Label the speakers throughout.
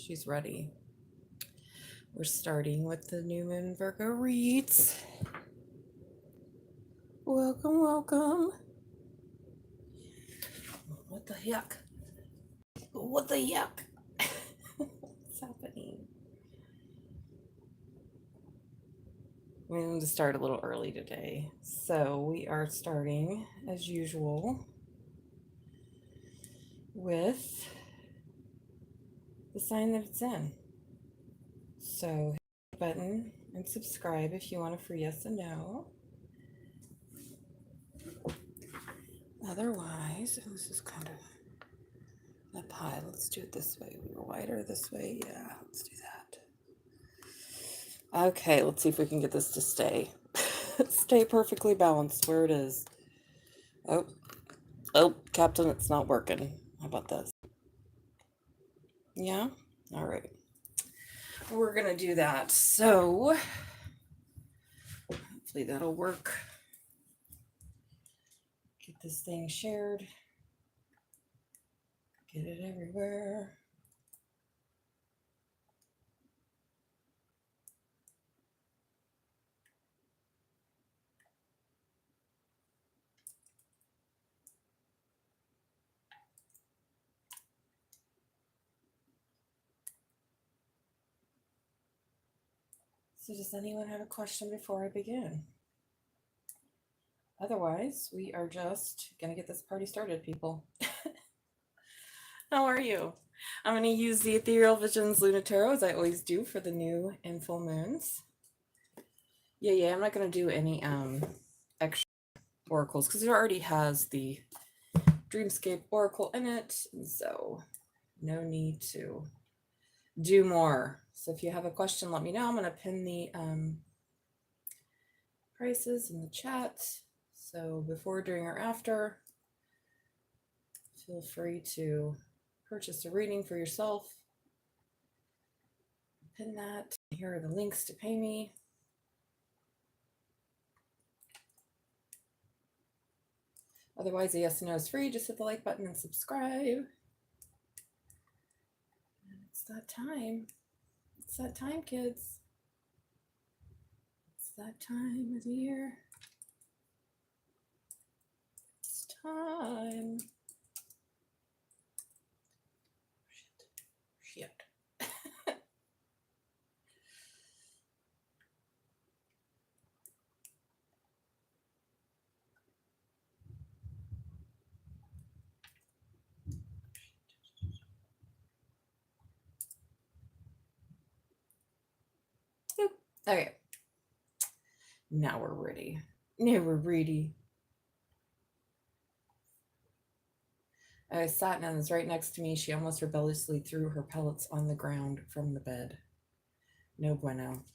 Speaker 1: She's ready. We're starting with the new moon Virgo reads. Welcome, welcome. What the heck? What the yuck? What's happening? I'm going to start a little early today. So we are starting, as usual, with the sign that it's in. So hit the button and subscribe if you want a free yes and no. Otherwise, this is kind of up high. Let's do it this way. We were wider this way. Yeah, let's do that. Okay, let's see if we can get this to stay. Stay perfectly balanced where it is. Oh, Captain, it's not working. How about this? Yeah? All right. We're going to do that. So, hopefully that'll work. Get this thing shared. Get it everywhere. So does anyone have a question before I begin? Otherwise, we are just going to get this party started, people. How are you? I'm going to use the Ethereal Visions Luna Tarot, as I always do, for the new and full moons. Yeah, I'm not going to do any extra oracles, because it already has the Dreamscape Oracle in it, and so no need to do more. So if you have a question, let me know. I'm going to pin the prices in the chat. So before, during, or after, feel free to purchase a reading for yourself. Pin that. Here are the links to pay me. Otherwise, a yes and no is free. Just hit the like button and subscribe. And it's that time. It's that time, kids. It's that time of the year. It's time. Shit. Okay. Now we're ready. Satnin is right next to me. She almost rebelliously threw her pellets on the ground from the bed. No bueno.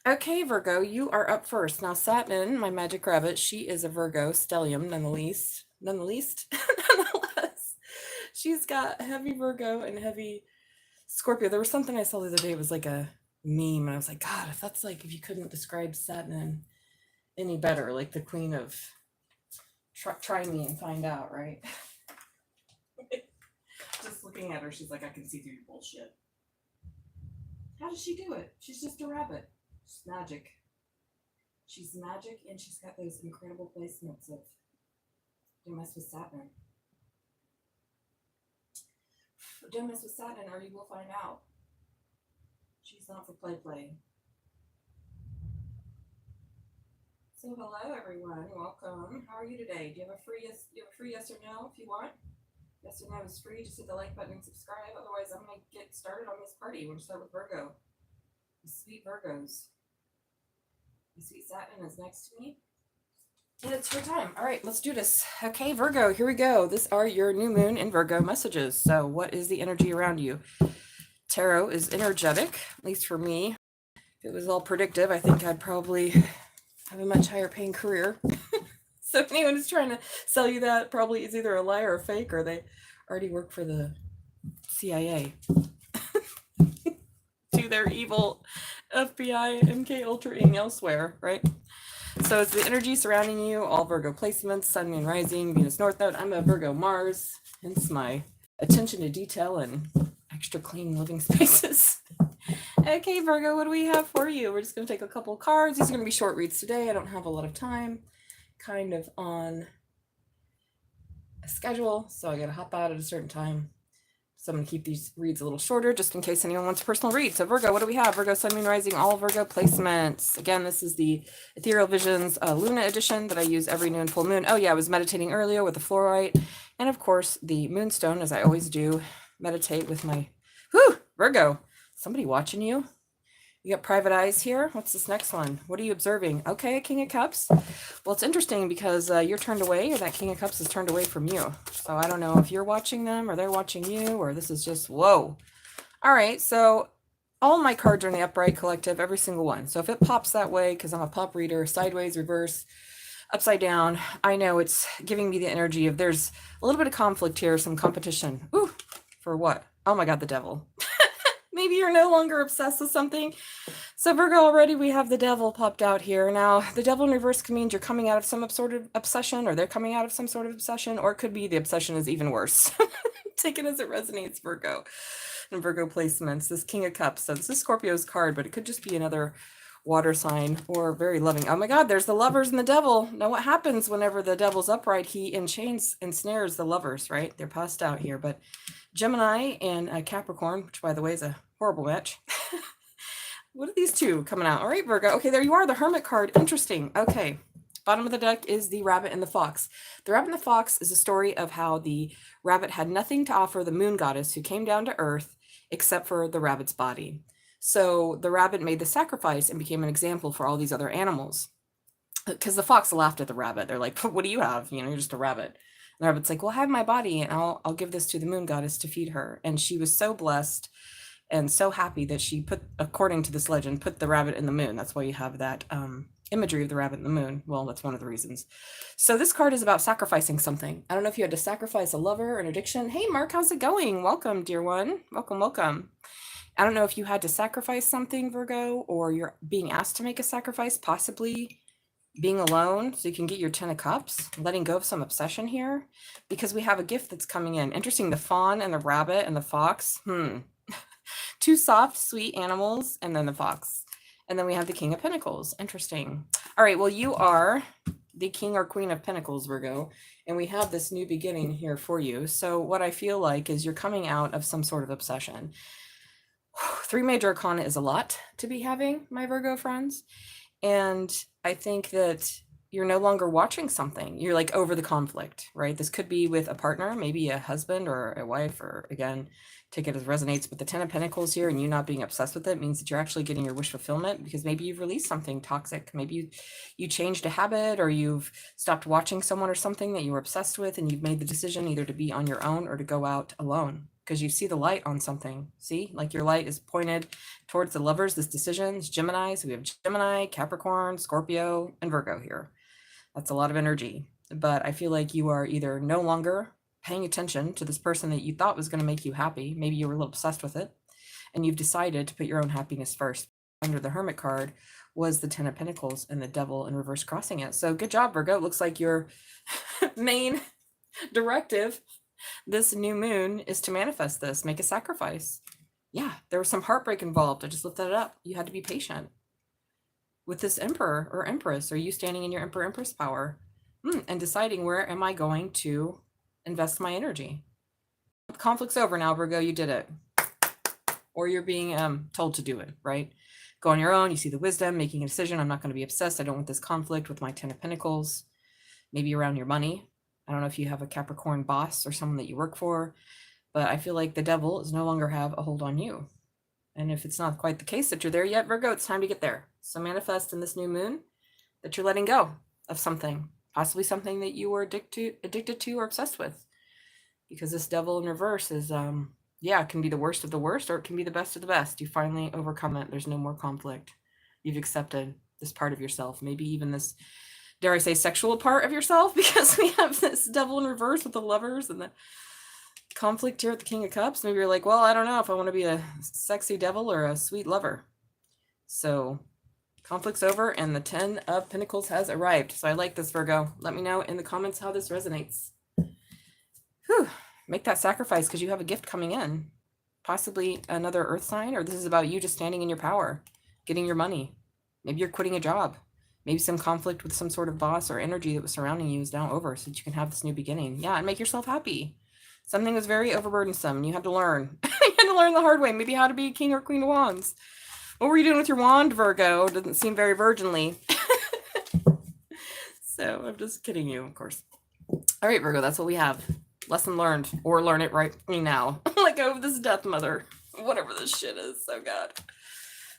Speaker 1: Okay, Virgo, you are up first. Now, Satnin, my magic rabbit, she is a Virgo stellium, nonetheless. She's got heavy Virgo and heavy Scorpio. There was something I saw the other day. It was like a meme, and I was like, God, if you couldn't describe Satnin any better, like the queen of try me and find out, right? Just looking at her, she's like, I can see through your bullshit. How does she do it? She's just a rabbit. She's magic. She's magic, and she's got those incredible placements of don't mess with Saturn. Don't mess with Saturn, or you will find out. She's not for play. So hello, everyone. Welcome. How are you today? Do you have a free yes or no if you want? Yes or no is free. Just hit the like button and subscribe. Otherwise, I'm going to get started on this party. We're going to start with Virgo. The sweet Virgos. The sweet Saturn is next to me. And it's her time. All right, let's do this. Okay, Virgo, here we go. These are your new moon and Virgo messages. So what is the energy around you? Tarot is energetic, at least for me. If it was all predictive, I think I'd probably have a much higher paying career. So if anyone is trying to sell you that, probably is either a lie or a fake, or they already work for the CIA. Do their evil FBI, MK Ultra-ing elsewhere, right? So it's the energy surrounding you, all Virgo placements, Sun, Moon, Rising, Venus, North Node. I'm a Virgo Mars, hence my attention to detail and extra clean living spaces. Okay, Virgo, what do we have for you? We're just going to take a couple cards. These are going to be short reads today. I don't have a lot of time, kind of on a schedule, so I got to hop out at a certain time. So I'm going to keep these reads a little shorter just in case anyone wants a personal read. So Virgo, what do we have? Virgo, Sun, Moon, Rising, all Virgo placements. Again, this is the Ethereal Visions Luna edition that I use every new and full moon. Oh yeah, I was meditating earlier with the fluorite. And of course, the moonstone, as I always do, meditate with my... Whew, Virgo, somebody watching you? You got private eyes here. What's this next one? What are you observing? Okay, King of Cups. Well, it's interesting because you're turned away, or that King of Cups is turned away from you. So I don't know if you're watching them or they're watching you, or this is just, whoa. All right, so all my cards are in the upright collective, every single one. So if it pops that way, because I'm a pop reader, sideways, reverse, upside down, I know it's giving me the energy of there's a little bit of conflict here, some competition. Ooh, for what? Oh my God, the devil. Maybe you're no longer obsessed with something. So Virgo, already we have the devil popped out here. Now, the devil in reverse can mean you're coming out of some sort of obsession, or they're coming out of some sort of obsession, or it could be the obsession is even worse. Take it as it resonates, Virgo. And Virgo placements, this King of Cups. So this is Scorpio's card, but it could just be another water sign or very loving. Oh my God, there's the lovers and the devil. Now what happens whenever the devil's upright? He enchains, ensnares the lovers, right? They're passed out here, but Gemini and Capricorn, which by the way is a horrible match. What are these two coming out? All right, Virgo. Okay, there you are, the Hermit card. Interesting. Okay, bottom of the deck is the rabbit and the fox. The rabbit and the fox is a story of how the rabbit had nothing to offer the moon goddess who came down to earth except for the rabbit's body. So the rabbit made the sacrifice and became an example for all these other animals. Because the fox laughed at the rabbit. They're like, what do you have? You know, you're just a rabbit. And the rabbit's like, well, have my body and I'll give this to the moon goddess to feed her. And she was so blessed and so happy that she put, according to this legend, put the rabbit in the moon. That's why you have that imagery of the rabbit in the moon. Well, that's one of the reasons. So this card is about sacrificing something. I don't know if you had to sacrifice a lover or an addiction. Hey, Mark, how's it going? Welcome, dear one. Welcome, welcome. I don't know if you had to sacrifice something, Virgo, or you're being asked to make a sacrifice, possibly being alone so you can get your 10 of Cups, letting go of some obsession here, because we have a gift that's coming in. Interesting, the fawn and the rabbit and the fox. Two soft, sweet animals, and then the fox. And then we have the King of Pentacles. Interesting. All right, well, you are the King or Queen of Pentacles, Virgo, and we have this new beginning here for you. So what I feel like is you're coming out of some sort of obsession. 3 major arcana is a lot to be having, my Virgo friends. And I think that you're no longer watching something. You're like over the conflict, right? This could be with a partner, maybe a husband or a wife, or again, take it as resonates. But the 10 of Pentacles here and you not being obsessed with it means that you're actually getting your wish fulfillment, because maybe you've released something toxic. Maybe you changed a habit, or you've stopped watching someone or something that you were obsessed with, and you've made the decision either to be on your own or to go out alone, because you see the light on something. See, like your light is pointed towards the lovers, this decision. It's Gemini. So we have Gemini, Capricorn, Scorpio, and Virgo here. That's a lot of energy. But I feel like you are either no longer paying attention to this person that you thought was going to make you happy. Maybe you were a little obsessed with it, and you've decided to put your own happiness first. Under the Hermit card was the 10 of Pentacles and the devil in reverse crossing it. So good job, Virgo. It looks like your main directive this new moon is to manifest this, make a sacrifice. Yeah, there was some heartbreak involved. I just lifted it up. You had to be patient with this emperor or empress, or you standing in your emperor empress power and deciding, where am I going to invest my energy? The conflict's over now, Virgo. You did it. Or you're being told to do it, right? Go on your own. You see the wisdom, making a decision. I'm not going to be obsessed. I don't want this conflict with my 10 of Pentacles. Maybe around your money. I don't know if you have a Capricorn boss or someone that you work for, but I feel like the devil is no longer have a hold on you. And if it's not quite the case that you're there yet, Virgo, it's time to get there. So manifest in this new moon that you're letting go of something, possibly something that you were addicted to or obsessed with. Because this devil in reverse is, it can be the worst of the worst, or it can be the best of the best. You finally overcome it. There's no more conflict. You've accepted this part of yourself, maybe even this, dare I say, sexual part of yourself, because we have this devil in reverse with the lovers and the conflict here at the King of Cups. Maybe you're like, well, I don't know if I want to be a sexy devil or a sweet lover. So conflict's over and the 10 of Pentacles has arrived. So I like this, Virgo. Let me know in the comments how this resonates. Whew. Make that sacrifice, because you have a gift coming in. possibly another earth sign, or this is about you just standing in your power, getting your money. Maybe you're quitting a job. Maybe some conflict with some sort of boss or energy that was surrounding you is now over so that you can have this new beginning. Yeah, and make yourself happy. Something was very overburdensome and you had to learn. You had to learn the hard way, maybe how to be king or queen of wands. What were you doing with your wand, Virgo? Doesn't seem very virginly. So I'm just kidding you, of course. All right, Virgo, that's what we have. Lesson learned, or learn it right now. Let go of this death mother. Whatever this shit is. So God.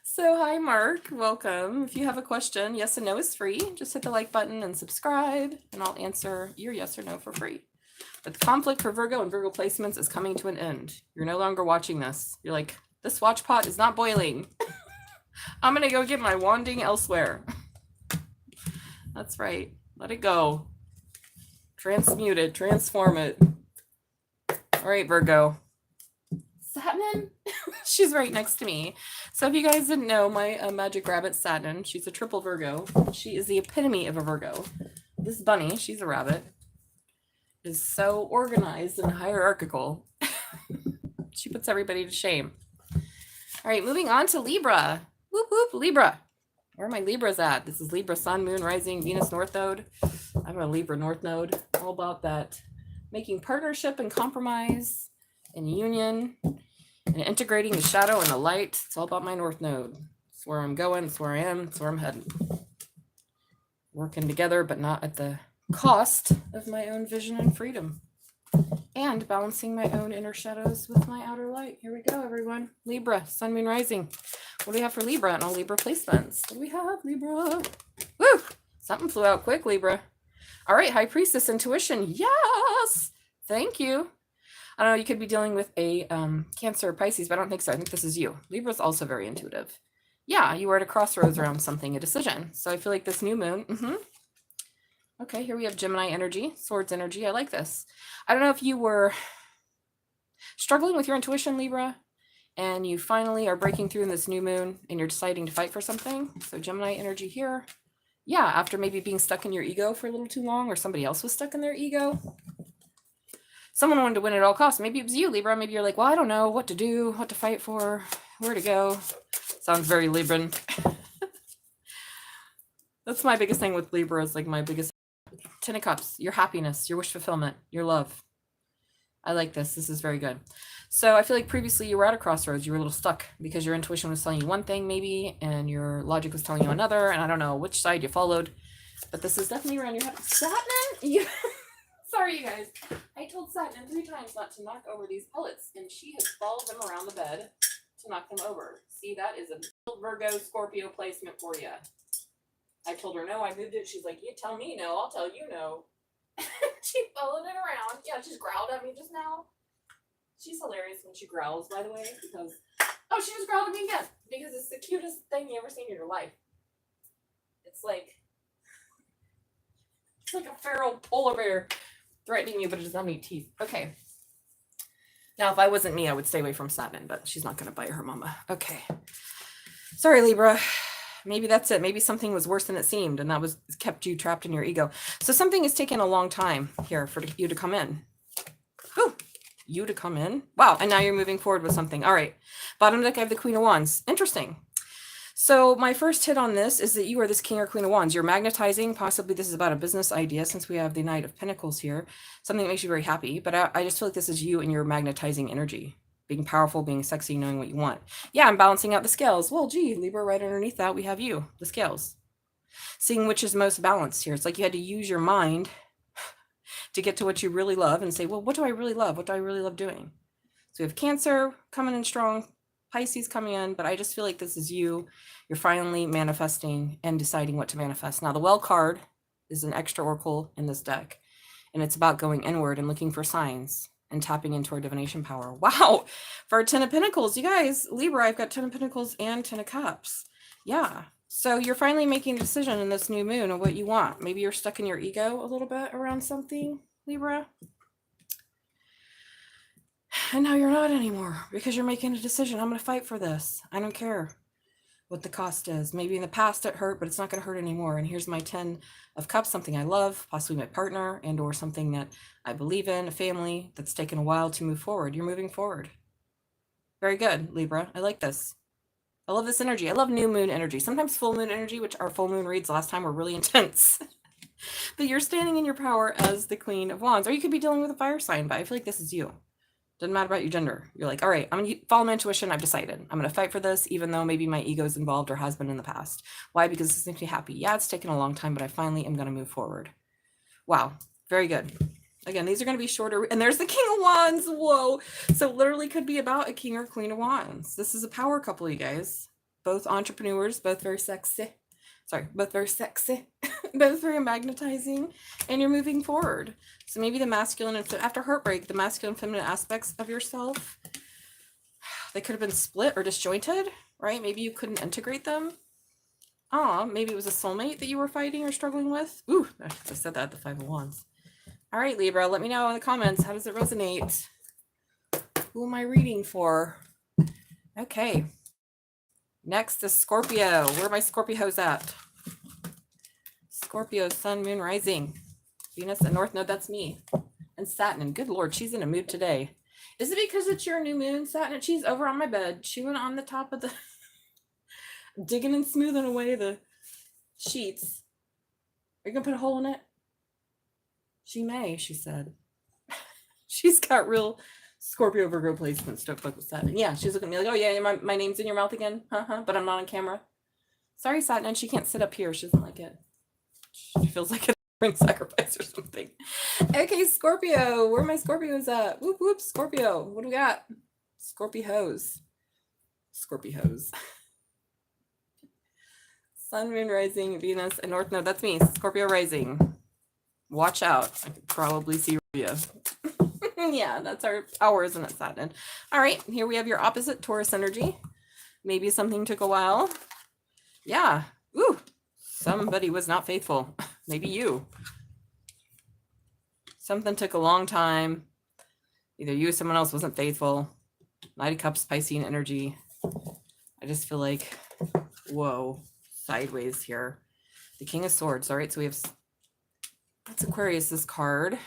Speaker 1: So hi, Mark. Welcome. If you have a question, yes and no is free. Just hit the like button and subscribe, and I'll answer your yes or no for free. But the conflict for Virgo and Virgo placements is coming to an end. You're no longer watching this. You're like, this watch pot is not boiling. I'm going to go get my wanding elsewhere. That's right. Let it go. Transmute it. Transform it. All right, Virgo. Satnin? She's right next to me. So if you guys didn't know, my magic rabbit Satnin, she's a triple Virgo. She is the epitome of a Virgo. This bunny, she's a rabbit, is so organized and hierarchical. She puts everybody to shame. All right, moving on to Libra. Whoop, whoop, Libra. Where are my Libras at? This is Libra, Sun, Moon, Rising, Venus, North Node. I'm a Libra North Node. All about that. Making partnership and compromise and union and integrating the shadow and the light. It's all about my North Node. It's where I'm going. It's where I am. It's where I'm heading. Working together, but not at the cost of my own vision and freedom. And balancing my own inner shadows with my outer light. Here we go, everyone. Libra, Sun, Moon, Rising. What do we have for Libra and all Libra placements? What do we have, Libra? Woo! Something flew out quick, Libra. All right, High Priestess, intuition. Yes! Thank you. I don't know, you could be dealing with a Cancer or Pisces, but I don't think so. I think this is you. Libra's also very intuitive. Yeah, you were at a crossroads around something, a decision. So I feel like this new moon. Okay, here we have Gemini energy, Swords energy. I like this. I don't know if you were struggling with your intuition, Libra, and you finally are breaking through in this new moon and you're deciding to fight for something. So Gemini energy here. Yeah, after maybe being stuck in your ego for a little too long, or somebody else was stuck in their ego. Someone wanted to win at all costs. Maybe it was you, Libra. Maybe you're like, well, I don't know what to do, what to fight for, where to go. Sounds very Libran. That's my biggest thing with Libra, is like my biggest Ten of Cups, your happiness, your wish fulfillment, your love. I like this. This is very good. So I feel like previously you were at a crossroads. You were a little stuck because your intuition was telling you one thing maybe, and your logic was telling you another, and I don't know which side you followed. But this is definitely around your head. Satnin? Sorry, you guys. I told Satnin 3 times not to knock over these pellets, and she has followed them around the bed to knock them over. See, that is a Virgo Scorpio placement for you. I told her no, I moved it. She's like, you tell me no, I'll tell you no. She followed it around. Yeah, she just growled at me just now. She's hilarious when she growls, by the way, because... Oh, she just growled at me again, because it's the cutest thing you ever seen in your life. It's like a feral polar bear threatening you, but it doesn't have any teeth. Okay. Now, if I wasn't me, I would stay away from Satnin, but she's not going to bite her mama. Okay. Sorry, Libra. Maybe that's it. Maybe something was worse than it seemed, and that was kept you trapped in your ego. So something has taken a long time here for you to come in. Whew. You to come in? Wow. And now you're moving forward with something. All right. Bottom deck, I have the Queen of Wands. Interesting. So my first hit on this is that you are this King or Queen of Wands. You're magnetizing. Possibly this is about a business idea, since we have the Knight of Pentacles here. Something that makes you very happy. But I just feel like this is you and your magnetizing energy. Being powerful, being sexy, knowing what you want. Yeah, I'm balancing out the scales. Well, gee, Libra, right underneath that, we have you, the scales. Seeing which is most balanced here. It's like you had to use your mind to get to what you really love and say, well, what do I really love? What do I really love doing? So we have Cancer coming in strong, Pisces coming in, but I just feel like this is you. You're finally manifesting and deciding what to manifest. Now, the Well card is an extra oracle in this deck, and it's about going inward and looking for signs and tapping into our divination power. Wow. For our 10 of Pentacles, you guys, Libra, I've got 10 of Pentacles and 10 of Cups. Yeah. So you're finally making a decision in this new moon of what you want. Maybe you're stuck in your ego a little bit around something, Libra. And now you're not anymore because you're making a decision. I'm going to fight for this. I don't care what the cost is. Maybe in the past it hurt, but it's not going to hurt anymore. And here's my 10 of Cups, something I love, possibly my partner, and or something that I believe in, a family that's taken a while to move forward. You're moving forward. Very good, Libra. I like this. I love this energy. I love new moon energy. Sometimes full moon energy, which our full moon reads last time were really intense. But you're standing in your power as the Queen of Wands. Or you could be dealing with a fire sign, but I feel like this is you. Doesn't matter about your gender. You're like, all right, I'm going to follow my intuition. I've decided. I'm going to fight for this, even though maybe my ego is involved or has been in the past. Why? Because this makes me happy. Yeah, it's taken a long time, but I finally am going to move forward. Wow. Very good. Again, these are going to be shorter. And there's the King of Wands. Whoa. So literally could be about a King or Queen of Wands. This is a power couple, you guys. Both entrepreneurs, both very sexy. Sorry, both very sexy. Both very magnetizing. And you're moving forward. So maybe the masculine, and after heartbreak, the masculine and feminine aspects of yourself, they could have been split or disjointed, right? Maybe you couldn't integrate them. Maybe it was a soulmate that you were fighting or struggling with. Ooh, I said that, the Five of Wands. All right, Libra, let me know in the comments. How does it resonate? Who am I reading for? Okay. Next is Scorpio. Where are my Scorpios at? Scorpio, Sun, Moon, Rising. Venus and North Node, that's me. And Satnin. Good Lord, she's in a mood today. Is it because it's your new moon, Satnin? She's over on my bed, chewing on the top of the... digging and smoothing away the sheets. Are you going to put a hole in it? She may, she said. She's got real Scorpio Virgo placements. Don't fuck with Satnin. Yeah, she's looking at me like, oh yeah, my name's in your mouth again? But I'm not on camera. Sorry, Satnin, she can't sit up here. She doesn't like it. She feels like a ring sacrifice or something. Okay, Scorpio. Where are my Scorpios at? Whoop, whoop, Scorpio. What do we got? Scorpios. Scorpios. Sun, Moon, Rising, Venus, and North Node. That's me, Scorpio Rising. Watch out. I could probably see you. Yeah, that's our power, isn't it, Satnin? All right, here we have your opposite, Taurus energy. Maybe something took a while. Yeah. Ooh, somebody was not faithful. Maybe you. Something took a long time. Either you or someone else wasn't faithful. Knight of Cups, Piscean energy. I just feel like, whoa, sideways here. The King of Swords. All right, so we have, that's Aquarius, this card.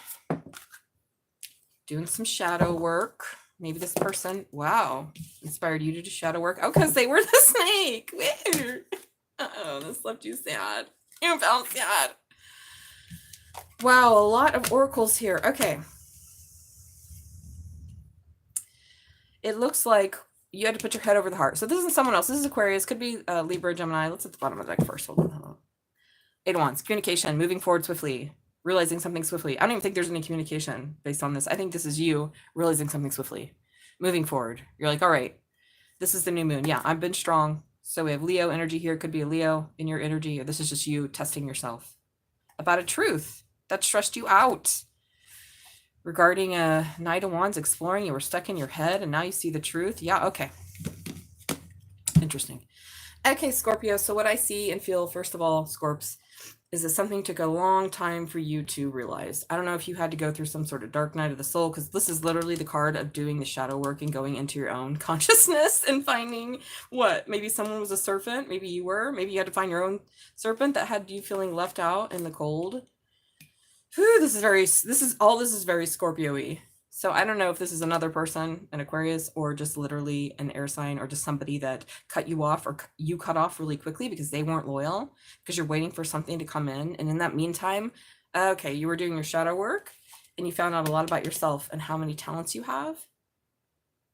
Speaker 1: Doing some shadow work. Maybe this person, wow, inspired you to do shadow work. Oh, because they were the snake. Weird. Uh-oh, this left you sad. You felt sad. Wow, a lot of oracles here. Okay. It looks like you had to put your head over the heart. So this isn't someone else. This is Aquarius. Could be Libra, Gemini. Let's at the bottom of the deck first. Hold on. Eight of Wands. Communication. Moving forward swiftly. Realizing something swiftly. I don't even think there's any communication based on this. I think this is you realizing something swiftly. Moving forward. You're like, all right, this is the new moon. Yeah, I've been strong. So we have Leo energy here. Could be a Leo in your energy. Or this is just you testing yourself about a truth that stressed you out. Regarding a Knight of Wands, exploring, you were stuck in your head and now you see the truth. Yeah, okay. Interesting. Okay, Scorpio. So what I see and feel, first of all, Scorps, is that something took a long time for you to realize. I don't know if you had to go through some sort of dark night of the soul, because this is literally the card of doing the shadow work and going into your own consciousness and finding what? Maybe someone was a serpent. Maybe you were. Maybe you had to find your own serpent that had you feeling left out in the cold. Whew, this is very Scorpio-y. So I don't know if this is another person, an Aquarius, or just literally an air sign, or just somebody that cut you off, or you cut off really quickly because they weren't loyal, because you're waiting for something to come in. And in that meantime, okay, you were doing your shadow work and you found out a lot about yourself and how many talents you have.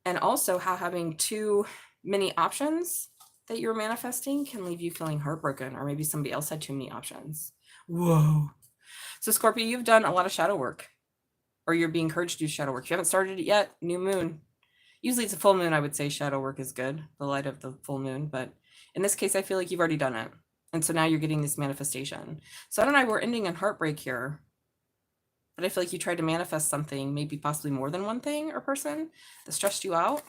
Speaker 1: And also how having too many options that you're manifesting can leave you feeling heartbroken, or maybe somebody else had too many options. Whoa. So Scorpio, you've done a lot of shadow work, or you're being encouraged to do shadow work. If you haven't started it yet, new moon. Usually it's a full moon, I would say shadow work is good, the light of the full moon. But in this case, I feel like you've already done it. And so now you're getting this manifestation. So I don't know, we're ending in heartbreak here. But I feel like you tried to manifest something, maybe possibly more than one thing or person that stressed you out.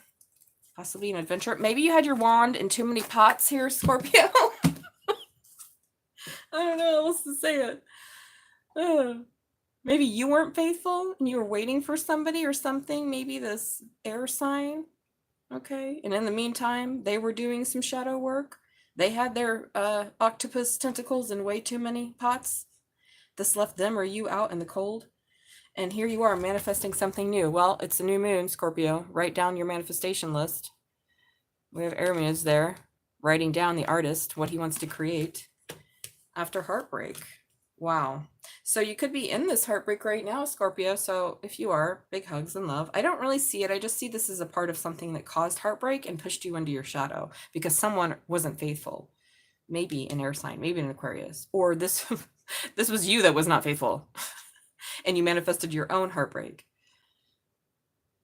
Speaker 1: Possibly an adventure. Maybe you had your wand in too many pots here, Scorpio. I don't know how else to say it. Maybe you weren't faithful and you were waiting for somebody or something. Maybe this air sign. Okay. And in the meantime, they were doing some shadow work. They had their octopus tentacles in way too many pots. This left them or you out in the cold. And here you are manifesting something new. Well, it's a new moon, Scorpio. Write down your manifestation list. We have Aramis there writing down, the artist, what he wants to create after heartbreak. Wow. So you could be in this heartbreak right now, Scorpio. So if you are, big hugs and love. I don't really see it. I just see this as a part of something that caused heartbreak and pushed you into your shadow because someone wasn't faithful. Maybe an air sign, maybe an Aquarius, or this this was you that was not faithful and you manifested your own heartbreak.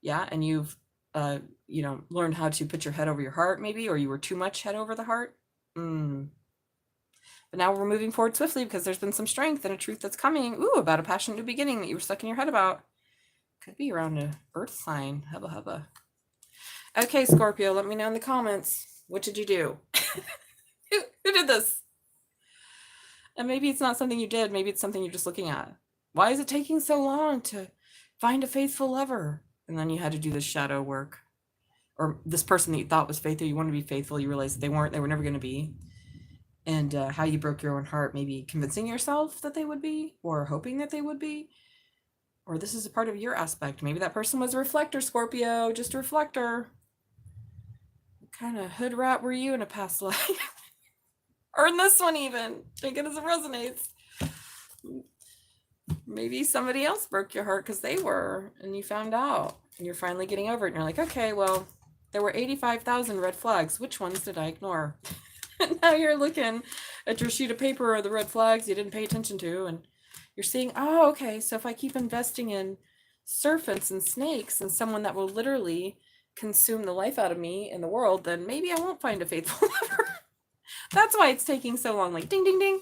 Speaker 1: Yeah. And you've learned how to put your head over your heart, maybe, or you were too much head over the heart. But now we're moving forward swiftly because there's been some strength and a truth that's coming. Ooh, about a passionate new beginning that you were stuck in your head about. Could be around a earth sign. Hubba hubba. Okay, Scorpio, let me know in the comments. What did you do? Who did this? And maybe it's not something you did. Maybe it's something you're just looking at. Why is it taking so long to find a faithful lover? And then you had to do this shadow work. Or this person that you thought was faithful, you want to be faithful, you realize they weren't, they were never going to be. And how you broke your own heart, maybe convincing yourself that they would be, or hoping that they would be. Or this is a part of your aspect. Maybe that person was a reflector, Scorpio, just a reflector. What kind of hood rat were you in a past life? Or in this one even. Thank goodness it resonates. Maybe somebody else broke your heart because they were, and you found out. And you're finally getting over it. And you're like, okay, well, there were 85,000 red flags. Which ones did I ignore? Now you're looking at your sheet of paper or the red flags you didn't pay attention to, and you're seeing, oh, okay, so if I keep investing in serpents and snakes and someone that will literally consume the life out of me in the world, then maybe I won't find a faithful lover. That's why it's taking so long. Like, ding, ding, ding.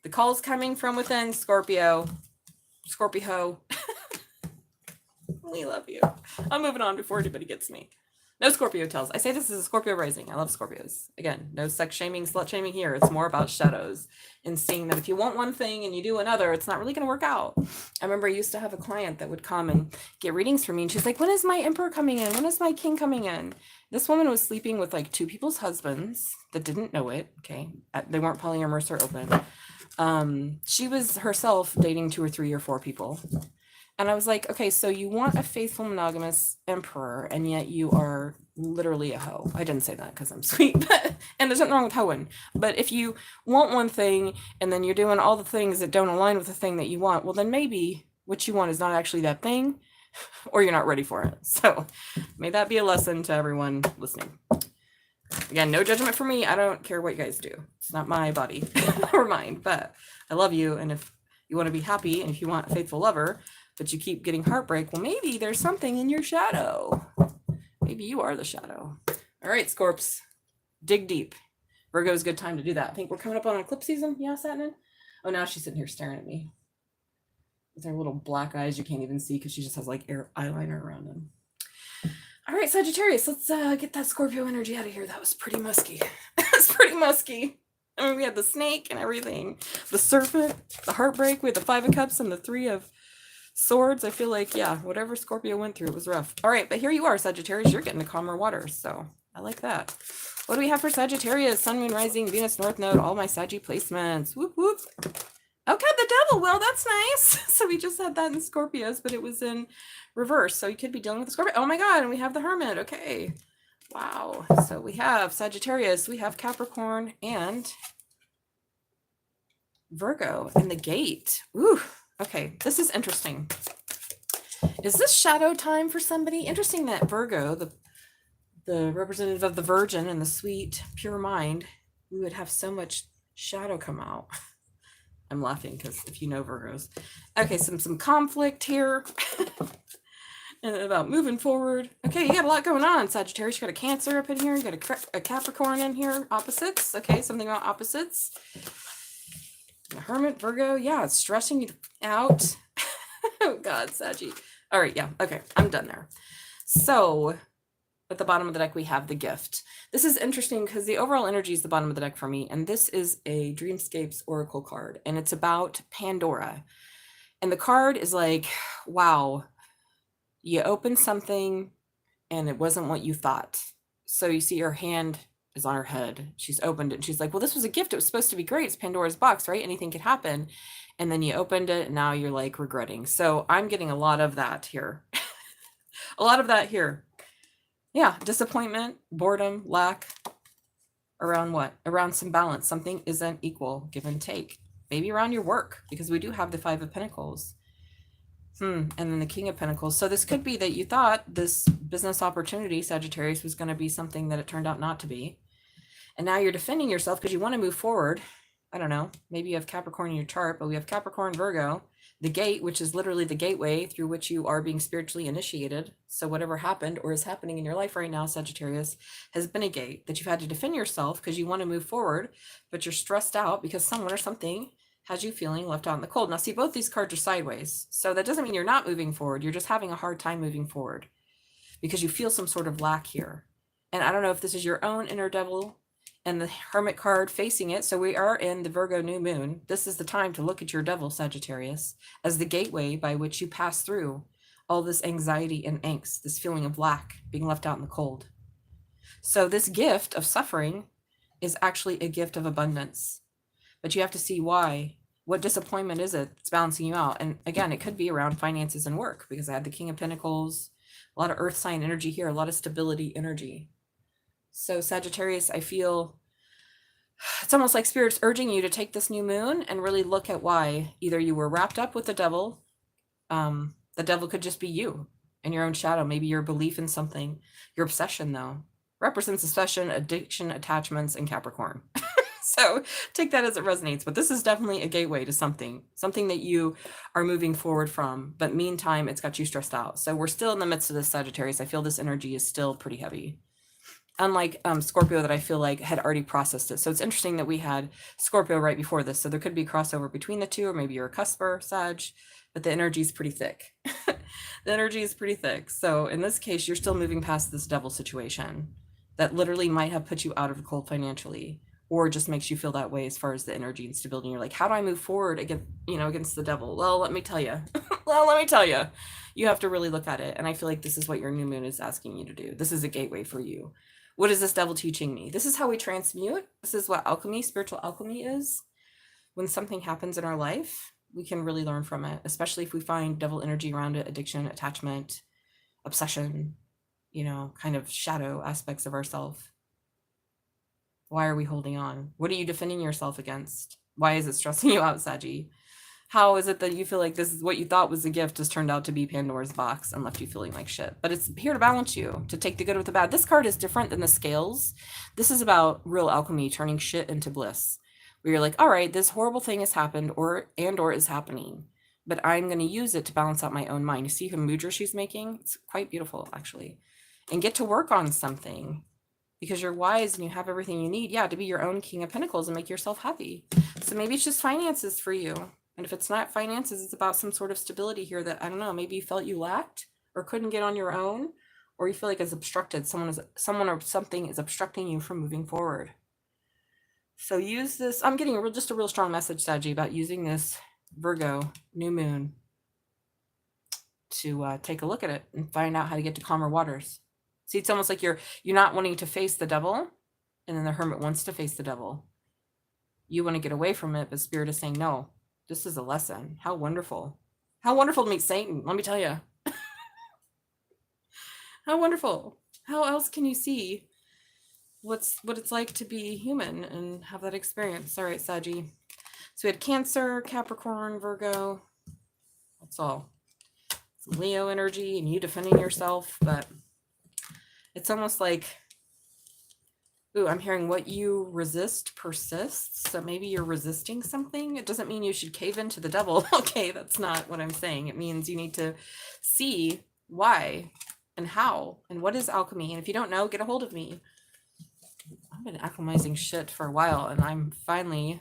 Speaker 1: The call's coming from within, Scorpio. Scorpio. We love you. I'm moving on before anybody gets me. No Scorpio tells. I say this is a Scorpio rising. I love Scorpios. Again, no sex shaming, slut shaming here. It's more about shadows and seeing that if you want one thing and you do another, it's not really going to work out. I remember I used to have a client that would come and get readings from me. And she's like, when is my emperor coming in? When is my king coming in? This woman was sleeping with like 2 people's husbands that didn't know it. Okay. They weren't polyamorous or open. She was herself dating 2 or 3 or 4 people. And I was like, okay, so you want a faithful monogamous emperor, and yet you are literally a hoe. I didn't say that because I'm sweet, and there's nothing wrong with hoeing. But if you want one thing, and then you're doing all the things that don't align with the thing that you want, well, then maybe what you want is not actually that thing, or you're not ready for it. So may that be a lesson to everyone listening. Again, no judgment for me. I don't care what you guys do. It's not my body or mine, but I love you. And if you want to be happy, and if you want a faithful lover, but you keep getting heartbreak, well, maybe there's something in your shadow. Maybe you are the shadow. All right, Scorps, dig deep. Virgo is a good time to do that. I think we're coming up on eclipse season. Yeah, Satnin? Oh, now she's sitting here staring at me with her little black eyes you can't even see because she just has like eyeliner around them. All right, Sagittarius, let's get that Scorpio energy out of here. That was pretty musky. That's pretty musky. I mean, we had the snake and everything. The serpent, the heartbreak. We had the 5 of Cups and the 3 of Swords. I feel like, yeah, whatever Scorpio went through, it was rough. All right, but here you are, Sagittarius. You're getting to calmer waters, so I like that. What do we have for Sagittarius? Sun, Moon, Rising, Venus, North Node, all my Saggy placements. Whoop, whoop. Okay, the devil. Well, that's nice. So we just had that in Scorpios, but it was in reverse. So you could be dealing with the Scorpio. Oh my God, and we have the Hermit. Okay. Wow. So we have Sagittarius, we have Capricorn, and Virgo in the gate. Ooh. Okay, this is interesting. Is this shadow time for somebody? Interesting that Virgo, the representative of the virgin and the sweet, pure mind, we would have so much shadow come out. I'm laughing because if you know Virgos. Okay, some conflict here. And about moving forward. Okay, you got a lot going on, Sagittarius. You got a Cancer up in here. You got a Capricorn in here. Opposites. Okay, something about opposites. The Hermit, Virgo, yeah, it's stressing you out. Oh God, Saggy. All right, yeah, okay, I'm done there. So at the bottom of the deck, we have the Gift. This is interesting because the overall energy is the bottom of the deck for me, and this is a Dreamscapes Oracle card, and it's about Pandora. And the card is like, wow, you opened something, and it wasn't what you thought. So you see her hand is on her head. She's opened it and she's like, well, this was a gift. It was supposed to be great. It's Pandora's box, right? Anything could happen. And then you opened it and now you're like regretting. So I'm getting a lot of that here. A lot of that here. Yeah, disappointment, boredom, lack. Around what? Around some balance. Something isn't equal, give and take. Maybe around your work, because we do have the Five of Pentacles. And then the King of Pentacles. So this could be that you thought this business opportunity, Sagittarius, was going to be something that it turned out not to be. And now you're defending yourself because you want to move forward. I don't know. Maybe you have Capricorn in your chart, but we have Capricorn, Virgo, the gate, which is literally the gateway through which you are being spiritually initiated. So whatever happened or is happening in your life right now, Sagittarius, has been a gate that you've had to defend yourself because you want to move forward, but you're stressed out because someone or something has you feeling left out in the cold. Now, see, both these cards are sideways. So that doesn't mean you're not moving forward. You're just having a hard time moving forward because you feel some sort of lack here. And I don't know if this is your own inner devil and the Hermit card facing it. So we are in the Virgo new moon. This is the time to look at your devil, Sagittarius, as the gateway by which you pass through all this anxiety and angst, this feeling of lack, being left out in the cold. So this gift of suffering is actually a gift of abundance. But you have to see why. What disappointment is it that's balancing you out? And again, it could be around finances and work, because I had the King of Pentacles, a lot of earth sign energy here, a lot of stability energy. So Sagittarius, I feel it's almost like Spirit's urging you to take this new moon and really look at why either you were wrapped up with the devil. The devil could just be you and your own shadow. Maybe your belief in something. Your obsession, though, represents obsession, addiction, attachments, and Capricorn. So take that as it resonates. But this is definitely a gateway to something that you are moving forward from. But meantime, it's got you stressed out. So we're still in the midst of this, Sagittarius. I feel this energy is still pretty heavy. Unlike Scorpio, that I feel like had already processed it. So it's interesting that we had Scorpio right before this. So there could be crossover between the two, or maybe you're a cusper, Sag, but the energy is pretty thick. The energy is pretty thick. So in this case, you're still moving past this devil situation that literally might have put you out of the cold financially, or just makes you feel that way as far as the energy and stability. You're like, how do I move forward against the devil? Well, let me tell you. You have to really look at it. And I feel like this is what your new moon is asking you to do. This is a gateway for you. What is this devil teaching me? This is how we transmute. This is what alchemy, spiritual alchemy is. When something happens in our life, we can really learn from it, especially if we find devil energy around it, addiction, attachment, obsession, kind of shadow aspects of ourselves. Why are we holding on? What are you defending yourself against? Why is it stressing you out, Saggy? How is it that you feel like this is what you thought was a gift has turned out to be Pandora's box and left you feeling like shit? But it's here to balance you, to take the good with the bad. This card is different than the scales. This is about real alchemy, turning shit into bliss. Where you're like, all right, this horrible thing has happened or is happening, but I'm going to use it to balance out my own mind. You see the mudra she's making? It's quite beautiful, actually. And get to work on something. Because you're wise and you have everything you need, to be your own King of Pentacles and make yourself happy. So maybe it's just finances for you. And if it's not finances, it's about some sort of stability here that, I don't know, maybe you felt you lacked or couldn't get on your own, or you feel like it's obstructed. Someone or something is obstructing you from moving forward. So use this. I'm getting just a real strong message, Saggy, about using this Virgo new moon to take a look at it and find out how to get to calmer waters. See, it's almost like you're not wanting to face the devil, and then the Hermit wants to face the devil. You want to get away from it, but Spirit is saying, no, this is a lesson. How wonderful. How wonderful to meet Satan, let me tell you. How wonderful. How else can you see what it's like to be human and have that experience? All right, Saggy. So we had Cancer, Capricorn, Virgo. That's all. Some Leo energy and you defending yourself, but it's almost like, I'm hearing what you resist persists. So maybe you're resisting something. It doesn't mean you should cave into the devil. Okay, that's not what I'm saying. It means you need to see why and how and what is alchemy. And if you don't know, get a hold of me. I've been alchemizing shit for a while, and I'm finally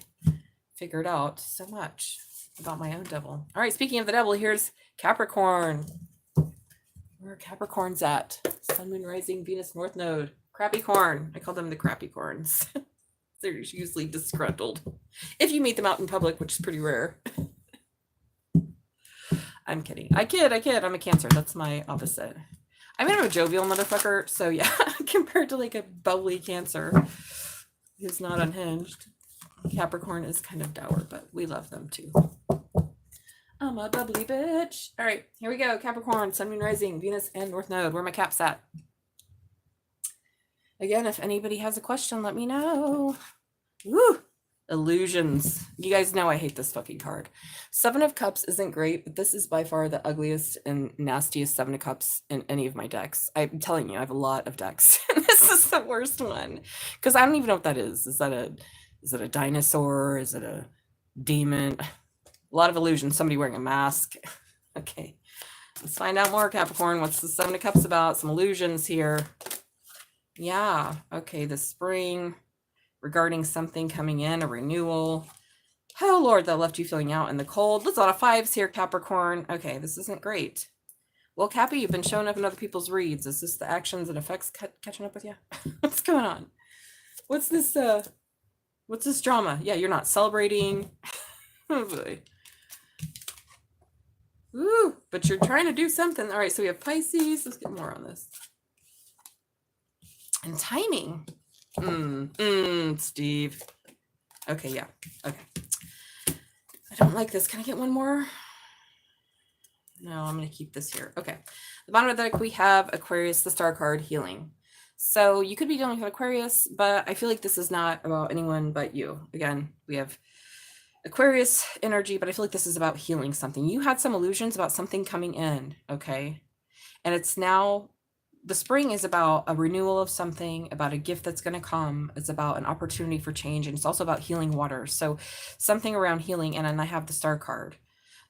Speaker 1: figured out so much about my own devil. All right, speaking of the devil, here's Capricorn. Where are Capricorns at? Sun, Moon, Rising, Venus, North Node. Crappy corn. I call them the crappy corns. They're usually disgruntled. If you meet them out in public, which is pretty rare. I'm kidding. I kid. I'm a Cancer. That's my opposite. I'm kind of a jovial motherfucker. So yeah, compared to like a bubbly Cancer who's not unhinged, Capricorn is kind of dour, but we love them too. I'm a bubbly bitch. All right, here we go. Capricorn, Sun, Moon, Rising, Venus, and North Node. Where are my caps at? Again, if anybody has a question, let me know. Woo! Illusions. You guys know I hate this fucking card. Seven of Cups isn't great, but this is by far the ugliest and nastiest Seven of Cups in any of my decks. I'm telling you, I have a lot of decks. This is the worst one. Because I don't even know what that is. Is it a dinosaur? Is it a demon? A lot of illusions. Somebody wearing a mask. Okay. Let's find out more, Capricorn. What's the Seven of Cups about? Some illusions here. Yeah. Okay, the spring. Regarding something coming in, a renewal. Oh, Lord, that left you feeling out in the cold. There's a lot of fives here, Capricorn. Okay, this isn't great. Well, Cappy, you've been showing up in other people's reads. Is this the actions and effects catching up with you? What's going on? What's this drama? Yeah, you're not celebrating. Oh, boy. Ooh, but you're trying to do something. All right, so we have Pisces. Let's get more on this. And timing. Steve. Okay, yeah. Okay. I don't like this. Can I get one more? No, I'm going to keep this here. Okay. The bottom of the deck, we have Aquarius, the star card, healing. So you could be dealing with Aquarius, but I feel like this is not about anyone but you. Again, we have Aquarius energy, but I feel like this is about healing something. You had some illusions about something coming in, okay? And it's now... The spring is about a renewal of something, about a gift that's going to come. It's about an opportunity for change. And it's also about healing waters. So something around healing. And then I have the star card.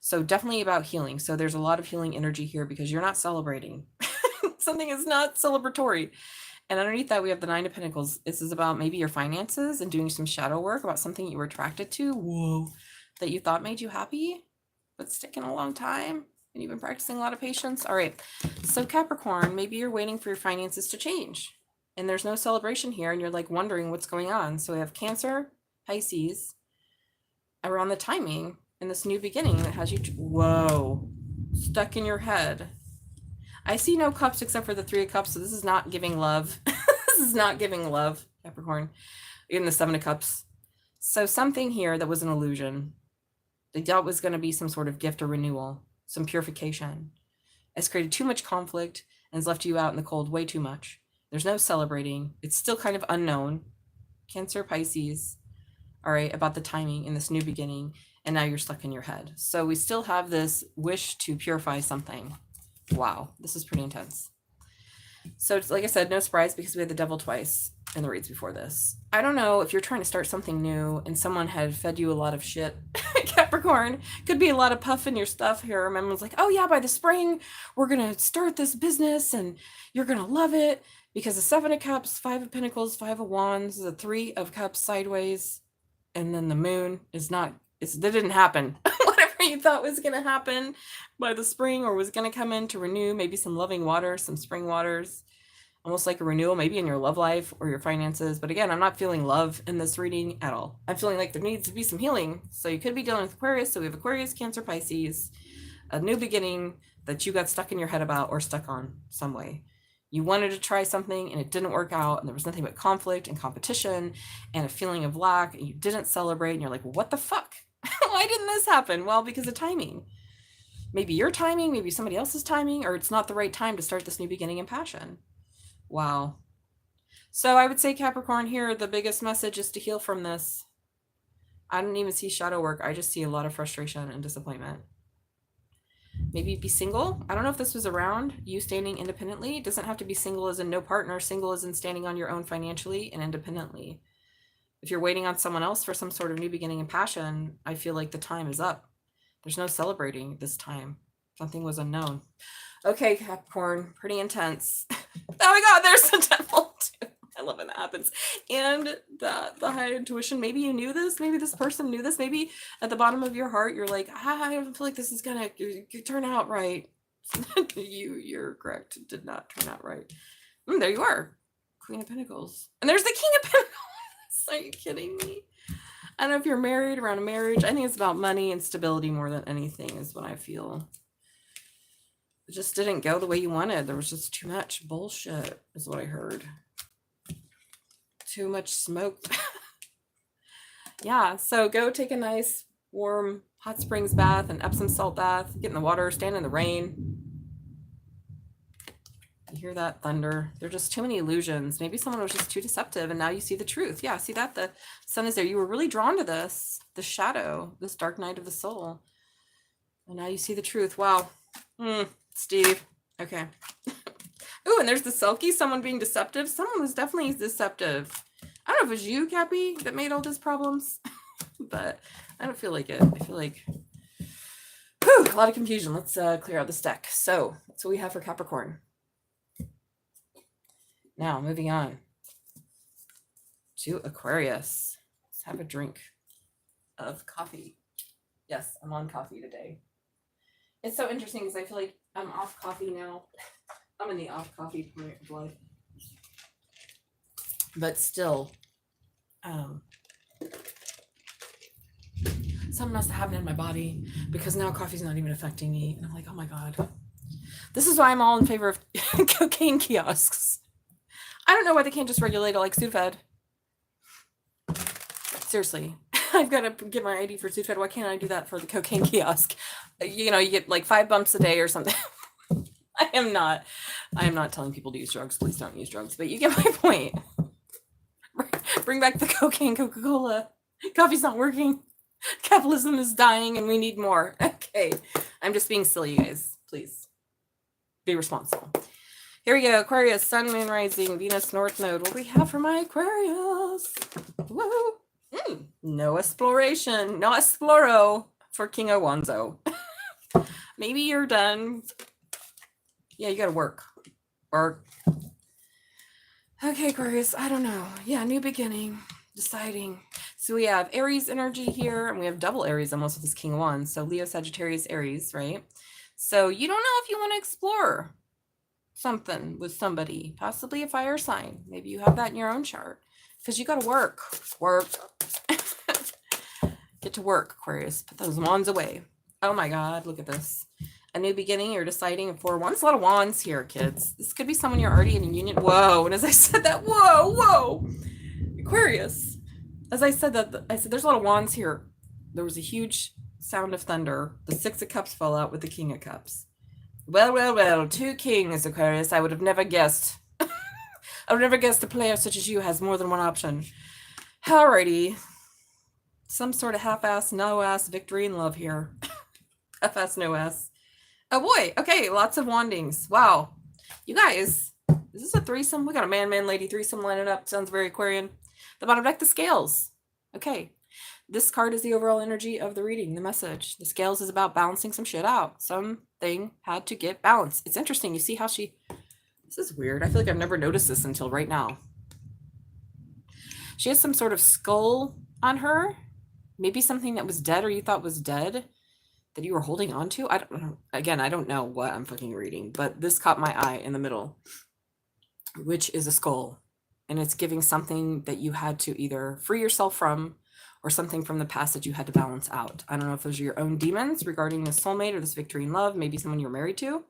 Speaker 1: So definitely about healing. So there's a lot of healing energy here because you're not celebrating. Something is not celebratory. And underneath that, we have the Nine of Pentacles. This is about maybe your finances and doing some shadow work about something you were attracted to. Whoa. That you thought made you happy, but it's taken a long time. And you've been practicing a lot of patience. All right. So Capricorn, maybe you're waiting for your finances to change. And there's no celebration here. And you're like wondering what's going on. So we have Cancer, Pisces, around the timing and this new beginning that has you, whoa, stuck in your head. I see no cups except for the Three of Cups. So this is not giving love. This is not giving love, Capricorn. In the Seven of Cups. So something here that was an illusion. They thought was going to be some sort of gift or renewal. Some purification. It's created too much conflict and has left you out in the cold way too much. There's no celebrating. It's still kind of unknown. Cancer, Pisces, all right, about the timing in this new beginning, and now you're stuck in your head. So we still have this wish to purify something. Wow, this is pretty intense. So it's, like I said, no surprise because we had the devil twice in the reads before this. I don't know if you're trying to start something new and someone had fed you a lot of shit. Capricorn, could be a lot of puff in your stuff here. Remember, was like, oh yeah, by the spring, we're going to start this business and you're going to love it because the Seven of Cups, Five of Pentacles, Five of Wands, the Three of Cups sideways, and then the moon is not, that didn't happen. Whatever you thought was going to happen by the spring or was going to come in to renew, maybe some loving waters, some spring waters, almost like a renewal, maybe in your love life or your finances. But again, I'm not feeling love in this reading at all. I'm feeling like there needs to be some healing. So you could be dealing with Aquarius. So we have Aquarius, Cancer, Pisces, a new beginning that you got stuck in your head about or stuck on some way. You wanted to try something and it didn't work out. And there was nothing but conflict and competition and a feeling of lack. And you didn't celebrate. And you're like, well, what the fuck? Why didn't this happen? Well, because of timing. Maybe your timing, maybe somebody else's timing, or it's not the right time to start this new beginning in passion. Wow. So I would say, Capricorn, here, the biggest message is to heal from this. I don't even see shadow work. I just see a lot of frustration and disappointment. Maybe be single. I don't know if this was around you standing independently. It doesn't have to be single as in no partner. Single as in standing on your own financially and independently. If you're waiting on someone else for some sort of new beginning in passion, I feel like the time is up. There's no celebrating this time. Something was unknown. Okay, Capricorn, pretty intense. Oh my God, there's the devil too. I love when that happens. And the high intuition, maybe you knew this, maybe this person knew this, maybe at the bottom of your heart, you're like, I don't feel like this is gonna turn out right. You're correct. It did not turn out right. There you are. Queen of Pentacles. And there's the King of Pentacles. Are you kidding me? I don't know if you're married, around a marriage. I think it's about money and stability more than anything is what I feel. It just didn't go the way you wanted. There was just too much bullshit, is what I heard. Too much smoke. Yeah, so go take a nice, warm, hot springs bath, an Epsom salt bath, get in the water, stand in the rain. You hear that thunder? There are just too many illusions. Maybe someone was just too deceptive and now you see the truth. Yeah, see that? The sun is there. You were really drawn to this, the shadow, this dark night of the soul. And now you see the truth. Wow. Steve. Okay. Ooh, and there's the Selkie, someone being deceptive. Someone was definitely deceptive. I don't know if it was you, Cappy, that made all these problems, but I don't feel like it. I feel like a lot of confusion. Let's clear out this deck. So that's what we have for Capricorn. Now, moving on to Aquarius. Let's have a drink of coffee. Yes, I'm on coffee today. It's so interesting because I feel like I'm off coffee now. I'm in the off coffee point of life. But still, something must have happened in my body because now coffee's not even affecting me. And I'm like, oh my God. This is why I'm all in favor of cocaine kiosks. I don't know why they can't just regulate it like Sudafed. Seriously. I've got to get my ID for Sudafed. Why can't I do that for the cocaine kiosk? You know, you get like 5 bumps a day or something. I am not telling people to use drugs. Please don't use drugs. But you get my point. Bring back the cocaine, Coca-Cola. Coffee's not working. Capitalism is dying and we need more. Okay. I'm just being silly, you guys. Please be responsible. Here we go. Aquarius, Sun, Moon, Rising, Venus, North Node. What do we have for my Aquarius? Woo! No exploration. No exploro for King Owanzo. Maybe you're done. Yeah, you gotta work. Or okay, Aquarius, I don't know. Yeah, new beginning. Deciding. So we have Aries energy here, and we have double Aries almost with this King of Wands. So Leo, Sagittarius, Aries, right? So you don't know if you want to explore something with somebody, possibly a fire sign. Maybe you have that in your own chart because you got to work. Get to work, Aquarius. Put those wands away. Oh my God, look at this. A new beginning. You're deciding 4 wands. A lot of wands here, kids. This could be someone you're already in a union. Whoa. And as I said that, whoa. Aquarius. As I said that, I said there's a lot of wands here. There was a huge sound of thunder. The 6 of Cups fell out with the King of Cups. Well. 2 kings, Aquarius. I would have never guessed. I would never guessed a player such as you has more than one option. Alrighty. Some sort of half-ass, no-ass victory in love here. Half-ass, no-ass. Oh boy. Okay, lots of wandings. Wow. You guys, is this a threesome? We got a man, lady threesome lining up. Sounds very Aquarian. The bottom deck, the scales. Okay. This card is the overall energy of the reading, the message. The scales is about balancing some shit out. Something had to get balanced. It's interesting. You see how she... This is weird. I feel like I've never noticed this until right now. She has some sort of skull on her. Maybe something that was dead or you thought was dead that you were holding on to. I don't know. Again, I don't know what I'm fucking reading, but this caught my eye in the middle, which is a skull. And it's giving something that you had to either free yourself from or something from the past that you had to balance out. I don't know if those are your own demons regarding this soulmate or this victory in love, maybe someone you're married to.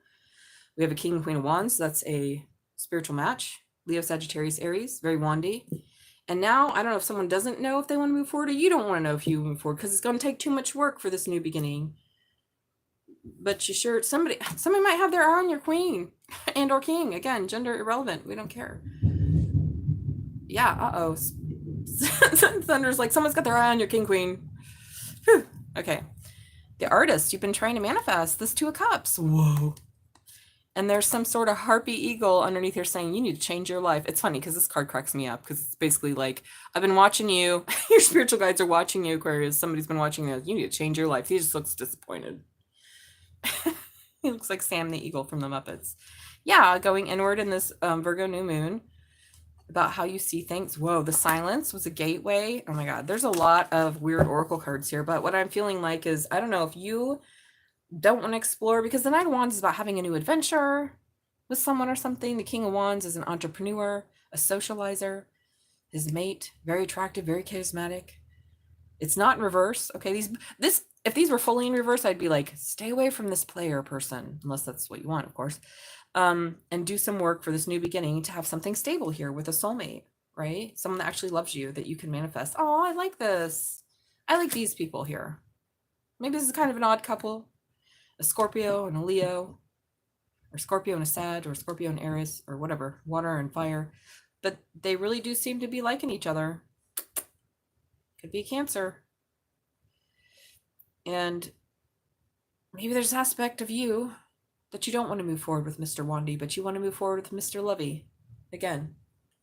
Speaker 1: We have a King and Queen of Wands. That's a spiritual match. Leo, Sagittarius, Aries, very wandy. And now, I don't know if someone doesn't know if they want to move forward or you don't want to know if you move forward because it's going to take too much work for this new beginning. But you sure, somebody might have their eye on your queen and or king. Again, gender irrelevant. We don't care. Yeah, uh-oh. Thunder's like, someone's got their eye on your king, queen. Whew. Okay. The artist, you've been trying to manifest this 2 of Cups. Whoa. And there's some sort of harpy eagle underneath here saying, you need to change your life. It's funny because this card cracks me up because it's basically like, I've been watching you. Your spiritual guides are watching you, Aquarius. Somebody's been watching you. You need to change your life. He just looks disappointed. He looks like Sam the Eagle from the Muppets. Yeah, going inward in this Virgo new moon about how you see things. Whoa, the silence was a gateway. Oh my God, there's a lot of weird oracle cards here. But what I'm feeling like is, I don't know if you don't want to explore, because the Knight of Wands is about having a new adventure with someone or something. The King of Wands is an entrepreneur, a socializer. His mate, very attractive, very charismatic. It's not in reverse. Okay, if these were fully in reverse, I'd be like, stay away from this player person, unless that's what you want, of course. And do some work for this new beginning to have something stable here with a soulmate, right? Someone that actually loves you, that you can manifest. Oh, I like this. I like these people here. Maybe this is kind of an odd couple. A Scorpio and a Leo. or Scorpio and a Sag, or Scorpio and Aries, or whatever, water and fire. But they really do seem to be liking each other. Could be Cancer. And maybe there's an aspect of you that you don't want to move forward with Mr. Wandy, but you want to move forward with Mr. Lovey. Again,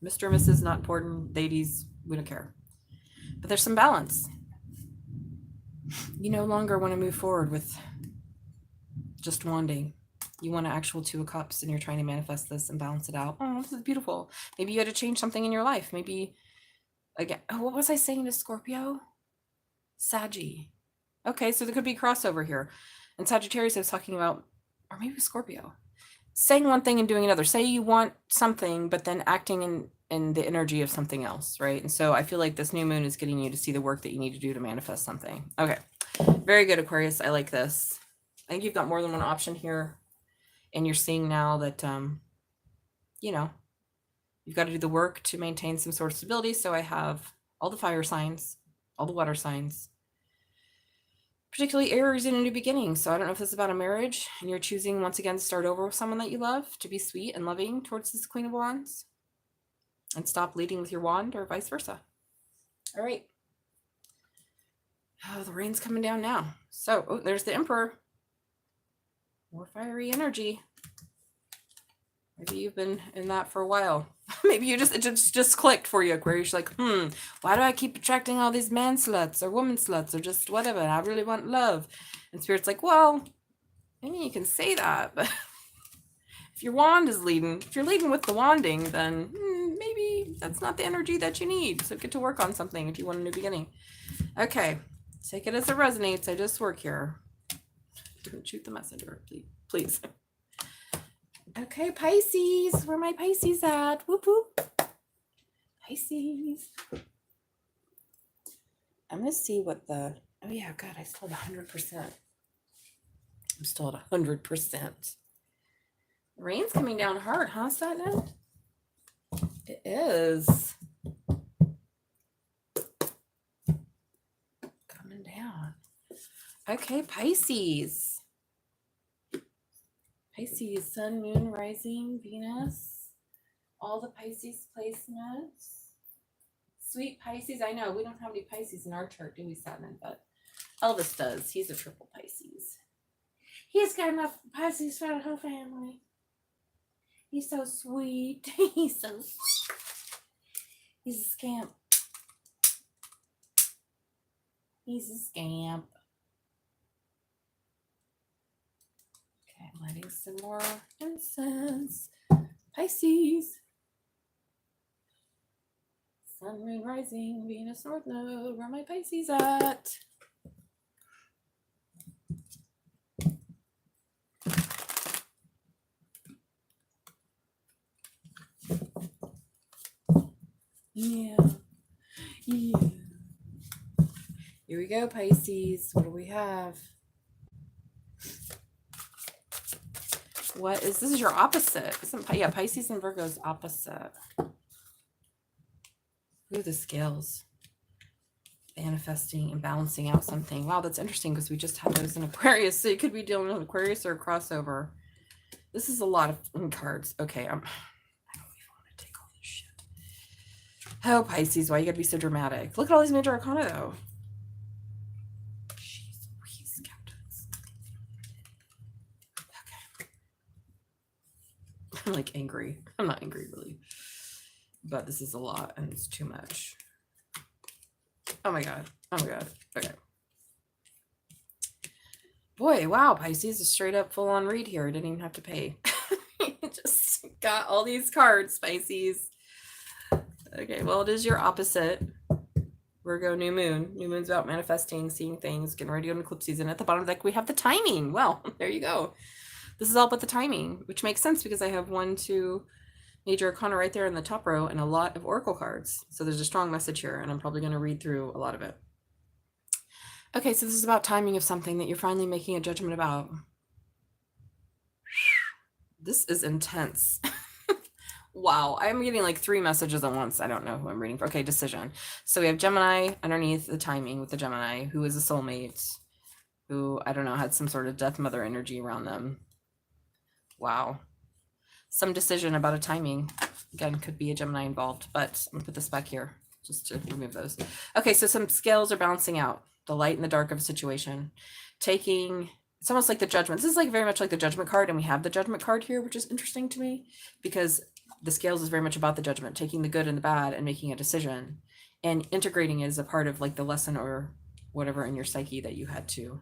Speaker 1: Mr. and Mrs. not important. Ladies, we don't care. But there's some balance. You no longer want to move forward with just wanding. You want an actual Two of Cups, and you're trying to manifest this and balance it out. Oh, this is beautiful. Maybe you had to change something in your life. Maybe, again, what was I saying to Scorpio? Saggy. Okay, so there could be crossover here. And Sagittarius I was talking about, or maybe Scorpio, saying one thing and doing another. Say you want something, but then acting in the energy of something else, right? And so I feel like this new moon is getting you to see the work that you need to do to manifest something. Okay, very good, Aquarius. I like this. I think you've got more than one option here. And you're seeing now that, you know, you've got to do the work to maintain some sort of stability. So I have all the fire signs, all the water signs, particularly Aries in a new beginning. So I don't know if this is about a marriage and you're choosing once again to start over with someone that you love, to be sweet and loving towards this Queen of Wands and stop leading with your wand, or vice versa. All right. Oh, the rain's coming down now. So, oh, there's the Emperor. More fiery energy. Maybe you've been in that for a while. Maybe it just clicked for you, Aquarius. You're like, why do I keep attracting all these man sluts or woman sluts or just whatever? I really want love. And Spirit's like, well, maybe you can say that, but if your wand is leading, if you're leading with the wanding, then maybe that's not the energy that you need. So get to work on something if you want a new beginning. Okay, take it as it resonates. I just work here. Don't shoot the messenger, please. Okay, Pisces. Where my Pisces at? Whoop whoop. Pisces. I'm gonna see what the. Oh yeah, God, I still have 100%. I'm still at 100%. Rain's coming down hard, huh, Satnin? It is. Coming down. Okay, Pisces. Pisces, Sun, Moon, Rising, Venus. All the Pisces placements. Sweet Pisces. I know we don't have any Pisces in our chart, do we, Satnin? But Elvis does. He's a triple Pisces. He's got enough Pisces for the whole family. He's so sweet. He's so sweet. He's a scamp. He's a scamp. Okay, I'm lighting some more incense. Pisces. Sun, Moon, Rising, Venus, North Node. Where are my Pisces at? Yeah. Here we go, Pisces. What do we have? What is this? Is your opposite? Yeah, Pisces and Virgo's opposite. Ooh, the scales. Manifesting and balancing out something. Wow, that's interesting because we just had those in Aquarius. So you could be dealing with Aquarius or a crossover. This is a lot of cards. Okay, I don't even want to take all this shit. Oh, Pisces, why you gotta be so dramatic? Look at all these major arcana, though. Jeez, please, captains. Okay. I'm like angry. I'm not angry, really. But this is a lot, and it's too much. Oh my god. Oh my god. Okay. Boy, wow, Pisces is straight up full on read here. Didn't even have to pay. Just got all these cards, Pisces. Okay, well, it is your opposite. Virgo, new moon. New moon's about manifesting, seeing things, getting ready to go into eclipse season. At the bottom of the deck, we have the timing. Well, there you go. This is all about the timing, which makes sense because I have 1, 2 major arcana right there in the top row and a lot of oracle cards. So there's a strong message here, and I'm probably going to read through a lot of it. Okay, so this is about timing of something that you're finally making a judgment about. This is intense. Wow, I'm getting like 3 messages at once. I don't know who I'm reading for. Okay, decision. So we have Gemini underneath the timing with the Gemini, who is a soulmate, who, I don't know, had some sort of death mother energy around them. Wow. Some decision about a timing. Again, could be a Gemini involved, but I'm gonna put this back here just to remove those. Okay, so some scales are balancing out the light and the dark of a situation. It's almost like the judgment. This is like very much like the judgment card, and we have the judgment card here, which is interesting to me because the scales is very much about the judgment, taking the good and the bad and making a decision and integrating it as a part of like the lesson or whatever in your psyche that you had to.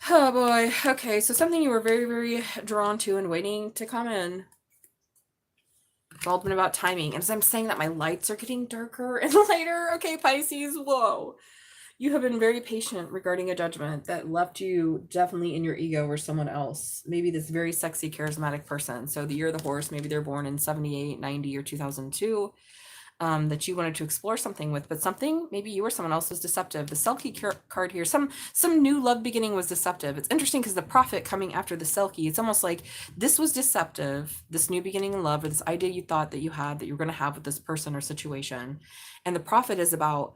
Speaker 1: Oh boy. Okay, so something you were very, very drawn to and waiting to come in. It's all been about timing. And as I'm saying that, my lights are getting darker and lighter. Okay, Pisces, whoa. You have been very patient regarding a judgment that left you definitely in your ego or someone else. Maybe this very sexy, charismatic person. So the year of the horse, maybe they're born in 78, 90, or 2002. That you wanted to explore something with, but something, maybe you or someone else was deceptive. The Selkie card here, some new love beginning was deceptive. It's interesting because the Prophet coming after the Selkie, it's almost like this was deceptive, this new beginning in love, or this idea you thought that you had that you were going to have with this person or situation. And the Prophet is about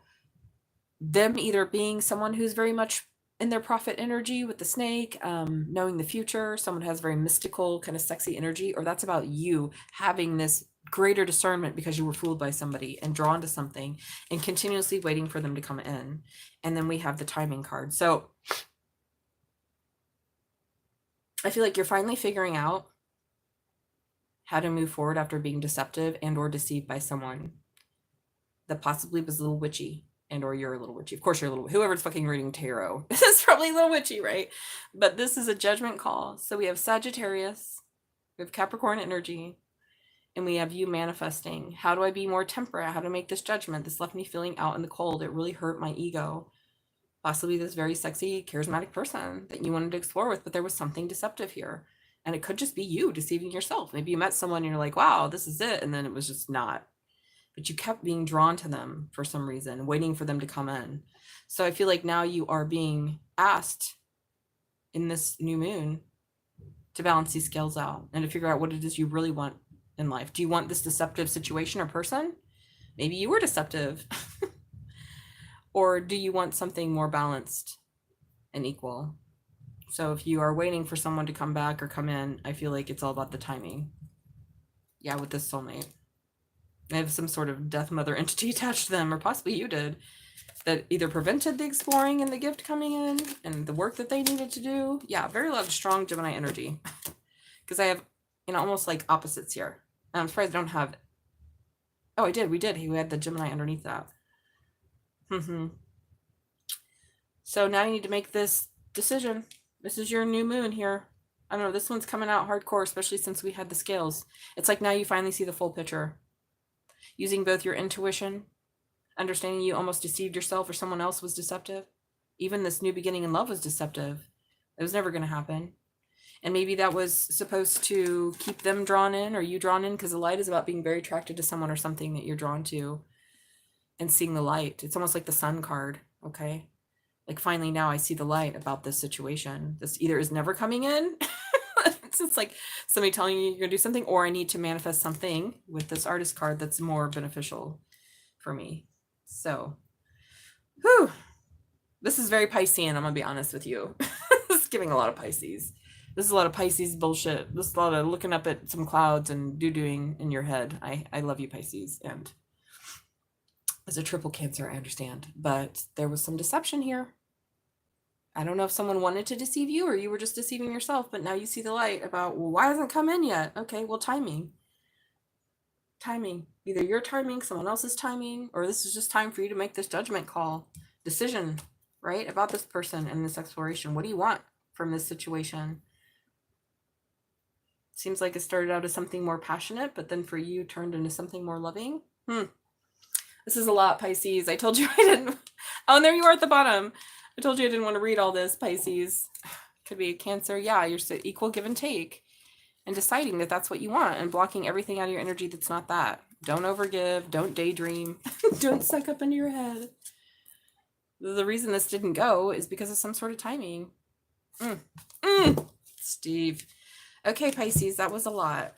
Speaker 1: them either being someone who's very much in their Prophet energy with the snake, knowing the future, someone who has very mystical kind of sexy energy, or that's about you having this greater discernment because you were fooled by somebody and drawn to something and continuously waiting for them to come in. And then we have the timing card. So I feel like you're finally figuring out how to move forward after being deceptive and or deceived by someone that possibly was a little witchy, and or you're a little witchy. Of course you're a little, whoever's fucking reading tarot is probably a little witchy, right? But this is a judgment call. So we have Sagittarius, we have Capricorn energy, and we have you manifesting. How do I be more temperate? How to make this judgment? This left me feeling out in the cold. It really hurt my ego. Possibly this very sexy, charismatic person that you wanted to explore with, but there was something deceptive here. And it could just be you deceiving yourself. Maybe you met someone and you're like, wow, this is it. And then it was just not. But you kept being drawn to them for some reason, waiting for them to come in. So I feel like now you are being asked in this new moon to balance these scales out and to figure out what it is you really want in life. Do you want this deceptive situation or person? Maybe you were deceptive. Or do you want something more balanced and equal? So if you are waiting for someone to come back or come in, I feel like it's all about the timing. Yeah, with this soulmate. They have some sort of death mother entity attached to them, or possibly you did, that either prevented the exploring and the gift coming in and the work that they needed to do. Yeah, very lot of strong Gemini energy. Because I have, almost like opposites here. I'm surprised I don't have. Oh, I did. We did. We had the Gemini underneath that. So now you need to make this decision. This is your new moon here. I don't know. This one's coming out hardcore, especially since we had the scales. It's like now you finally see the full picture. Using both your intuition, understanding you almost deceived yourself or someone else was deceptive. Even this new beginning in love was deceptive. It was never going to happen. And maybe that was supposed to keep them drawn in or you drawn in, because the light is about being very attracted to someone or something that you're drawn to and seeing the light. It's almost like the sun card, okay? Like finally now I see the light about this situation. This either is never coming in. It's like somebody telling you you're going to do something, or I need to manifest something with this artist card that's more beneficial for me. So, whew, this is very Piscean, I'm going to be honest with you. This is giving a lot of Pisces. This is a lot of Pisces bullshit. This is a lot of looking up at some clouds and doing in your head. I love you, Pisces. And as a triple Cancer, I understand. But there was some deception here. I don't know if someone wanted to deceive you or you were just deceiving yourself, but now you see the light about, well, why hasn't it come in yet? Okay, well, timing. Timing. Either your timing, someone else's timing, or this is just time for you to make this judgment call, decision, right, about this person and this exploration. What do you want from this situation? Seems like it started out as something more passionate, but then for you turned into something more loving. This is a lot, Pisces. I told you I didn't. Oh, and there you are at the bottom. I told you I didn't want to read all this, Pisces. Could be a Cancer. Yeah, you're equal give and take. And deciding that that's what you want and blocking everything out of your energy that's not that. Don't overgive. Don't daydream. Don't suck up into your head. The reason this didn't go is because of some sort of timing. Steve. Okay, Pisces, that was a lot.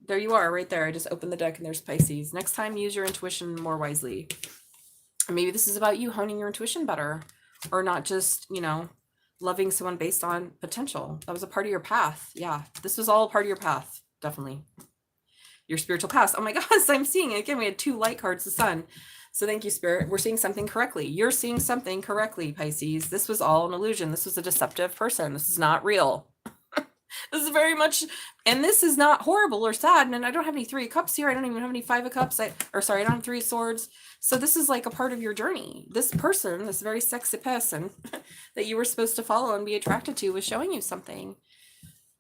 Speaker 1: There you are right there. I just opened the deck and there's Pisces. Next time, use your intuition more wisely. Maybe this is about you honing your intuition better. Or not just, loving someone based on potential. That was a part of your path. Yeah, this was all part of your path. Definitely. Your spiritual past. Oh my gosh, I'm seeing it again. We had 2 light cards, the sun. So thank you, Spirit. We're seeing something correctly. You're seeing something correctly, Pisces. This was all an illusion. This was a deceptive person. This is not real. This is very much, and this is not horrible or sad. And I don't have any 3 of Cups here. I don't even have any 5 of Cups. I don't have 3 of Swords. So this is like a part of your journey. This person, this very sexy person that you were supposed to follow and be attracted to, was showing you something.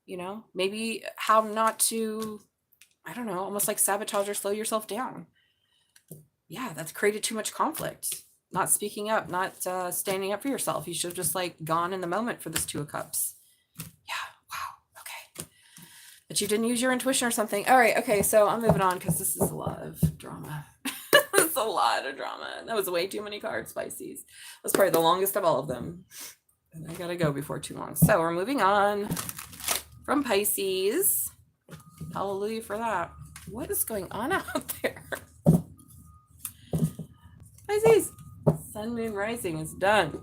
Speaker 1: You know, maybe how not to, I don't know, almost like sabotage or slow yourself down. Yeah, that's created too much conflict. Not speaking up, not standing up for yourself. You should have just like gone in the moment for this 2 of Cups. Yeah, wow, okay. But you didn't use your intuition or something. All right, okay, so I'm moving on because this is a lot of drama. It's a lot of drama. That was way too many cards, Pisces. That's probably the longest of all of them. And I gotta go before too long. So we're moving on from Pisces. Hallelujah for that. What is going on out there? Pisces, Sun, Moon, Rising is done.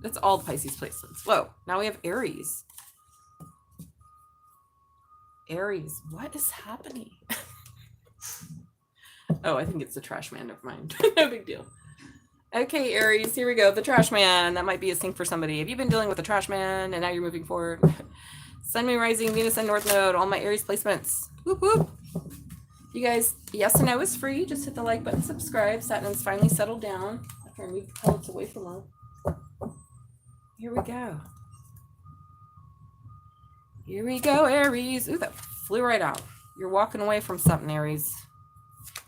Speaker 1: That's all the Pisces placements. Whoa, now we have Aries. Aries, what is happening? Oh, I think it's the trash man. Never mind. No big deal. Okay, Aries, here we go. The trash man. That might be a thing for somebody. Have you been dealing with the trash man and now you're moving forward? Sun, Moon, Rising, Venus, and North Node. All my Aries placements. Whoop, whoop. You guys, yes and no is free. Just hit the like button, subscribe. Satnin's finally settled down after I moved the pellets away from her. Here we go. Here we go, Aries. Ooh, that flew right out. You're walking away from something, Aries.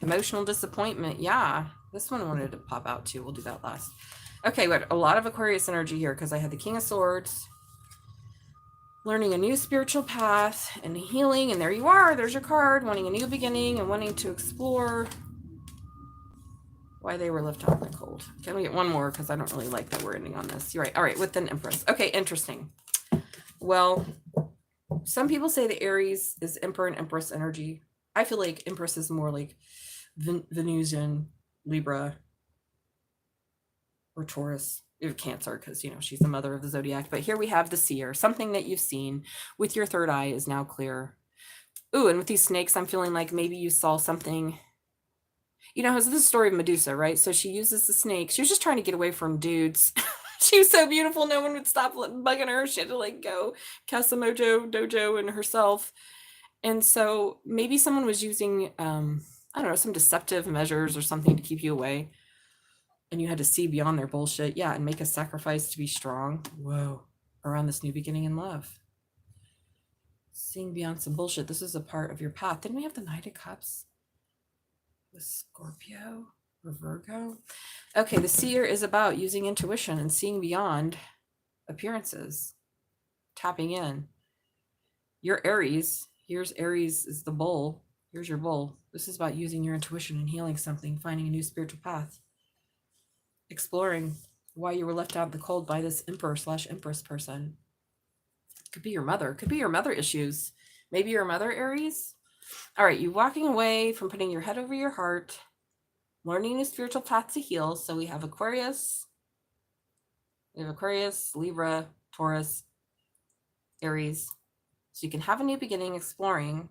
Speaker 1: Emotional disappointment. Yeah, this one wanted to pop out too. We'll do that last. Okay, we had a lot of Aquarius energy here because I had the King of Swords. Learning a new spiritual path and healing, and there you are. There's your card. Wanting a new beginning and wanting to explore why they were left out in the cold. Can we get one more? Because I don't really like that we're ending on this. You're right. All right, with an Empress. Okay, interesting. Well, some people say the Aries is Emperor and Empress energy. I feel like Empress is more like Venusian, Libra, or Taurus. Cancer, because, you know, she's the mother of the zodiac. But here we have the seer. Something that you've seen with your third eye is now clear. Ooh, and with these snakes, I'm feeling like maybe you saw something. You know, this is the story of Medusa, right? So she uses the snake. She was just trying to get away from dudes. She was so beautiful, no one would stop bugging her. She had to like go Casamojo dojo and herself. And so maybe someone was using, I don't know, some deceptive measures or something to keep you away. And you had to see beyond their bullshit. Yeah, and make a sacrifice to be strong. Whoa. Around this new beginning in love. Seeing beyond some bullshit. This is a part of your path. Didn't we have the Knight of Cups with Scorpio or Virgo? Okay, the seer is about using intuition and seeing beyond appearances. Tapping in. Your Aries. Here's Aries is the bull. Here's your bull. This is about using your intuition and healing something. Finding a new spiritual path. Exploring why you were left out in the cold by this Emperor/Empress person. Could be your mother. Could be your mother issues. Maybe your mother, Aries. All right, you walking away from putting your head over your heart, learning a spiritual path to heal. So we have Aquarius. We have Aquarius, Libra, Taurus, Aries. So you can have a new beginning exploring.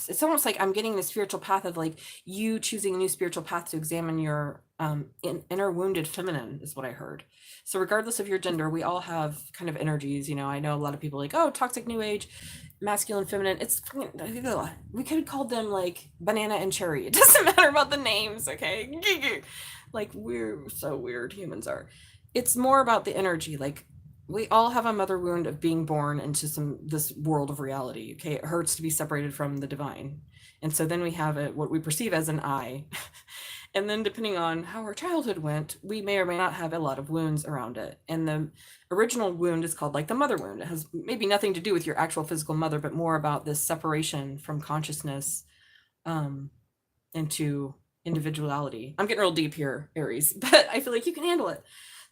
Speaker 1: It's almost like I'm getting the spiritual path of like you choosing a new spiritual path to examine your inner wounded feminine is what I heard. So regardless of your gender, we all have kind of energies. You know, I know a lot of people like, oh, toxic new age, masculine, feminine. It's, we could have called them like banana and cherry. It doesn't matter about the names, okay? Like we're so weird, humans are. It's more about the energy. Like we all have a mother wound of being born into this world of reality. Okay, it hurts to be separated from the divine, and so then we have what we perceive as an I, and then depending on how our childhood went, we may or may not have a lot of wounds around it. And the original wound is called like the mother wound. It has maybe nothing to do with your actual physical mother, but more about this separation from consciousness into individuality. I'm getting real deep here, Aries, but I feel like you can handle it.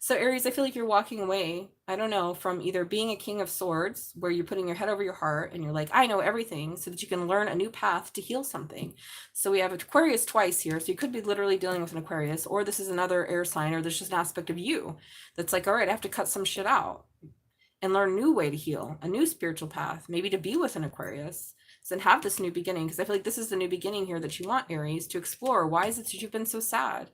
Speaker 1: So Aries, I feel like you're walking away, I don't know, from either being a king of swords, where you're putting your head over your heart and you're like, I know everything, so that you can learn a new path to heal something. So we have Aquarius twice here. So you could be literally dealing with an Aquarius, or this is another air sign, or there's just an aspect of you that's like, all right, I have to cut some shit out and learn a new way to heal, a new spiritual path, maybe to be with an Aquarius. So then have this new beginning, because I feel like this is the new beginning here that you want, Aries, to explore. Why is it that you've been so sad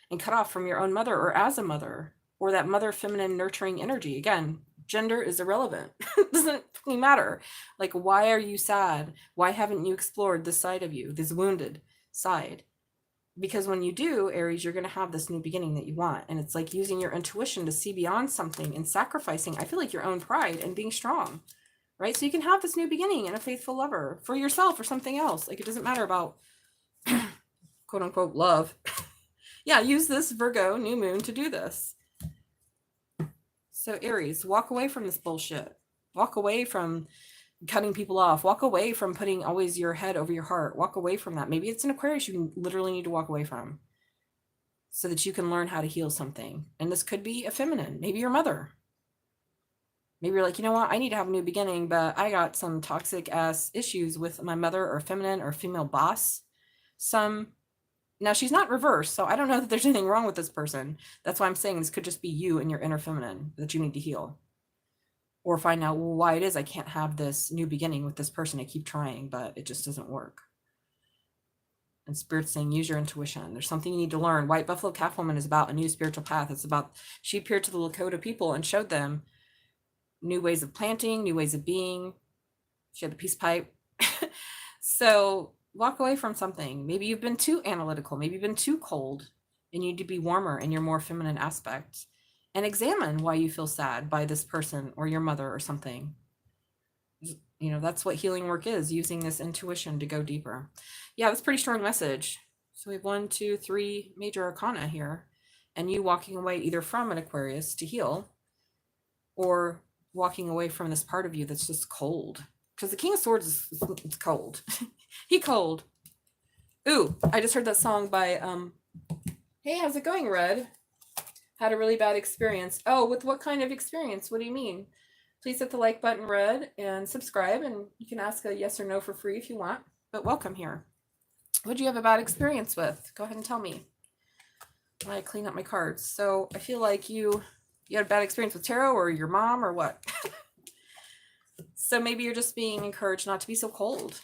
Speaker 1: and cut off from your own mother, or as a mother, or that mother feminine nurturing energy? Again, gender is irrelevant. It doesn't fucking matter. Like, why are you sad? Why haven't you explored this side of you, this wounded side? Because when you do, Aries, you're going to have this new beginning that you want. And it's like using your intuition to see beyond something and sacrificing, I feel like, your own pride and being strong, right? So you can have this new beginning and a faithful lover for yourself or something else. Like, it doesn't matter about quote unquote love. Yeah, use this Virgo new moon to do this. So Aries, walk away from this bullshit. Walk away from cutting people off. Walk away from putting always your head over your heart. Walk away from that. Maybe it's an Aquarius you literally need to walk away from so that you can learn how to heal something. And this could be a feminine, maybe your mother. Maybe you're like, you know what? I need to have a new beginning, but I got some toxic ass issues with my mother, or feminine or female boss. Now she's not reversed, so I don't know that there's anything wrong with this person. That's why I'm saying this could just be you and your inner feminine that you need to heal. Or find out why it is I can't have this new beginning with this person. I keep trying, but it just doesn't work. And Spirit's saying, use your intuition. There's something you need to learn. White Buffalo Calf Woman is about a new spiritual path. It's about, she appeared to the Lakota people and showed them new ways of planting, new ways of being. She had the peace pipe. So walk away from something. Maybe you've been too analytical. Maybe you've been too cold and you need to be warmer in your more feminine aspect. And examine why you feel sad by this person or your mother or something. You know, that's what healing work is, using this intuition to go deeper. Yeah, that's a pretty strong message. So we have 1, 2, 3 major arcana here. And you walking away either from an Aquarius to heal, or walking away from this part of you that's just cold. Because the King of Swords is cold. He cold. Ooh, I just heard that song by, hey, how's it going, Red? Had a really bad experience. Oh, with what kind of experience? What do you mean? Please hit the like button, Red, and subscribe. And you can ask a yes or no for free if you want. But welcome here. What do you have a bad experience with? Go ahead and tell me. I clean up my cards. So I feel like you had a bad experience with tarot, or your mom, or what? So maybe you're just being encouraged not to be so cold.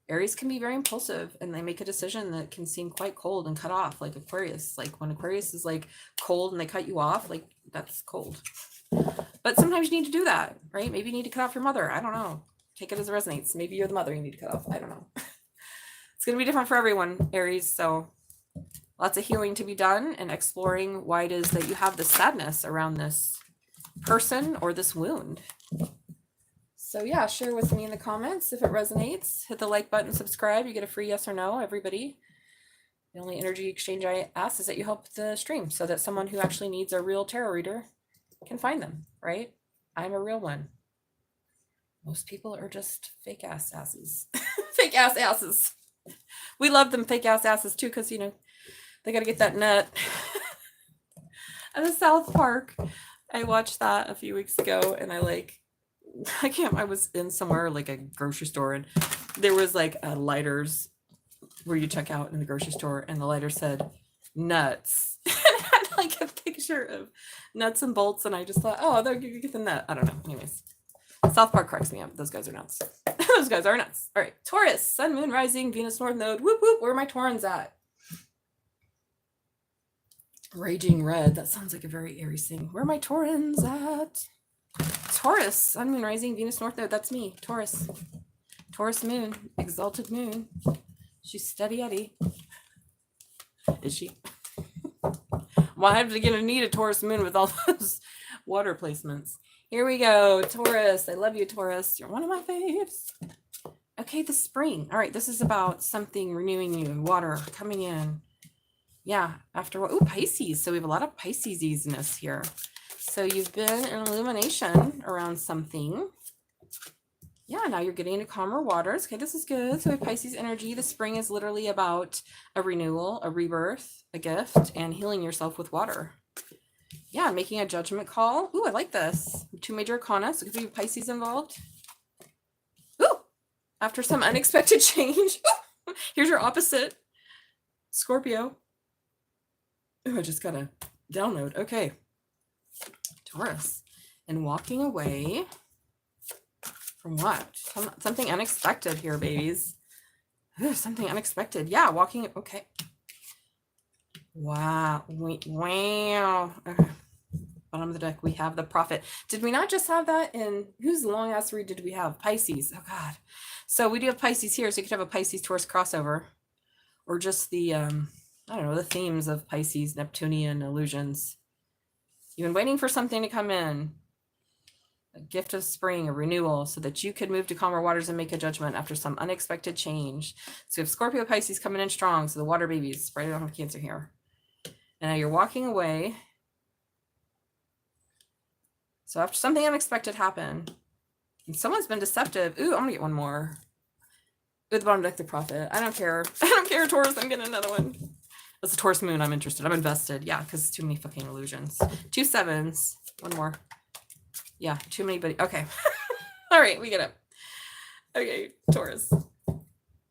Speaker 1: Aries can be very impulsive, and they make a decision that can seem quite cold and cut off, like Aquarius. Like when Aquarius is like cold and they cut you off, like that's cold. But sometimes you need to do that, right? Maybe you need to cut off your mother. I don't know. Take it as it resonates. Maybe you're the mother you need to cut off. I don't know. It's going to be different for everyone, Aries. So lots of healing to be done, and exploring why it is that you have this sadness around this person or this wound. So yeah, share with me in the comments if it resonates. Hit the like button, subscribe. You get a free yes or no, everybody. The only energy exchange I ask is that you help the stream so that someone who actually needs a real tarot reader can find them, right? I'm a real one. Most people are just fake ass asses. Fake ass asses. We love them fake ass asses too, because, you know, they got to get that nut. At the South Park, I watched that a few weeks ago, and I was in somewhere like a grocery store, and there was like a lighters where you check out in the grocery store, and the lighter said nuts. And it had like a picture of nuts and bolts, and I just thought, oh, they're gonna get the nut. I don't know. Anyways, South Park cracks me up. Those guys are nuts. Those guys are nuts. All right, Taurus, Sun, Moon, Rising, Venus, North Node. Whoop whoop. Where are my Taurans at? Raging Red. That sounds like a very Aries thing. Where are my Taurans at? Taurus, Sun, Moon, Rising, Venus, North Node. That's me, Taurus. Taurus Moon, exalted moon. She's steady Eddie. Is she? Well, I'm gonna need a Taurus moon with all those water placements. Here we go, Taurus. I love you, Taurus. You're one of my faves. Okay, the spring. All right, this is about something renewing you, water coming in. Yeah, after what? Ooh, Pisces. So we have a lot of Pisces-ness here. So you've been in illumination around something. Yeah, now you're getting into calmer waters. Okay, this is good. So with Pisces energy, the spring is literally about a renewal, a rebirth, a gift, and healing yourself with water. Yeah, making a judgment call. Ooh, I like this. 2 major arcana, so it could be Pisces involved. Ooh, after some unexpected change. Here's your opposite, Scorpio. Ooh, I just got a download. Okay, Taurus. And walking away from what? Something unexpected here, babies. Ooh, something unexpected. Yeah, walking. Okay. Wow. Wow. Okay. Bottom of the deck, we have the Prophet. Did we not just have that in, whose long ass read did we have? Pisces. Oh, God. So we do have Pisces here, so you could have a Pisces Taurus crossover. Or just the, I don't know, the themes of Pisces, Neptunian illusions. You've been waiting for something to come in. A gift of spring, a renewal, so that you could move to calmer waters and make a judgment after some unexpected change. So we have Scorpio, Pisces coming in strong, so the water babies, right? I don't have Cancer here. And now you're walking away. So after something unexpected happened, and someone's been deceptive. Ooh, I'm gonna get one more. Ooh, the bottom deck, the Prophet. I don't care. I don't care, Taurus. I'm getting another one. That's a Taurus moon. I'm interested. I'm invested. Yeah, because it's too many fucking illusions. 2 sevens. One more. Yeah, too many. But okay. All right, we get it. Okay, Taurus.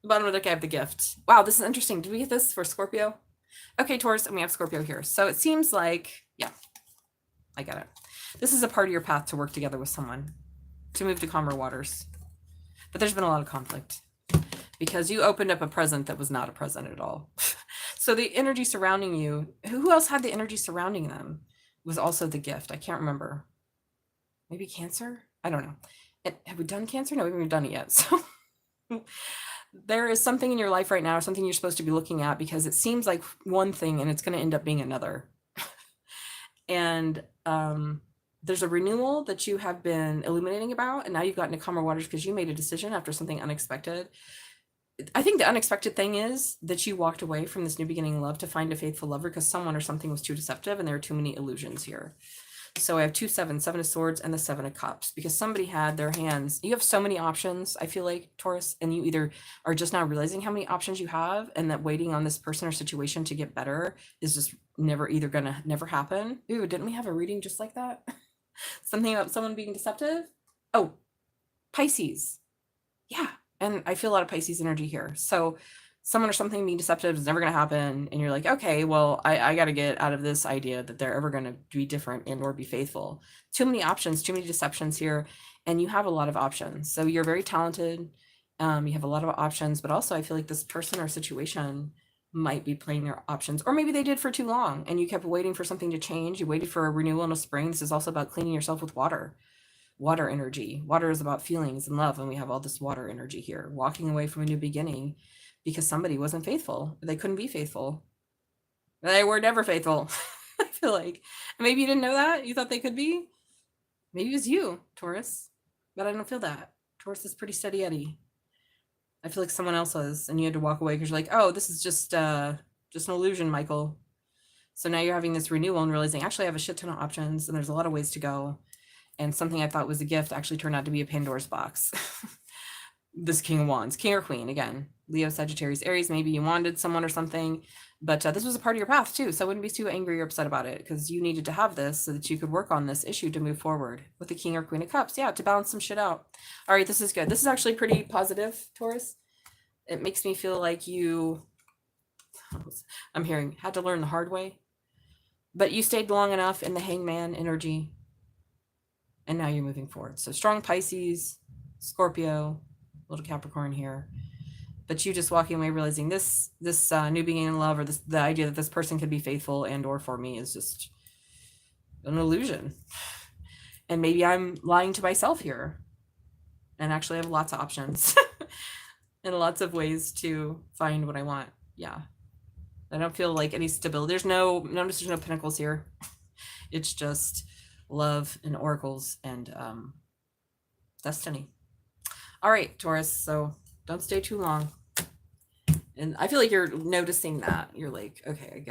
Speaker 1: Bottom of the deck, I have the gift. Wow, this is interesting. Did we get this for Scorpio? Okay, Taurus, and we have Scorpio here. So it seems like, yeah, I get it. This is a part of your path to work together with someone, to move to calmer waters. But there's been a lot of conflict because you opened up a present that was not a present at all. So the energy surrounding you, who else had the energy surrounding them, was also the gift. I can't remember. Maybe Cancer? I don't know. Have we done Cancer? No, we haven't done it yet. So there is something in your life right now, something you're supposed to be looking at, because it seems like one thing and it's going to end up being another. And there's a renewal that you have been illuminating about, and now you've gotten to calmer waters because you made a decision after something unexpected. I think the unexpected thing is that you walked away from this new beginning love to find a faithful lover because someone or something was too deceptive and there are too many illusions here. So I have 2 sevens, 7 of swords, and the 7 of cups, because somebody had their hands. You have so many options, I feel like, Taurus, and you either are just now realizing how many options you have, and that waiting on this person or situation to get better is just never happen. Ooh, didn't we have a reading just like that? Something about someone being deceptive? Oh, Pisces. Yeah. And I feel a lot of Pisces energy here. So someone or something being deceptive is never going to happen. And you're like, okay, well, I got to get out of this idea that they're ever going to be different and or be faithful. Too many options, too many deceptions here. And you have a lot of options. So you're very talented. You have a lot of options, but also I feel like this person or situation might be playing their options, or maybe they did for too long and you kept waiting for something to change. You waited for a renewal in a spring. This is also about cleaning yourself with water energy. Water is about feelings and love, and we have all this water energy here, walking away from a new beginning because somebody wasn't faithful. They couldn't be faithful. They were never faithful. I feel like maybe you didn't know that. You thought they could be. Maybe it was you, Taurus, but I don't feel that. Taurus is pretty steady Eddie. I feel like someone else was, and you had to walk away because you're like, oh, this is just an illusion, Michael. So now you're having this renewal and realizing, actually, I have a shit ton of options, and there's a lot of ways to go. And something I thought was a gift actually turned out to be a Pandora's box. This King of Wands, King or Queen, again, Leo, Sagittarius, Aries. Maybe you wanted someone or something, but this was a part of your path too. So I wouldn't be too angry or upset about it, because you needed to have this so that you could work on this issue to move forward with the King or Queen of Cups. Yeah, to balance some shit out. All right, this is good. This is actually pretty positive, Taurus. It makes me feel like you, I'm hearing, had to learn the hard way, but you stayed long enough in the Hangman energy, and now you're moving forward. So strong Pisces, Scorpio, little Capricorn here, but you just walking away realizing this new beginning in love, or the idea that this person could be faithful and or for me, is just an illusion. And maybe I'm lying to myself here, and actually I have lots of options and lots of ways to find what I want. Yeah, I don't feel like any stability. There's no pentacles here. It's just love and oracles and destiny. All right, Taurus, so don't stay too long. And I feel like you're noticing that. You're like, okay,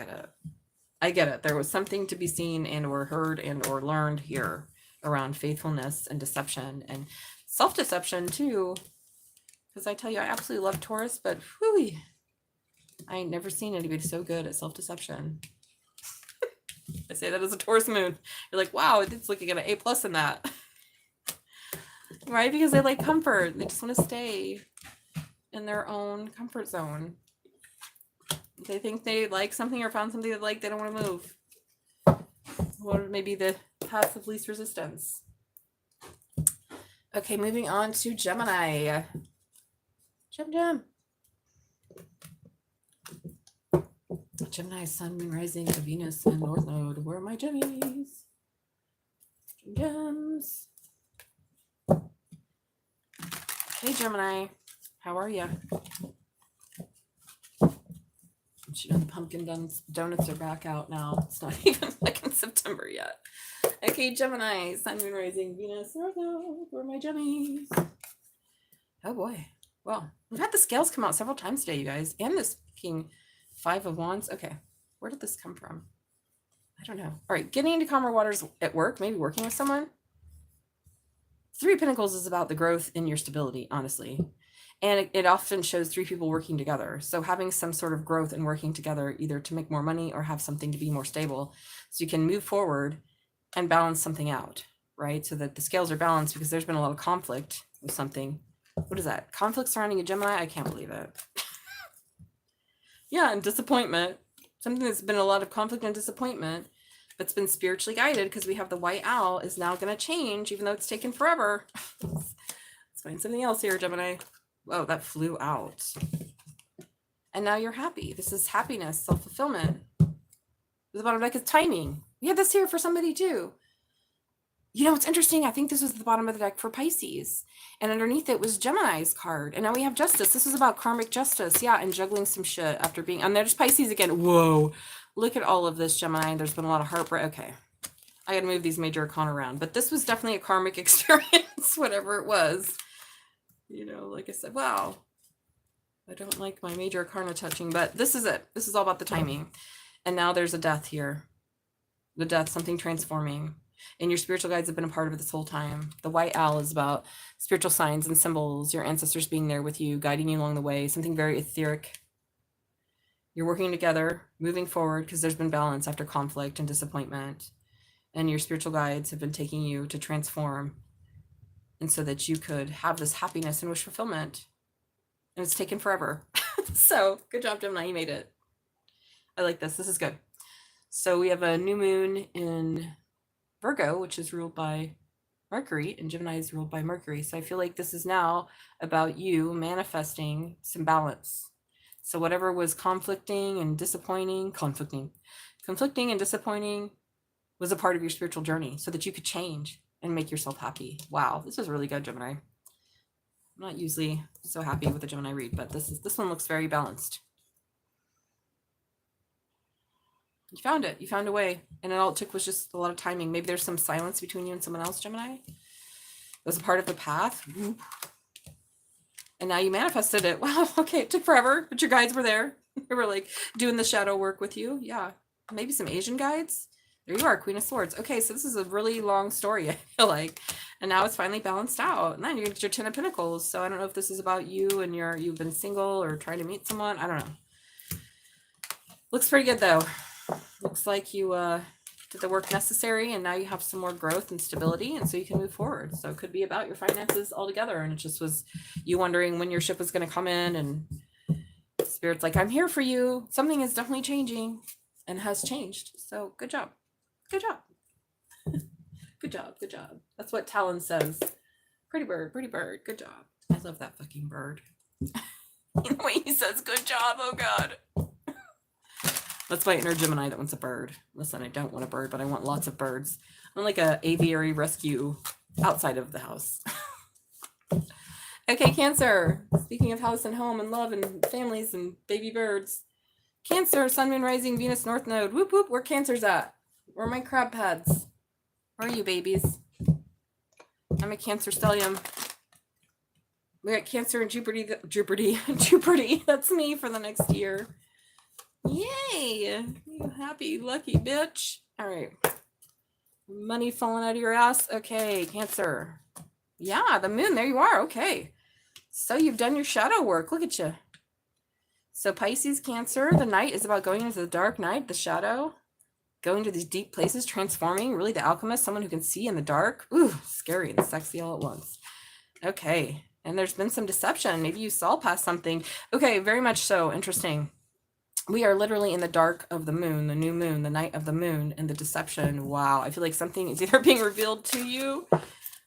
Speaker 1: I get it. There was something to be seen and or heard and or learned here around faithfulness and deception and self-deception too. Because I tell you, I absolutely love Taurus, but whew, I ain't never seen anybody so good at self-deception. I say that as a Taurus moon. You're like, wow, it's looking at an A+ in that. Right? Because they like comfort. They just want to stay in their own comfort zone. If they think they like something or found something they like, they don't want to move. What may be the path of least resistance? Okay, moving on to Gemini. Gem. Gemini, Sun, Moon, Rising, Venus, and North Node. Where are my Gemmies? Gems. Hey, Gemini. How are you? You know, the pumpkin donuts are back out now. It's not even like in September yet. Okay, Gemini, Sun, Moon, Rising, Venus, North Node. Where are my Gemmies? Oh, boy. Well, we've had the scales come out several times today, you guys. And this fucking 5 of Wands. Okay, where did this come from? I don't know. All right, getting into calmer waters at work, maybe working with someone. 3 of Pentacles is about the growth in your stability, honestly. And it often shows 3 people working together. So having some sort of growth and working together, either to make more money or have something to be more stable, so you can move forward and balance something out, right? So that the scales are balanced, because there's been a lot of conflict with something. What is that? Conflict surrounding a Gemini? I can't believe it. Yeah, and disappointment. Something that's been a lot of conflict and disappointment, but's been spiritually guided, because we have the white owl, is now going to change, even though it's taken forever. Let's find something else here, Gemini. Whoa, that flew out. And now you're happy. This is happiness, self-fulfillment. The bottom deck is timing. We had this here for somebody too. You know, it's interesting. I think this was the bottom of the deck for Pisces. And underneath it was Gemini's card. And now we have justice. This is about karmic justice. Yeah, and juggling some shit after being... And there's Pisces again. Whoa. Look at all of this, Gemini. There's been a lot of heartbreak. Okay. I got to move these major arcana around. But this was definitely a karmic experience, whatever it was. You know, like I said, wow. I don't like my major arcana touching, but this is it. This is all about the timing. And now there's a death here. The death, something transforming. And your spiritual guides have been a part of it this whole time. The white owl is about spiritual signs and symbols, your ancestors being there with you, guiding you along the way, something very etheric. You're working together, moving forward, because there's been balance after conflict and disappointment. And your spiritual guides have been taking you to transform, and so that you could have this happiness and wish fulfillment. And it's taken forever. So good job, Gemini. You made it. I like this. This is good. So we have a new moon in Virgo, which is ruled by Mercury, and Gemini is ruled by Mercury. So I feel like this is now about you manifesting some balance. So whatever was conflicting and disappointing, conflicting and disappointing was a part of your spiritual journey, so that you could change and make yourself happy. Wow, this is really good, Gemini. I'm not usually so happy with the Gemini read, but this one looks very balanced. You found it. You found a way. And all it took was just a lot of timing. Maybe there's some silence between you and someone else, Gemini. It was a part of the path. And now you manifested it. Wow, okay, it took forever, but your guides were there. They were like doing the shadow work with you. Yeah, maybe some Asian guides. There you are, Queen of Swords. Okay, so this is a really long story, I feel like. And now it's finally balanced out. And then you get your 10 of Pentacles. So I don't know if this is about you and you've been single or trying to meet someone. I don't know. Looks pretty good, though. Looks like you did the work necessary, and now you have some more growth and stability, and so you can move forward. So it could be about your finances altogether, and it just was you wondering when your ship was going to come in, and Spirit's like, I'm here for you. Something is definitely changing and has changed. So good job. Good job. Good job. Good job. That's what Talon says. Pretty bird. Good job. I love that fucking bird. The way he says good job. Oh, God. That's my inner Gemini that wants a bird. Listen, I don't want a bird, but I want lots of birds. I'm like a aviary rescue outside of the house. Okay, Cancer. Speaking of house and home and love and families and baby birds. Cancer, Sun, Moon, Rising, Venus, North Node. Whoop, whoop. Where Cancer's at? Where are my crab pads? Where are you, babies? I'm a Cancer stellium. We got Cancer and Jupiter. That's me for the next year. Yay! You happy, lucky bitch. All right. Money falling out of your ass. Okay, Cancer. Yeah, the moon. There you are. Okay. So you've done your shadow work. Look at you. So Pisces, Cancer. The night is about going into the dark night, the shadow. going to these deep places, transforming, really the alchemist, someone who can see in the dark. Ooh, scary and sexy all at once. Okay. And there's been some deception. Maybe you saw past something. Okay, very much so. Interesting. We are literally in the dark of the moon, the new moon, the night of the moon, and the deception. Wow. I feel like something is either being revealed to you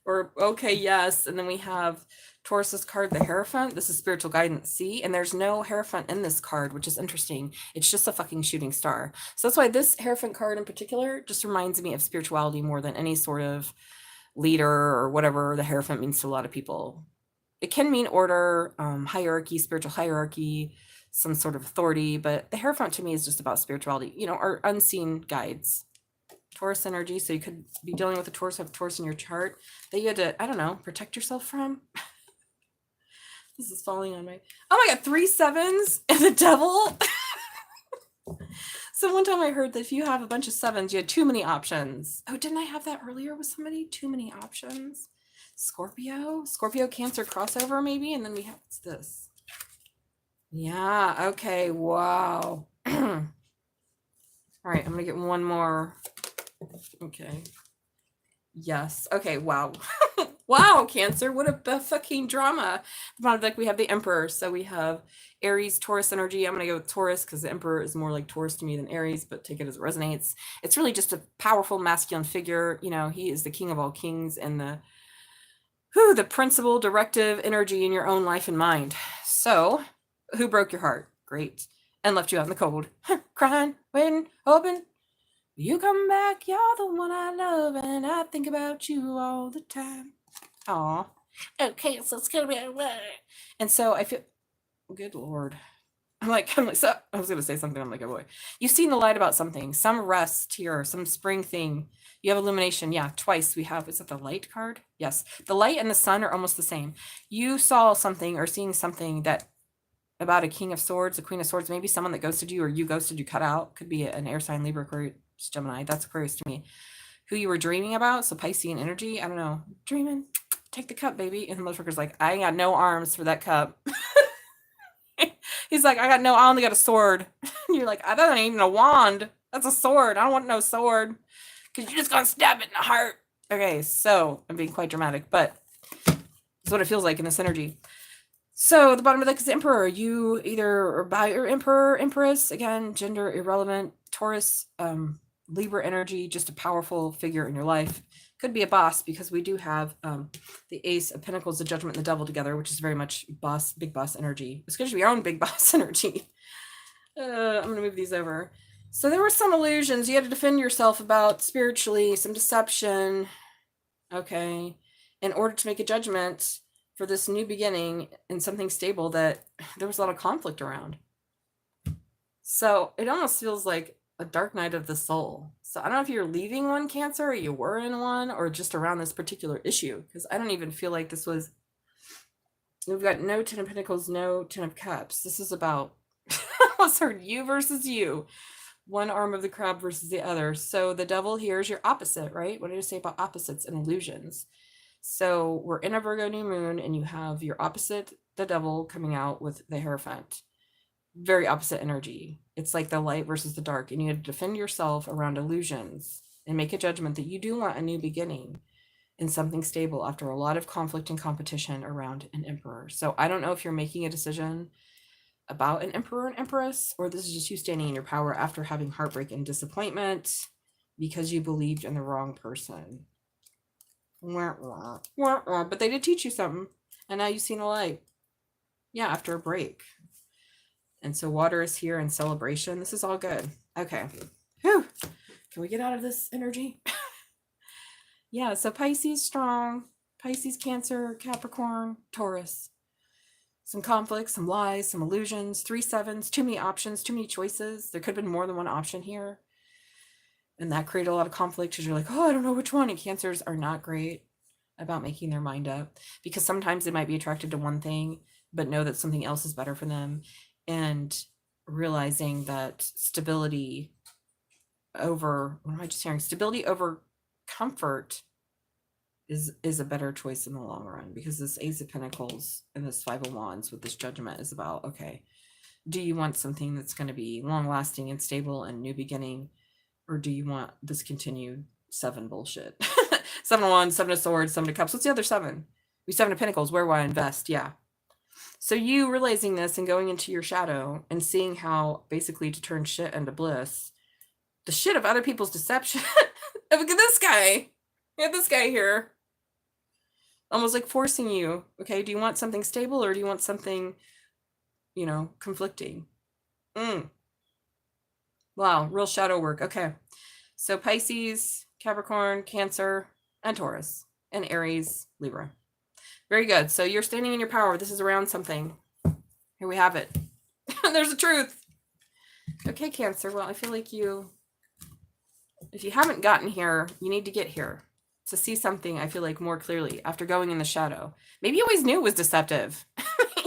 Speaker 1: or, okay, yes. And then we have Taurus's card, the Hierophant. This is spiritual guidance. See? And there's no Hierophant in this card, which is interesting. It's just a fucking shooting star. So that's why this Hierophant card in particular just reminds me of spirituality more than any sort of leader or whatever the Hierophant means to a lot of people. It can mean order, hierarchy, spiritual hierarchy, some sort of authority, but the Hierophant to me is just about spirituality, you know, our unseen guides. Taurus energy, so you could be dealing with a Taurus, have a Taurus in your chart that you had to, I don't know, protect yourself from. This is falling on my, oh my god, 3 7s and the devil. So one time I heard that if you have a bunch of 7s, you had too many options. Oh, didn't I have that earlier with somebody? Too many options. Scorpio, Cancer crossover maybe, and then we have, what's this? Yeah, okay, wow. All right, I'm gonna get one more. Okay. Yes. Okay, wow. Wow, Cancer, what a fucking drama. Bottom deck, we have the Emperor. So we have Aries, Taurus energy. I'm going to go with Taurus because the Emperor is more like Taurus to me than Aries, but take it as it resonates. It's really just a powerful masculine figure. You know, he is the king of all kings and the principal directive energy in your own life and mind. So, who broke your heart? Great. And left you out in the cold. Crying, waiting, hoping. You come back, you're the one I love, and I think about you all the time. Aw. Okay, so it's gonna be and so I feel, good lord. I'm like, so I was gonna say something. I'm like, oh boy. You've seen the light about something, some rest here, some spring thing. You have illumination. Yeah, twice we have, is it the light card? Yes. The light and the sun are almost the same. You saw something or seeing something that about a king of swords, a queen of swords, maybe someone that ghosted you or you ghosted, you cut out. Could be an air sign, Libra, Aquarius, Gemini. That's Aquarius to me. Who you were dreaming about, so Piscean energy. I don't know. Dreaming. Take the cup, baby. And the motherfucker's like, I ain't got no arms for that cup. He's like, I only got a sword. And you're like, I don't even a wand. That's a sword. I don't want no sword. Because you're just going to stab it in the heart. Okay, so I'm being quite dramatic, but it's what it feels like in this energy. So the bottom of the deck is the Emperor. You either are by your Emperor, Empress, again, gender irrelevant, Taurus, Libra energy, just a powerful figure in your life. Could be a boss because we do have the Ace of Pentacles, the Judgment, and the Devil together, which is very much boss, big boss energy. It's going to be your own big boss energy. I'm going to move these over. So there were some illusions you had to defend yourself about spiritually, some deception. Okay. In order to make a judgment for this new beginning and something stable that there was a lot of conflict around. So it almost feels like a dark night of the soul. So I don't know if you're leaving one, Cancer, or you were in one, or just around this particular issue, because I don't even feel like this was, we've got no 10 of Pentacles, no 10 of Cups. This is about, I almost heard you versus you. One arm of the crab versus the other. So the Devil here is your opposite, right? What did I say about opposites and illusions? So we're in a Virgo new moon and you have your opposite, the Devil, coming out with the Hierophant. Very opposite energy. It's like the light versus the dark, and you have to defend yourself around illusions and make a judgment that you do want a new beginning in something stable after a lot of conflict and competition around an Emperor. So I don't know if you're making a decision about an Emperor and Empress, or this is just you standing in your power after having heartbreak and disappointment because you believed in the wrong person. But they did teach you something, and now you've seen the light. Yeah, after a break. And so water is here in celebration. This is all good. Okay. Whew. Can we get out of this energy? Yeah, so Pisces strong. Pisces, Cancer, Capricorn, Taurus. Some conflicts, some lies, some illusions, 3 7s, too many options, too many choices. There could have been more than one option here. And that created a lot of conflict because you're like, oh, I don't know which one. And Cancers are not great about making their mind up because sometimes they might be attracted to one thing, but know that something else is better for them. And realizing that stability over, what am I just hearing? Stability over comfort is a better choice in the long run, because this Ace of Pentacles and this 5 of Wands with this Judgment is about, okay, do you want something that's going to be long lasting and stable and new beginning, Or do you want this continued 7 bullshit? 7 of Wands, 7 of Swords, 7 of Cups. What's the other 7? We 7 of Pentacles. Where will I invest? Yeah. So you realizing this and going into your shadow and seeing how basically to turn shit into bliss, the shit of other people's deception. Look at this guy. Look at this guy here. Almost like forcing you. Okay, do you want something stable or do you want something, you know, conflicting? Wow, real shadow work. Okay. So Pisces, Capricorn, Cancer, and Taurus, and Aries, Libra. Very good. So you're standing in your power. This is around something. Here we have it. There's the truth. Okay, Cancer. Well, I feel like if you haven't gotten here, you need to get here to see something, I feel like, more clearly after going in the shadow. Maybe you always knew it was deceptive.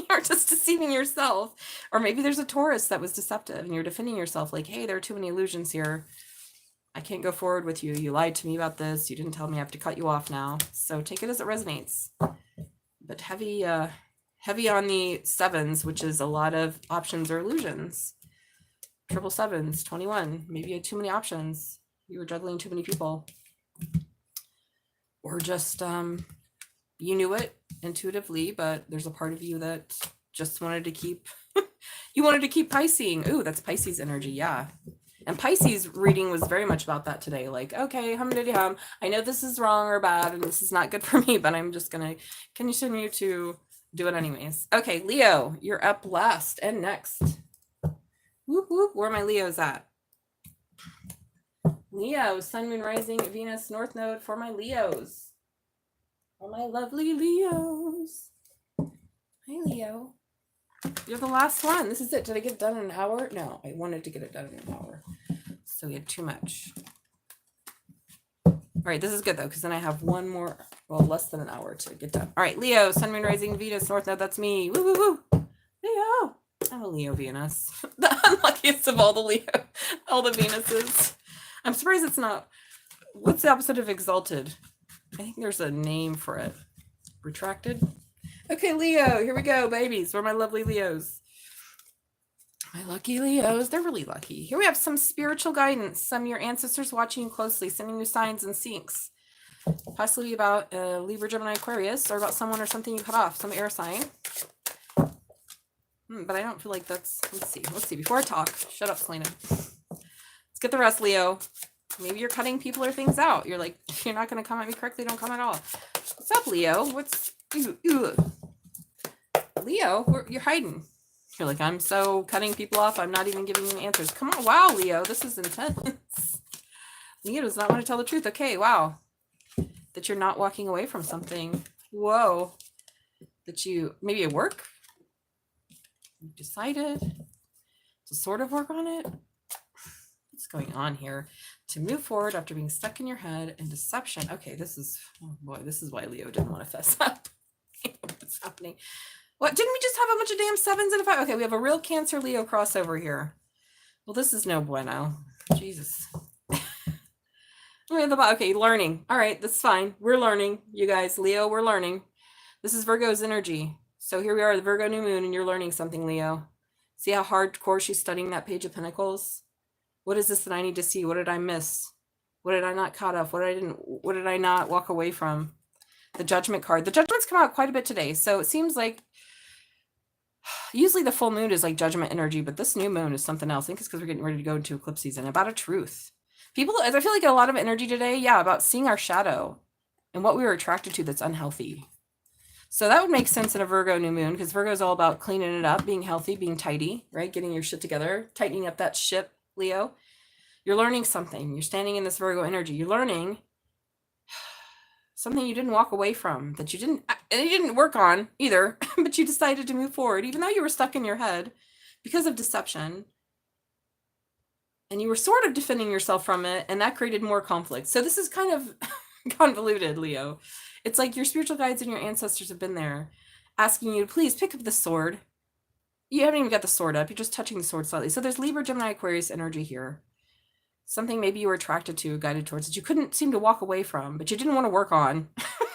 Speaker 1: You're just deceiving yourself. Or maybe there's a Taurus that was deceptive and you're defending yourself like, hey, there are too many illusions here. I can't go forward with you. You lied to me about this. You didn't tell me I have to cut you off now. So take it as it resonates. But heavy on the 7s, which is a lot of options or illusions. 777s, 21. Maybe you had too many options. You were juggling too many people. Or just you knew it intuitively, but there's a part of you that just wanted to keep you wanted to keep Piscing. Ooh, that's Pisces energy, yeah. And Pisces reading was very much about that today. Like, okay, hum-diddy-hum. I know this is wrong or bad and this is not good for me, but I'm just going to continue to do it anyways. Okay, Leo, you're up last and next. Whoop, whoop. Where are my Leos at? Leo, Sun, Moon, Rising, Venus, North Node for my Leos. For my lovely Leos. Hi, Leo. You're the last one. This is it. Did I get it done in an hour? No, I wanted to get it done in an hour. So we had too much. All right, this is good though, because then I have one more, well, less than an hour to get done. All right, Leo, Sun, Moon, Rising, Venus, North Node. That's me. Woo, woo, woo. Leo. I'm a Leo Venus. The unluckiest of all the Venuses. I'm surprised it's not. What's the opposite of exalted? I think there's a name for it. Retracted? Okay, Leo, here we go, babies. Where are my lovely Leos? My lucky Leos. They're really lucky. Here we have some spiritual guidance. Some of your ancestors watching you closely, sending you signs and syncs. Possibly about Libra, Gemini, Aquarius, or about someone or something you cut off, some air sign. But I don't feel like that's... Let's see. Before I talk, shut up, Salena. Let's get the rest, Leo. Maybe you're cutting people or things out. You're like, if you're not going to come at me correctly, don't come at all. What's up, Leo? What's... Leo, you're hiding. You're like, I'm so cutting people off. I'm not even giving you answers. Come on. Wow, Leo. This is intense. Leo does not want to tell the truth. Okay, wow. That you're not walking away from something. Whoa. That you, maybe at work, you decided to sort of work on it. What's going on here? To move forward after being stuck in your head and deception. Okay, this is, oh boy, this is why Leo didn't want to fess up. What's happening? What, didn't we just have a bunch of damn 7s and a 5? Okay, we have a real Cancer Leo crossover here. Well, this is no bueno. Jesus. Okay, learning. All right, that's fine. We're learning, you guys. Leo, we're learning. This is Virgo's energy. So here we are, the Virgo new moon, and you're learning something, Leo. See how hardcore she's studying that Page of Pentacles? What is this that I need to see? What did I miss? What did I not cut off? What did I not walk away from? The Judgment card. The Judgment's come out quite a bit today. So it seems like usually the full moon is like Judgment energy, but this new moon is something else. I think it's because we're getting ready to go into eclipse season. About a truth. People, I feel like a lot of energy today, yeah, about seeing our shadow and what we were attracted to that's unhealthy. So that would make sense in a Virgo new moon, because Virgo is all about cleaning it up, being healthy, being tidy, right? Getting your shit together, tightening up that ship, Leo. You're learning something. You're standing in this Virgo energy. You're learning something you didn't walk away from, that you didn't work on either, but you decided to move forward, even though you were stuck in your head because of deception. And you were sort of defending yourself from it, and that created more conflict. So this is kind of convoluted, Leo. It's like your spiritual guides and your ancestors have been there asking you to please pick up the sword. You haven't even got the sword up. You're just touching the sword slightly. So there's Libra, Gemini, Aquarius energy here. Something maybe you were attracted to, guided towards, that you couldn't seem to walk away from, but you didn't want to work on.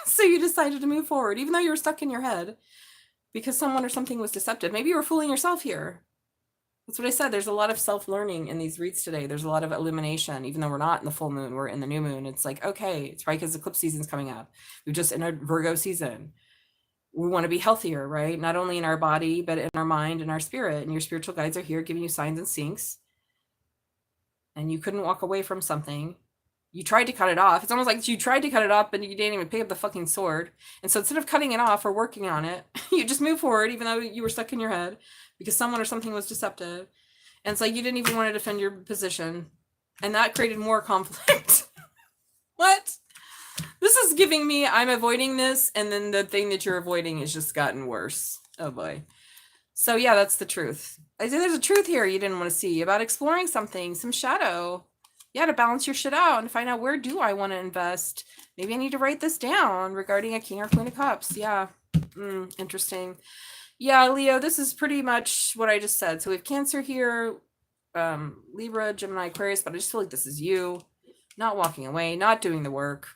Speaker 1: So you decided to move forward, even though you were stuck in your head because someone or something was deceptive. Maybe you were fooling yourself here. That's what I said. There's a lot of self-learning in these reads today. There's a lot of illumination, even though we're not in the full moon, we're in the new moon. It's like, okay, it's right because eclipse season's coming up. We're just in a Virgo season. We want to be healthier, right? Not only in our body, but in our mind and our spirit. And your spiritual guides are here giving you signs and sinks. And you couldn't walk away from something. You tried to cut it off. It's almost like you tried to cut it off, but you didn't even pick up the fucking sword. And so instead of cutting it off or working on it, you just move forward, even though you were stuck in your head because someone or something was deceptive. And it's like you didn't even want to defend your position. And that created more conflict. What? This is giving me, I'm avoiding this, and then the thing that you're avoiding has just gotten worse. Oh boy. So yeah, that's the truth. I say there's a truth here you didn't want to see about exploring something, some shadow. Yeah, to balance your shit out and find out, where do I want to invest? Maybe I need to write this down regarding a King or Queen of Cups. Yeah. Interesting. Yeah, Leo, this is pretty much what I just said. So we have Cancer here, Libra, Gemini, Aquarius, but I just feel like this is you not walking away, not doing the work,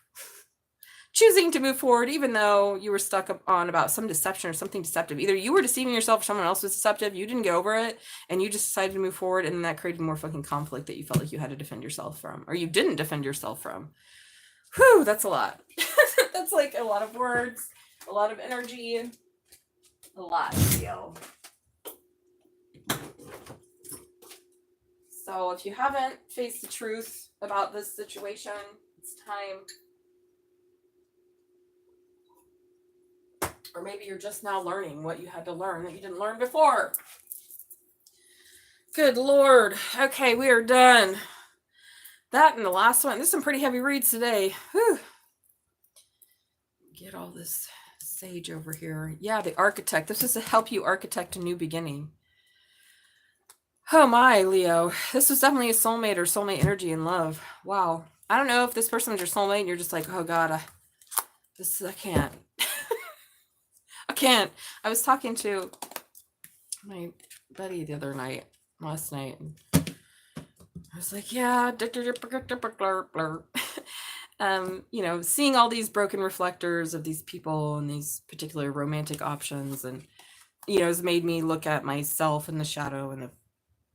Speaker 1: choosing to move forward, even though you were stuck up on about some deception or something deceptive. Either you were deceiving yourself or someone else was deceptive, you didn't get over it, and you just decided to move forward, and that created more fucking conflict that you felt like you had to defend yourself from, or you didn't defend yourself from. Whew, that's a lot. That's like a lot of words, a lot of energy, a lot, Leo. So if you haven't faced the truth about this situation, it's time. Or maybe you're just now learning what you had to learn that you didn't learn before. Good Lord. Okay, we are done. That and the last one. There's some pretty heavy reads today. Whew. Get all this sage over here. Yeah, the architect. This is to help you architect a new beginning. Oh my, Leo. This was definitely a soulmate or soulmate energy in love. Wow. I don't know if this person was your soulmate and you're just like, oh God, I can't. I can't. I was talking to my buddy the other night, last night, and I was like, yeah, you know, seeing all these broken reflectors of these people and these particular romantic options, and, you know, has made me look at myself in the shadow and the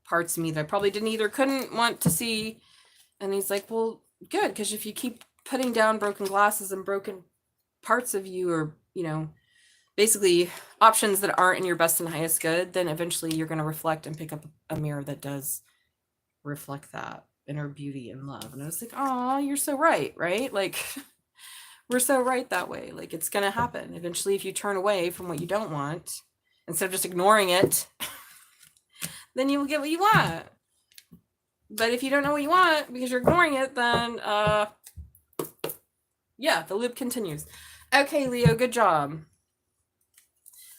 Speaker 1: parts of me that I probably couldn't want to see. And he's like, well, good, because if you keep putting down broken glasses and broken parts of you, or, you know, basically options that aren't in your best and highest good, then eventually you're going to reflect and pick up a mirror that does reflect that inner beauty and love. And I was like, oh, you're so right? Like, we're so right that way. Like, it's going to happen eventually. If you turn away from what you don't want, instead of just ignoring it, then you will get what you want. But if you don't know what you want because you're ignoring it, then yeah, the loop continues. Okay, Leo, good job.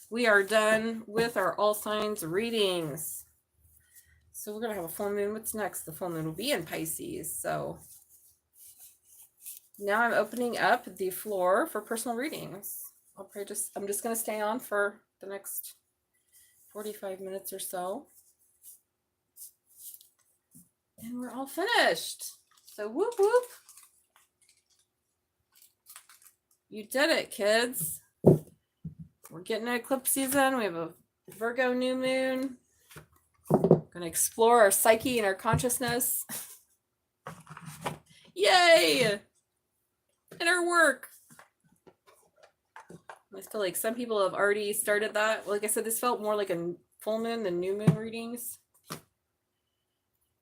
Speaker 1: We are done with our all signs readings. So we're going to have a full moon. What's next? The full moon will be in Pisces. So now I'm opening up the floor for personal readings. I'm just going to stay on for the next 45 minutes or so. And we're all finished. So whoop, whoop. You did it, kids. We're getting an eclipse season. We have a Virgo new moon. We're going to explore our psyche and our consciousness. Yay! And our work. I feel like some people have already started that. Like I said, this felt more like a full moon than new moon readings,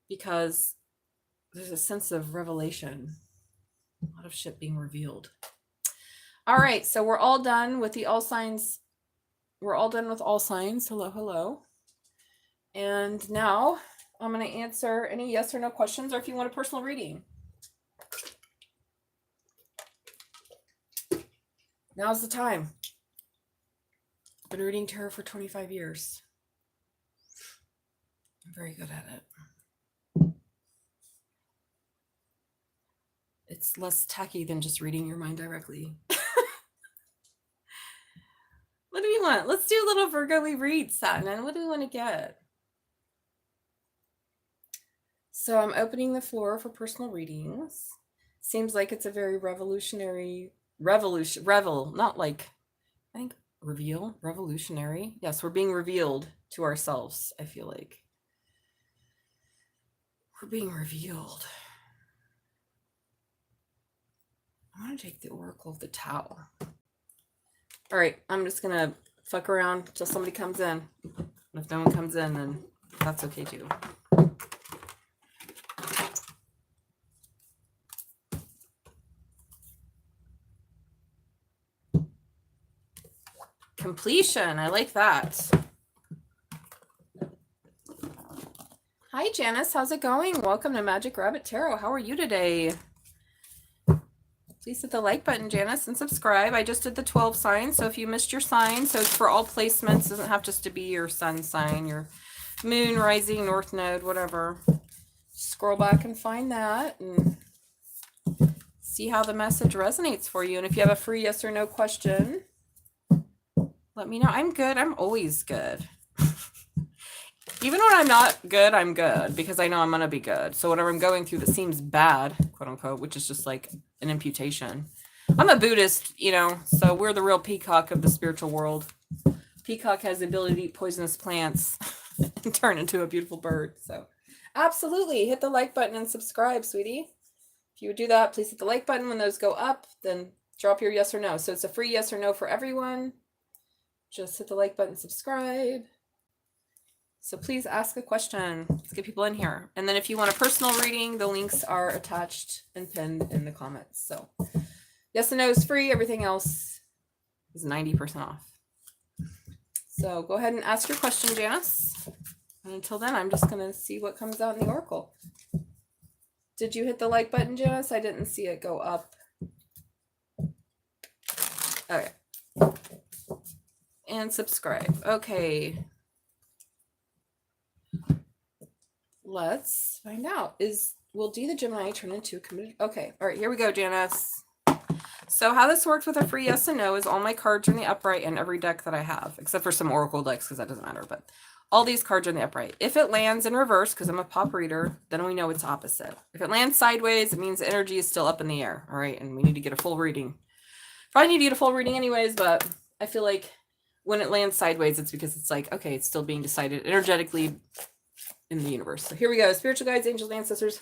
Speaker 1: because there's a sense of revelation. A lot of shit being revealed. All right, so we're all done with the all signs. We're all done with all signs. Hello, hello. And now I'm going to answer any yes or no questions, or if you want a personal reading. Now's the time. I've been reading tarot for 25 years. I'm very good at it. It's less tacky than just reading your mind directly. What do we want? Let's do a little Virgo-y read, Satnin. What do we want to get? So I'm opening the floor for personal readings. Seems like it's a very revolutionary, not like, I think reveal, revolutionary. Yes, we're being revealed to ourselves, I feel like. We're being revealed. I want to take the Oracle of the Towel. All right, I'm just going to fuck around till somebody comes in. And if no one comes in, then that's okay too. Completion. I like that. Hi, Janice. How's it going? Welcome to Magic Rabbit Tarot. How are you today? Please hit the like button, Janice, and subscribe. I just did the 12 signs, so if you missed your sign, so it's for all placements. It doesn't have just to be your sun sign, your moon, rising, north node, whatever. Scroll back and find that and see how the message resonates for you. And if you have a free yes or no question, let me know. I'm good. I'm always good. Even when I'm not good, I'm good because I know I'm going to be good. So whatever I'm going through that seems bad, quote unquote, which is just like an imputation. I'm a Buddhist, you know, so we're the real peacock of the spiritual world. Peacock has the ability to eat poisonous plants and turn into a beautiful bird. So absolutely hit the like button and subscribe, sweetie. If you would do that, please hit the like button. When those go up, then drop your yes or no. So it's a free yes or no for everyone. Just hit the like button, subscribe. So please ask a question. Let's get people in here. And then if you want a personal reading, the links are attached and pinned in the comments. So yes and no is free. Everything else is 90% off. So go ahead and ask your question, Janice. And until then, I'm just going to see what comes out in the Oracle. Did you hit the like button, Janice? I didn't see it go up. Okay. And subscribe. Okay. Let's find out. Will D the Gemini turn into a committed? Okay. All right. Here we go, Janice. So how this works with a free yes and no is all my cards are in the upright in every deck that I have, except for some Oracle decks because that doesn't matter. But all these cards are in the upright. If it lands in reverse, because I'm a pop reader, then we know it's opposite. If it lands sideways, it means the energy is still up in the air. All right. And we need to get a full reading. Probably need to get a full reading anyways, but I feel like when it lands sideways, it's because it's like, okay, it's still being decided energetically in the universe. So here we go. Spiritual guides, angels, ancestors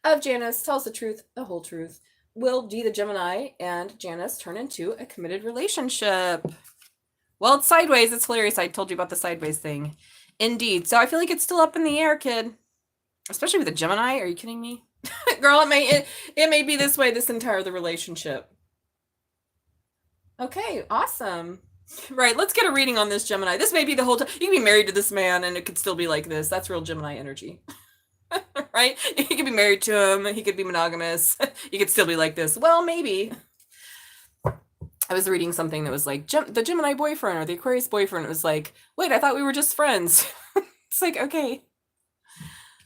Speaker 1: of Janice. Tell us the truth, the whole truth. Will D the Gemini and Janice turn into a committed relationship? Well, it's sideways. It's hilarious. I told you about the sideways thing. Indeed. So I feel like it's still up in the air, kid. Especially with a Gemini. Are you kidding me? Girl, it may be this way this entire the relationship. Okay, awesome. Right, let's get a reading on this Gemini. This may be the whole time. You can be married to this man and it could still be like this. That's real Gemini energy. Right? You could be married to him. He could be monogamous. You could still be like this. Well, maybe. I was reading something that was like, the Gemini boyfriend or the Aquarius boyfriend. It was like, wait, I thought we were just friends. It's like, okay.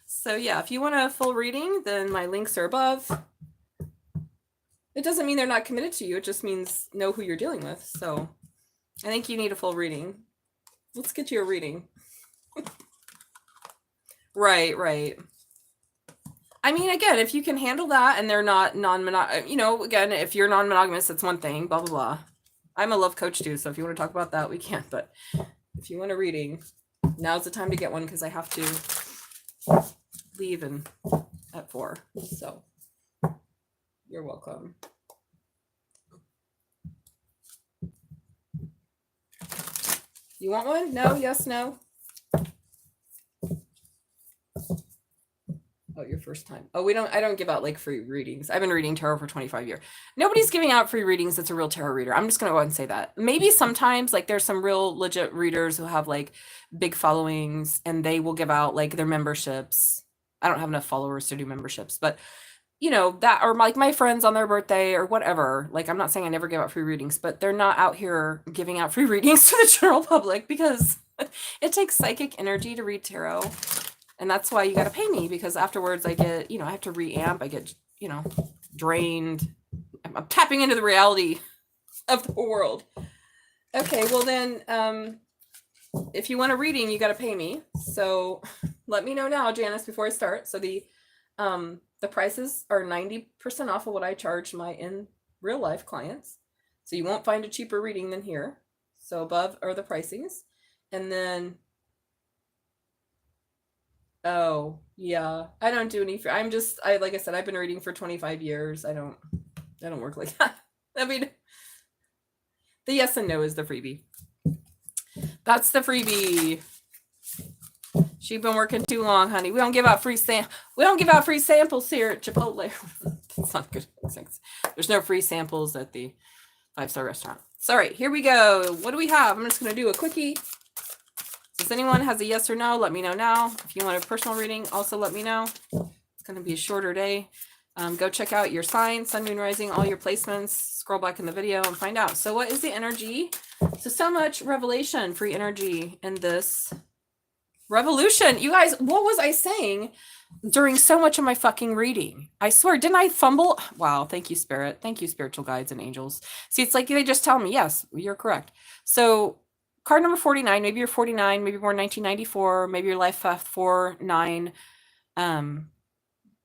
Speaker 1: So yeah, if you want a full reading, then my links are above. It doesn't mean they're not committed to you. It just means know who you're dealing with. So I think you need a full reading. Let's get you a reading. Right. I mean, again, if you can handle that and they're not non-monogamous, you know, again, if you're non-monogamous, that's one thing, blah, blah, blah. I'm a love coach too, so if you want to talk about that, we can. But if you want a reading, now's the time to get one because I have to leave at 4. So you're welcome. You want one? No? Yes? No? Oh, your first time. Oh, I don't give out like free readings. I've been reading tarot for 25 years. Nobody's giving out free readings that's a real tarot reader. I'm just going to go ahead and say that. Maybe sometimes like there's some real legit readers who have like big followings and they will give out like their memberships. I don't have enough followers to do memberships, but you know, that, or like my friends on their birthday or whatever. Like, I'm not saying I never give out free readings, but they're not out here giving out free readings to the general public because it takes psychic energy to read tarot. And that's why you got to pay me because afterwards I get, you know, I have to reamp. I get, you know, drained. I'm tapping into the reality of the world. Okay. Well then, if you want a reading, you got to pay me. So let me know now, Janice, before I start. So the prices are 90% off of what I charge my in real life clients. So you won't find a cheaper reading than here. So above are the pricings. And then Oh, yeah. I don't do any I'm just like I said, I've been reading for 25 years. I don't work like that. I mean, the yes and no is the freebie. That's the freebie. She's been working too long, honey. We don't give out free samples here at Chipotle. That's not good. There's no free samples at the 5-star restaurant. So, all right, here we go. What do we have? I'm just going to do a quickie. Does anyone has a yes or no? Let me know now. If you want a personal reading, also let me know. It's going to be a shorter day. Go check out your sign, sun, moon, rising, all your placements. Scroll back in the video and find out. So what is the energy? So much revelation, free energy in this revolution. You guys, what was I saying during so much of my fucking reading? I swear, didn't I fumble? Wow, thank you, Spirit. Thank you, spiritual guides and angels. See, it's like they just tell me, yes, you're correct. So card number 49, maybe you're 49, maybe you're born 1994, maybe your life path 49.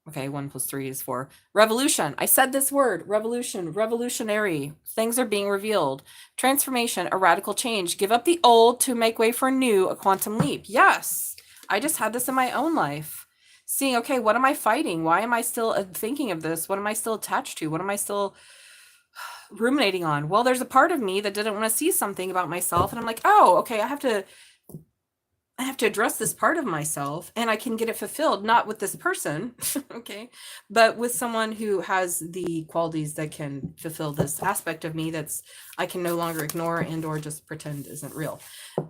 Speaker 1: Okay, 1 + 3 is 4. Revolution. I said this word, revolution, revolutionary. Things are being revealed. Transformation, a radical change. Give up the old to make way for new, a quantum leap. Yes, I just had this in my own life. Seeing, okay, what am I fighting? Why am I still thinking of this? What am I still attached to? What am I still ruminating on? Well, there's a part of me that didn't want to see something about myself. And I'm like, oh, okay, I have to address this part of myself, and I can get it fulfilled, not with this person, okay, but with someone who has the qualities that can fulfill this aspect of me that's I can no longer ignore and or just pretend isn't real.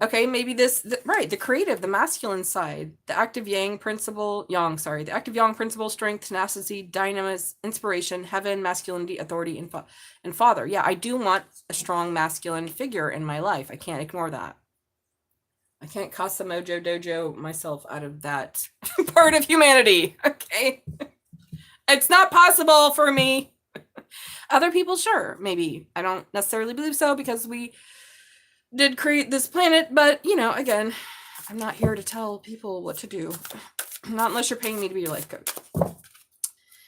Speaker 1: Okay, maybe the creative, the masculine side, the active yang principle, the active yang principle, strength, tenacity, dynamism, inspiration, heaven, masculinity, authority, and father. Yeah, I do want a strong masculine figure in my life. I can't ignore that. I can't Casa Mojo Dojo myself out of that part of humanity, okay? It's not possible for me. Other people, sure, maybe. I don't necessarily believe so because we did create this planet, but, you know, again, I'm not here to tell people what to do. Not unless you're paying me to be your life coach.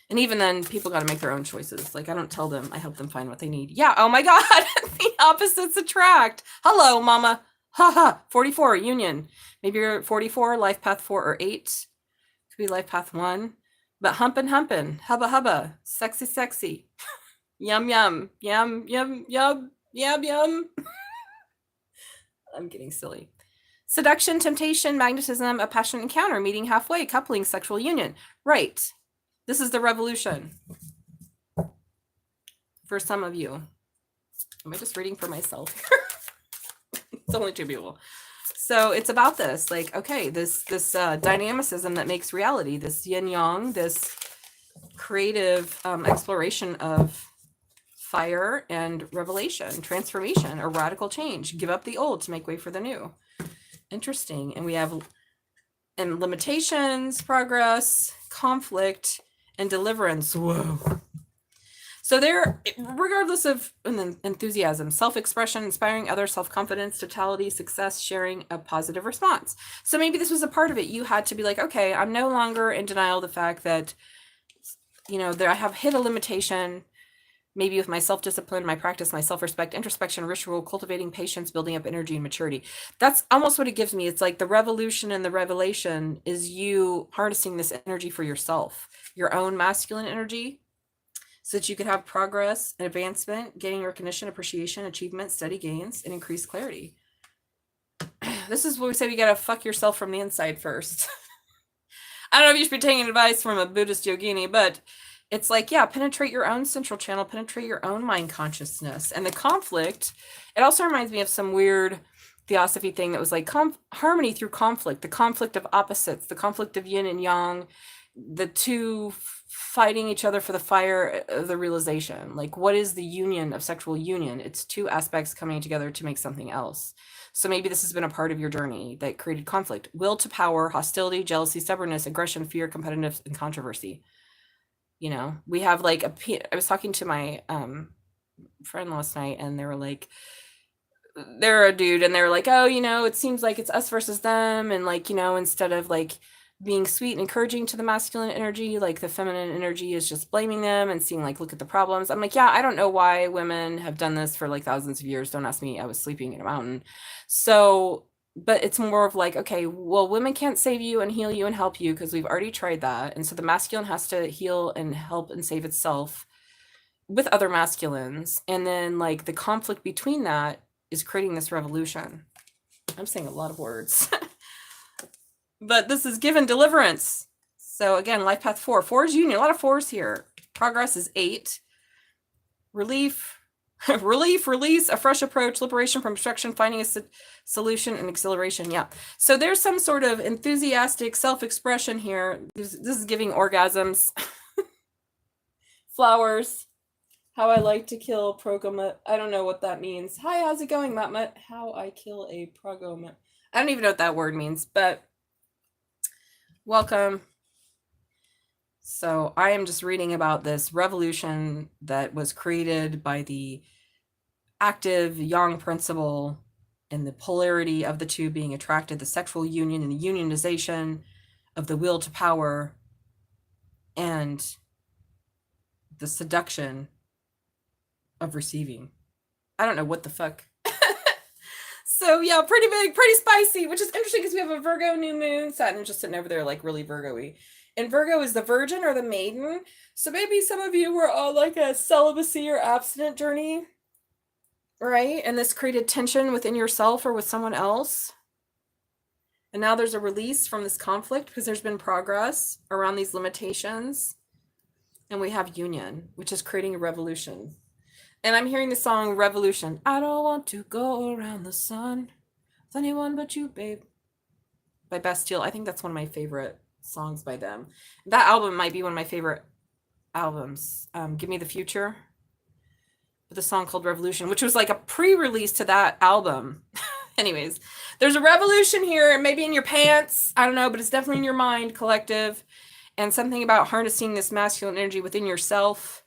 Speaker 1: And even then, people got to make their own choices. Like, I don't tell them. I help them find what they need. Yeah, oh my God, the opposites attract. Hello, mama. Haha, 44, union. Maybe you're 44, life path 4 or 8. Could be life path 1. But humpin', hubba, hubba, sexy, sexy. Yum, yum, yum, yum, yum, yum, yum. I'm getting silly. Seduction, temptation, magnetism, a passionate encounter, meeting halfway, coupling, sexual union. Right. This is the revolution. For some of you. Am I just reading for myself here? It's only 2 people. So it's about this, like, okay, this dynamicism that makes reality, this yin yang, this creative exploration of fire and revelation, transformation, a radical change. Give up the old to make way for the new. Interesting. And we have limitations, progress, conflict, and deliverance. Whoa. So they're, regardless of enthusiasm, self-expression, inspiring others, self-confidence, totality, success, sharing a positive response. So maybe this was a part of it. You had to be like, okay, I'm no longer in denial of the fact that, you know, I have hit a limitation, maybe with my self-discipline, my practice, my self-respect, introspection, ritual, cultivating patience, building up energy and maturity. That's almost what it gives me. It's like the revolution and the revelation is you harnessing this energy for yourself, your own masculine energy, so that you could have progress and advancement, gaining recognition, appreciation, achievement, steady gains, and increased clarity. This is what we say, you gotta fuck yourself from the inside first. I don't know if you should be taking advice from a Buddhist yogini, but it's like, yeah, penetrate your own central channel, penetrate your own mind consciousness. And the conflict, it also reminds me of some weird theosophy thing that was like harmony through conflict, the conflict of opposites, the conflict of yin and yang, the two fighting each other for the fire of the realization. Like, what is the union of sexual union? It's two aspects coming together to make something else. So maybe this has been a part of your journey that created conflict. Will to power, hostility, jealousy, stubbornness, aggression, fear, competitiveness, and controversy. You know, we have like I was talking to my friend last night, and they were like, they're a dude, and they were like, oh, you know, it seems like it's us versus them. And like, you know, instead of like being sweet and encouraging to the masculine energy, like the feminine energy is just blaming them and seeing like, look at the problems. I'm like, yeah, I don't know why women have done this for like thousands of years. Don't ask me. I was sleeping in a mountain. So but it's more of like, okay, well, women can't save you and heal you and help you because we've already tried that. And so the masculine has to heal and help and save itself with other masculines. And then like the conflict between that is creating this revolution. I'm saying a lot of words. But this is given deliverance. So again, life path 4. 4 is union. A lot of 4s here. Progress is 8. Relief. Relief, release, a fresh approach, liberation from obstruction, finding a solution, and exhilaration. Yeah. So there's some sort of enthusiastic self-expression here. This is giving orgasms. Flowers. How I like to kill progoma. I don't know what that means. Hi, how's it going, Matmut? How I kill a progoma. I don't even know what that word means, but welcome. So I am just reading about this revolution that was created by the active yang principle and the polarity of the two being attracted, the sexual union and the unionization of the will to power and the seduction of receiving. I don't know what the fuck. So yeah, pretty big, pretty spicy, which is interesting because we have a Virgo new moon. Satnin just sitting over there like really Virgo-y. And Virgo is the virgin or the maiden. So maybe some of you were on like a celibacy or abstinent journey, right? And this created tension within yourself or with someone else. And now there's a release from this conflict because there's been progress around these limitations. And we have union, which is creating a revolution. And I'm hearing the song Revolution. I don't want to go around the sun with anyone but you, babe. By Bastille. I think that's one of my favorite songs by them. That album might be one of my favorite albums. Give Me the Future. With a song called Revolution, which was like a pre-release to that album. Anyways, there's a revolution here, maybe in your pants. I don't know, but it's definitely in your mind, collective. And something about harnessing this masculine energy within yourself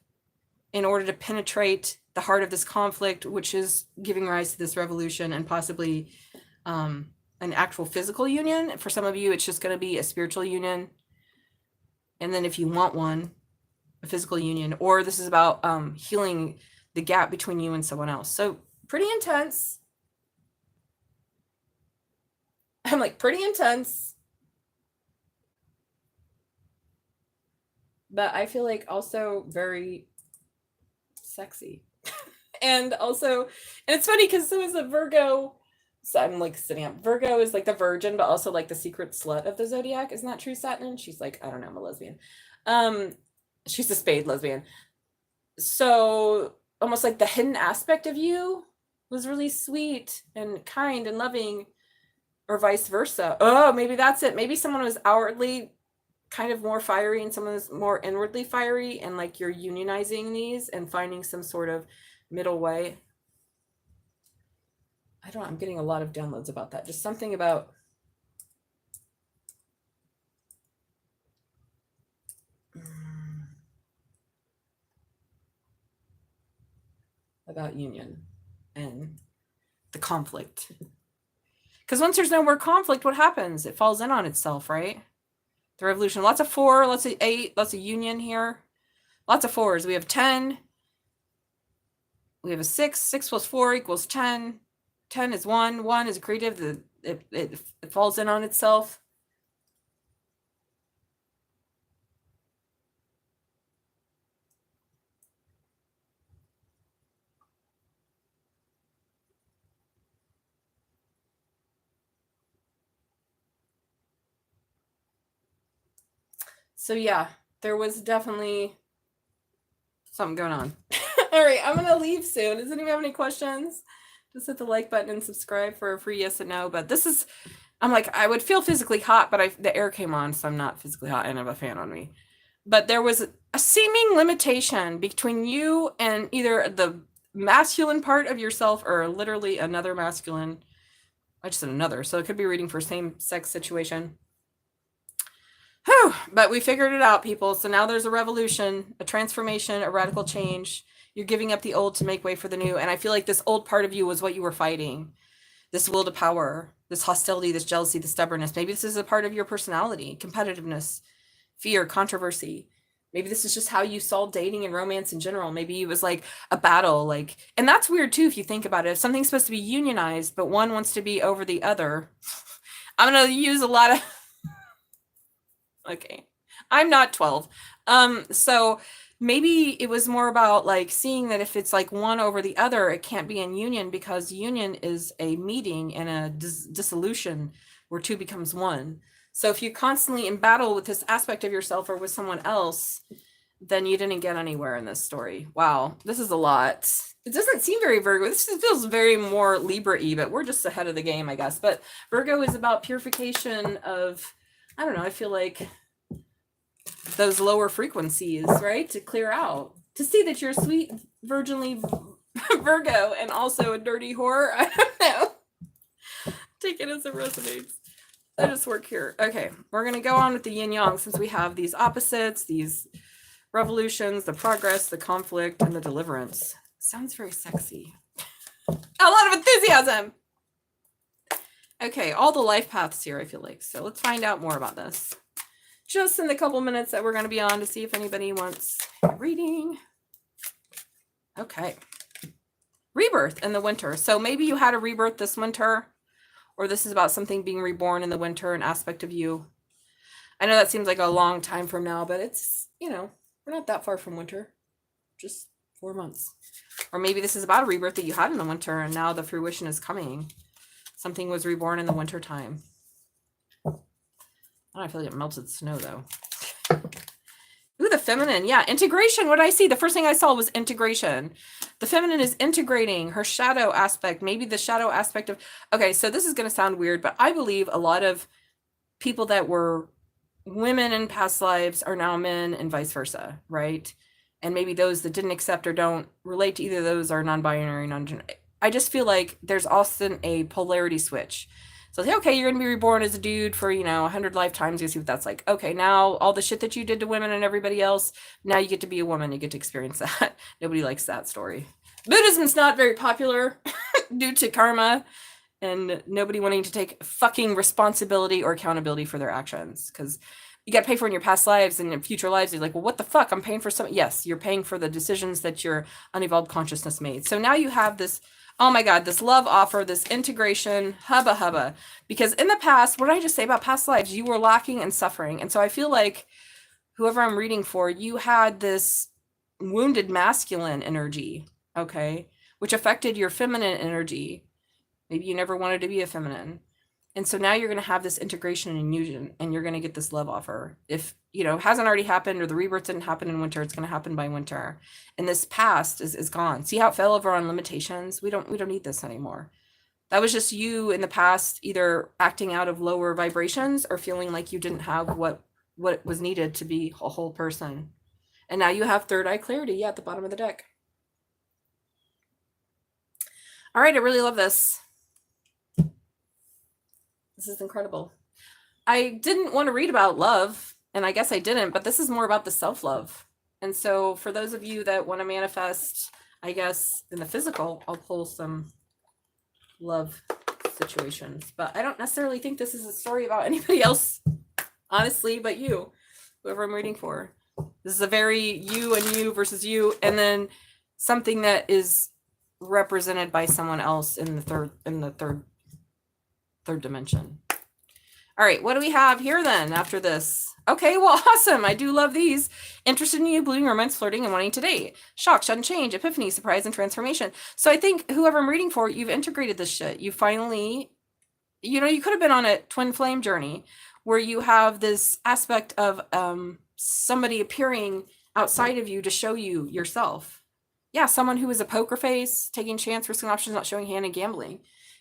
Speaker 1: in order to penetrate the heart of this conflict, which is giving rise to this revolution and possibly an actual physical union. For some of you, it's just going to be a spiritual union. And then if you want one, a physical union, or this is about healing the gap between you and someone else. So pretty intense. I'm like, pretty intense. But I feel like also very sexy. And also, and it's funny because so is a Virgo. So I'm like sitting up. Virgo is like the virgin, but also like the secret slut of the zodiac. Isn't that true, Satnin? She's like, I don't know, I'm a lesbian. She's a spade lesbian. So almost like the hidden aspect of you was really sweet and kind and loving, or vice versa. Oh, maybe that's it. Maybe someone was outwardly kind of more fiery and someone was more inwardly fiery, and like you're unionizing these and finding some sort of middle way. I don't know. I'm getting a lot of downloads about that. Just something about union and the conflict. Because once there's no more conflict, what happens? It falls in on itself, right? The revolution. Lots of 4, lots of 8, lots of union here. Lots of 4s. We have 10. We have a 6. 6 plus 4 equals 10. 10 is 1. 1 is creative. It falls in on itself. So yeah, there was definitely something going on. All right, I'm going to leave soon. Does anyone have any questions? Just hit the like button and subscribe for a free yes and no. But this is, I'm like, I would feel physically hot, but the air came on, so I'm not physically hot and I have a fan on me. But there was a seeming limitation between you and either the masculine part of yourself or literally another masculine. I just said another, so it could be reading for same-sex situation. Whew, but we figured it out, people. So now there's a revolution, a transformation, a radical change. You're giving up the old to make way for the new. And I feel like this old part of you was what you were fighting. This will to power, this hostility, this jealousy, this stubbornness. Maybe this is a part of your personality, competitiveness, fear, controversy. Maybe this is just how you saw dating and romance in general. Maybe it was like a battle, like, and that's weird too if you think about it. If something's supposed to be unionized, but one wants to be over the other, I'm gonna use a lot of okay. I'm not 12. So maybe it was more about like seeing that if it's like one over the other, it can't be in union, because union is a meeting and a dissolution where two becomes one. So if you're constantly in battle with this aspect of yourself or with someone else, then you didn't get anywhere in this story. Wow, this is a lot. It doesn't seem very Virgo. This feels very more Libra-y, but we're just ahead of the game, I guess. But Virgo is about purification of, I don't know, I feel like those lower frequencies, right? To clear out, to see that you're a sweet, virginally Virgo and also a dirty whore. I don't know. Take it as it resonates. I just work here. Okay, we're going to go on with the yin yang, since we have these opposites, these revolutions, the progress, the conflict, and the deliverance. Sounds very sexy. A lot of enthusiasm. Okay, all the life paths here, I feel like. So let's find out more about this. Just in the couple minutes that we're going to be on, to see if anybody wants a reading. Okay. Rebirth in the winter. So maybe you had a rebirth this winter, or this is about something being reborn in the winter, an aspect of you. I know that seems like a long time from now, but it's, you know, we're not that far from winter. Just 4 months. Or maybe this is about a rebirth that you had in the winter, and now the fruition is coming. Something was reborn in the winter time. I feel like it melted snow, though. Ooh, the feminine. Yeah, integration. What did I see? The first thing I saw was integration. The feminine is integrating her shadow aspect. Maybe the shadow aspect of... Okay, so this is going to sound weird, but I believe a lot of people that were women in past lives are now men, and vice versa, right? And maybe those that didn't accept or don't relate to either of those are non-binary, non-gender. I just feel like there's often a polarity switch. So, okay, you're going to be reborn as a dude for, 100 lifetimes. You see what that's like. Okay, now all the shit that you did to women and everybody else, now you get to be a woman. You get to experience that. Nobody likes that story. Buddhism's not very popular due to karma and nobody wanting to take fucking responsibility or accountability for their actions. Because you got to pay for in your past lives, and in future lives, you're like, well, what the fuck? I'm paying for something. Yes, you're paying for the decisions that your unevolved consciousness made. So now you have this... Oh my God, this love offer, this integration, hubba hubba. Because in the past, what did I just say about past lives? You were lacking and suffering. And so I feel like whoever I'm reading for, you had this wounded masculine energy, okay, which affected your feminine energy. Maybe you never wanted to be a feminine. And so now you're going to have this integration and union, and you're going to get this love offer. If, hasn't already happened, or the rebirth didn't happen in winter, it's going to happen by winter. And this past is gone. See how it fell over on limitations? We don't need this anymore. That was just you in the past, either acting out of lower vibrations or feeling like you didn't have what was needed to be a whole person. And now you have third eye clarity, at the bottom of the deck. All right, I really love this. This is incredible. I didn't want to read about love, and I guess I didn't, but this is more about the self-love. And so for those of you that want to manifest, I guess, in the physical, I'll pull some love situations. But I don't necessarily think this is a story about anybody else, honestly, but you, whoever I'm reading for. This is a very you and you versus you, and then something that is represented by someone else in the third dimension. All right, what do we have here then after this? Okay, well, awesome. I do love these. Interested in you, blooming romance, flirting, and wanting to date. Shock, sudden change, epiphany, surprise, and transformation. So I think whoever I'm reading for, you've integrated this shit. You finally, you could have been on a twin flame journey where you have this aspect of somebody appearing outside of you to show you yourself. Yeah, someone who was a poker face, taking chance, risking options, not showing hand, and gambling.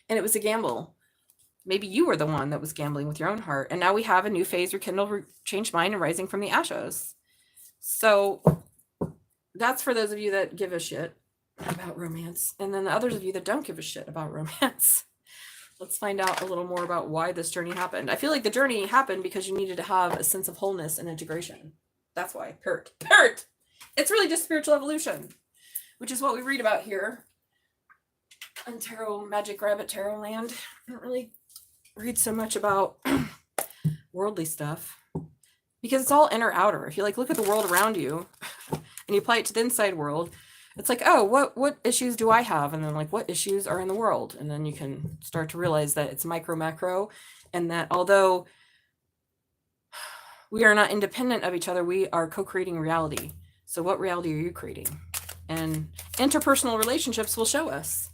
Speaker 1: And it was a gamble. Maybe you were the one that was gambling with your own heart. And now we have a new phase, rekindle, change mind, and rising from the ashes. So that's for those of you that give a shit about romance. And then the others of you that don't give a shit about romance. Let's find out a little more about why this journey happened. I feel like the journey happened because you needed to have a sense of wholeness and integration. That's why. Pert. It's really just spiritual evolution, which is what we read about here on Tarot, Magic Rabbit Tarot Land. I don't really read so much about worldly stuff. because it's all inner outer. If you like look at the world around you and you apply it to the inside world, it's like, oh, what issues do I have? And then like, what issues are in the world? And then you can start to realize that it's micro, macro, and that although we are not independent of each other, we are co-creating reality. So what reality are you creating? And interpersonal relationships will show us.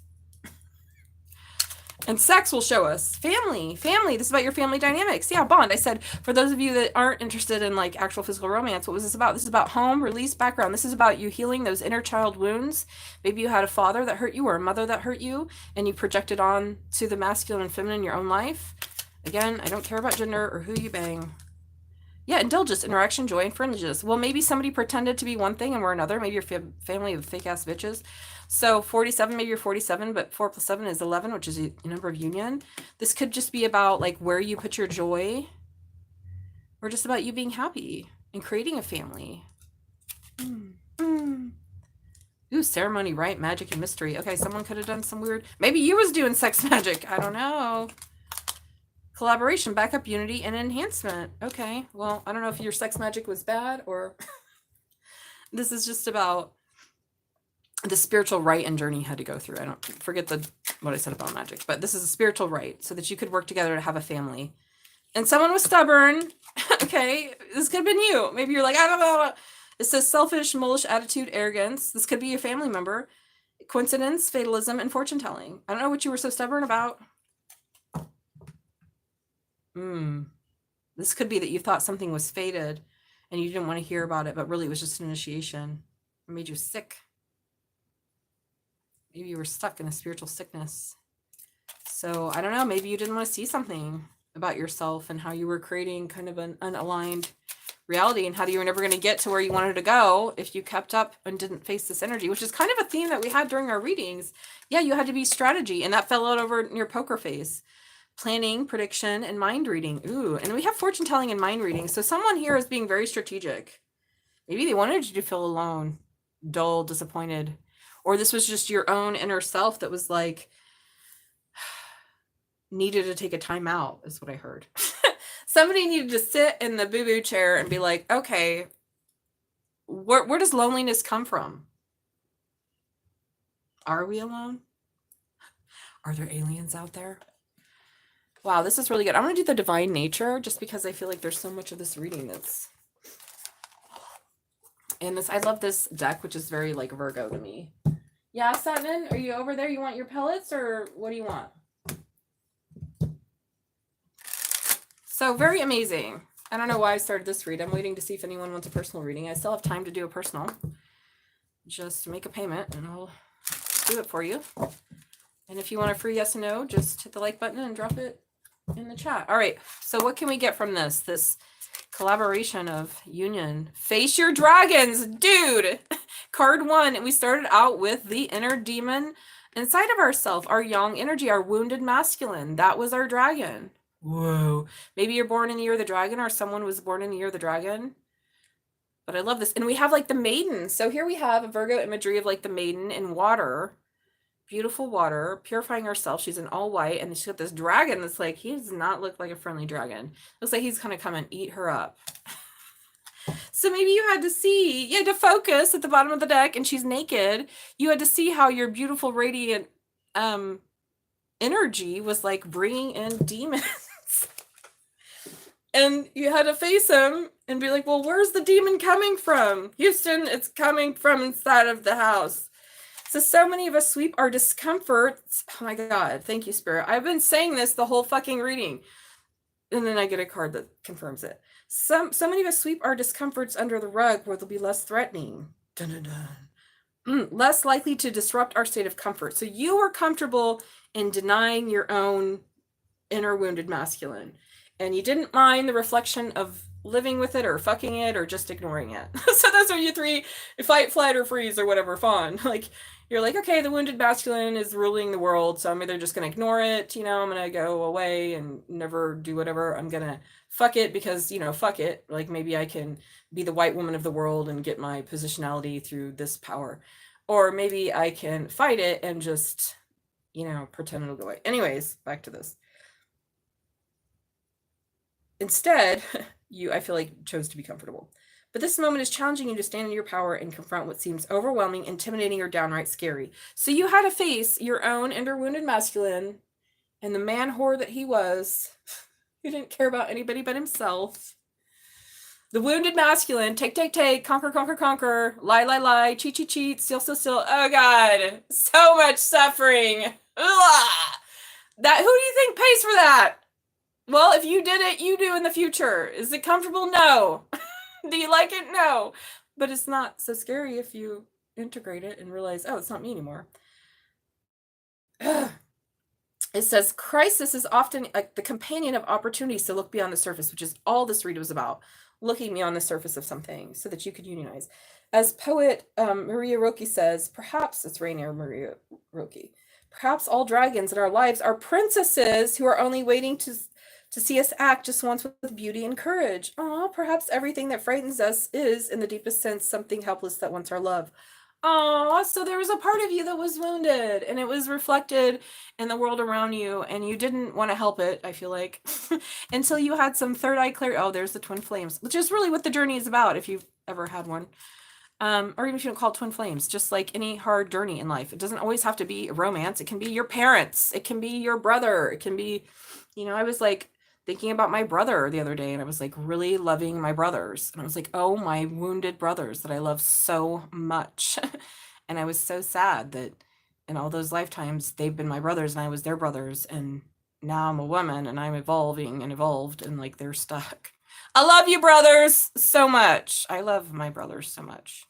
Speaker 1: And sex will show us. Family. This is about your family dynamics. Yeah, bond. I said, for those of you that aren't interested in like actual physical romance, what was this about? This is about home, release, background. This is about you healing those inner child wounds. Maybe you had a father that hurt you or a mother that hurt you, and you projected on to the masculine and feminine in your own life. Again, I don't care about gender or who you bang. Yeah, indulgence, interaction, joy, and friendliness. Well, maybe somebody pretended to be one thing and we're another. Maybe your family of fake-ass bitches. So 47, maybe you're 47, but 4 plus 7 is 11, which is a number of union. This could just be about like where you put your joy, or just about you being happy and creating a family. Ooh, ceremony, rite, magic, and mystery. Okay, someone could have done some weird... Maybe you was doing sex magic. I don't know. Collaboration, backup, unity, and enhancement. Okay, well, I don't know if your sex magic was bad or... This is just about the spiritual rite and journey you had to go through. I don't forget what I said about magic, but this is a spiritual rite so that you could work together to have a family. And someone was stubborn. Okay, this could have been you. Maybe you're like, I don't know. It says selfish, mullish attitude, arrogance. This could be your family member. Coincidence, fatalism, and fortune telling. I don't know what you were so stubborn about. This could be that you thought something was fated and you didn't want to hear about it, but really it was just an initiation. It made you sick. Maybe you were stuck in a spiritual sickness. So I don't know, maybe you didn't want to see something about yourself and how you were creating kind of an unaligned reality and how you were never going to get to where you wanted to go if you kept up and didn't face this energy, which is kind of a theme that we had during our readings. Yeah, you had to be strategy, and that fell out over in your poker face. Planning, prediction, and mind reading. Ooh, and we have fortune telling and mind reading. So someone here is being very strategic. Maybe they wanted you to feel alone, dull, disappointed. Or this was just your own inner self that was like, needed to take a time out, is what I heard. Somebody needed to sit in the boo-boo chair and be like, okay, where does loneliness come from? Are we alone? Are there aliens out there? Wow, this is really good. I'm going to do the divine nature just because I feel like there's so much of this reading that's... And this, I love this deck, which is very like Virgo to me. Yeah, Satnin, are you over there? You want your pellets or what do you want? So very amazing. I don't know why I started this read. I'm waiting to see if anyone wants a personal reading. I still have time to do a personal. Just make a payment and I'll do it for you. And if you want a free yes and no, just hit the like button and drop it in the chat. All right. So what can we get from this? This collaboration of union. Face your dragons, dude. Card 1. And we started out with the inner demon inside of ourselves, our yang energy, our wounded masculine. That was our dragon. Whoa. Maybe you're born in the year of the dragon, or someone was born in the year of the dragon. But I love this. And we have like the maiden. So here we have a Virgo imagery of like the maiden in water. Beautiful water, purifying herself. She's in all white, and she's got this dragon that's like, he does not look like a friendly dragon. Looks like he's gonna come and eat her up. So maybe you had to focus at the bottom of the deck, and she's naked. You had to see how your beautiful, radiant energy was like bringing in demons. And you had to face him and be like, well, where's the demon coming from? Houston, it's coming from inside of the house. So many of us sweep our discomforts. Oh my God. Thank you, Spirit. I've been saying this the whole fucking reading. And then I get a card that confirms it. So many of us sweep our discomforts under the rug where they'll be less threatening. Dun, dun, dun. Less likely to disrupt our state of comfort. So you were comfortable in denying your own inner wounded masculine. And you didn't mind the reflection of living with it or fucking it or just ignoring it. So those are your 3: fight, flight, or freeze, or whatever. Fun. Like, you're like, okay, the wounded masculine is ruling the world, so I'm either just going to ignore it, I'm going to go away and never do whatever. I'm going to fuck it because, fuck it. Like, maybe I can be the white woman of the world and get my positionality through this power. Or maybe I can fight it and just, pretend it'll go away. Anyways, back to this. Instead, you, I feel like, chose to be comfortable. But this moment is challenging you to stand in your power and confront what seems overwhelming, intimidating, or downright scary. So you had to face your own inner wounded masculine and the man whore that he was. He didn't care about anybody but himself. The wounded masculine, take, conquer, conquer, lie, cheat, steal. Oh God, so much suffering. Ugh. That, who do you think pays for that? Well, if you did it, you do in the future. Is it comfortable? No. Do you like it? No. But it's not so scary if you integrate it and realize, oh, it's not me anymore. Ugh. It says, crisis is often the companion of opportunities to look beyond the surface, which is all this read was about. Looking beyond the surface of something so that you could unionize. As poet Maria Roki says, perhaps, it's Rainier Maria Roki, perhaps all dragons in our lives are princesses who are only waiting to see us act just once with beauty and courage. Perhaps everything that frightens us is, in the deepest sense, something helpless that wants our love. So there was a part of you that was wounded, and it was reflected in the world around you, and you didn't want to help it, I feel like, until you had some third eye clear. Oh, there's the twin flames, which is really what the journey is about, if you've ever had one. Or even if you don't call it twin flames, just like any hard journey in life. It doesn't always have to be a romance. It can be your parents. It can be your brother. It can be, I was like thinking about my brother the other day, and I was like really loving my brothers. And I was like, oh, my wounded brothers that I love so much. And I was so sad that in all those lifetimes, they've been my brothers and I was their brothers. And now I'm a woman and I'm evolving and evolved, and like they're stuck. I love you, brothers, so much. I love my brothers so much.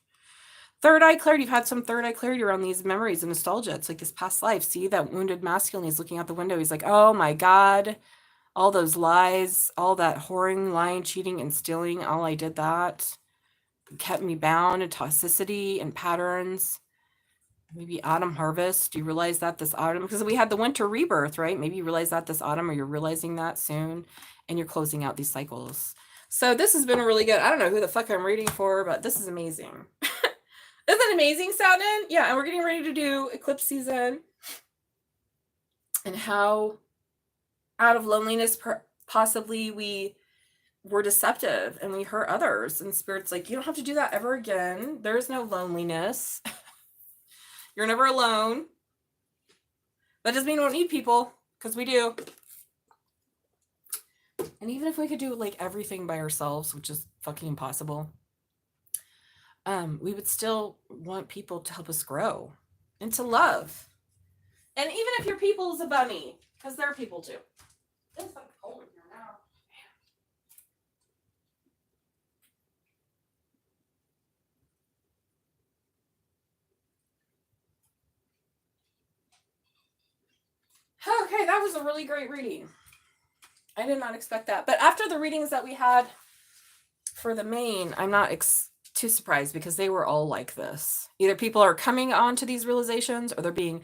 Speaker 1: Third eye clarity. You've had some third eye clarity around these memories and nostalgia. It's like this past life. See that wounded masculine, he's looking out the window. He's like, oh my God, all those lies, all that whoring, lying, cheating, and stealing, all I did that kept me bound in toxicity and patterns. Maybe autumn harvest. Do you realize that this autumn? Because we had the winter rebirth, right? Maybe you realize that this autumn, or you're realizing that soon, and you're closing out these cycles. So this has been really good. I don't know who the fuck I'm reading for, but this is amazing. Isn't that amazing, Satnin? Yeah, and we're getting ready to do eclipse season, and how out of loneliness possibly we were deceptive and we hurt others, and Spirit's like, you don't have to do that ever again. There's no loneliness. You're never alone. That doesn't mean we don't need people, because we do. And even if we could do like everything by ourselves, which is fucking impossible, we would still want people to help us grow and to love. And even if your people is a bunny, because they're people too. It's fucking cold in here now. Okay, that was a really great reading. I did not expect that. But after the readings that we had for the main, I'm not too surprised, because they were all like this. Either people are coming on to these realizations, or they're being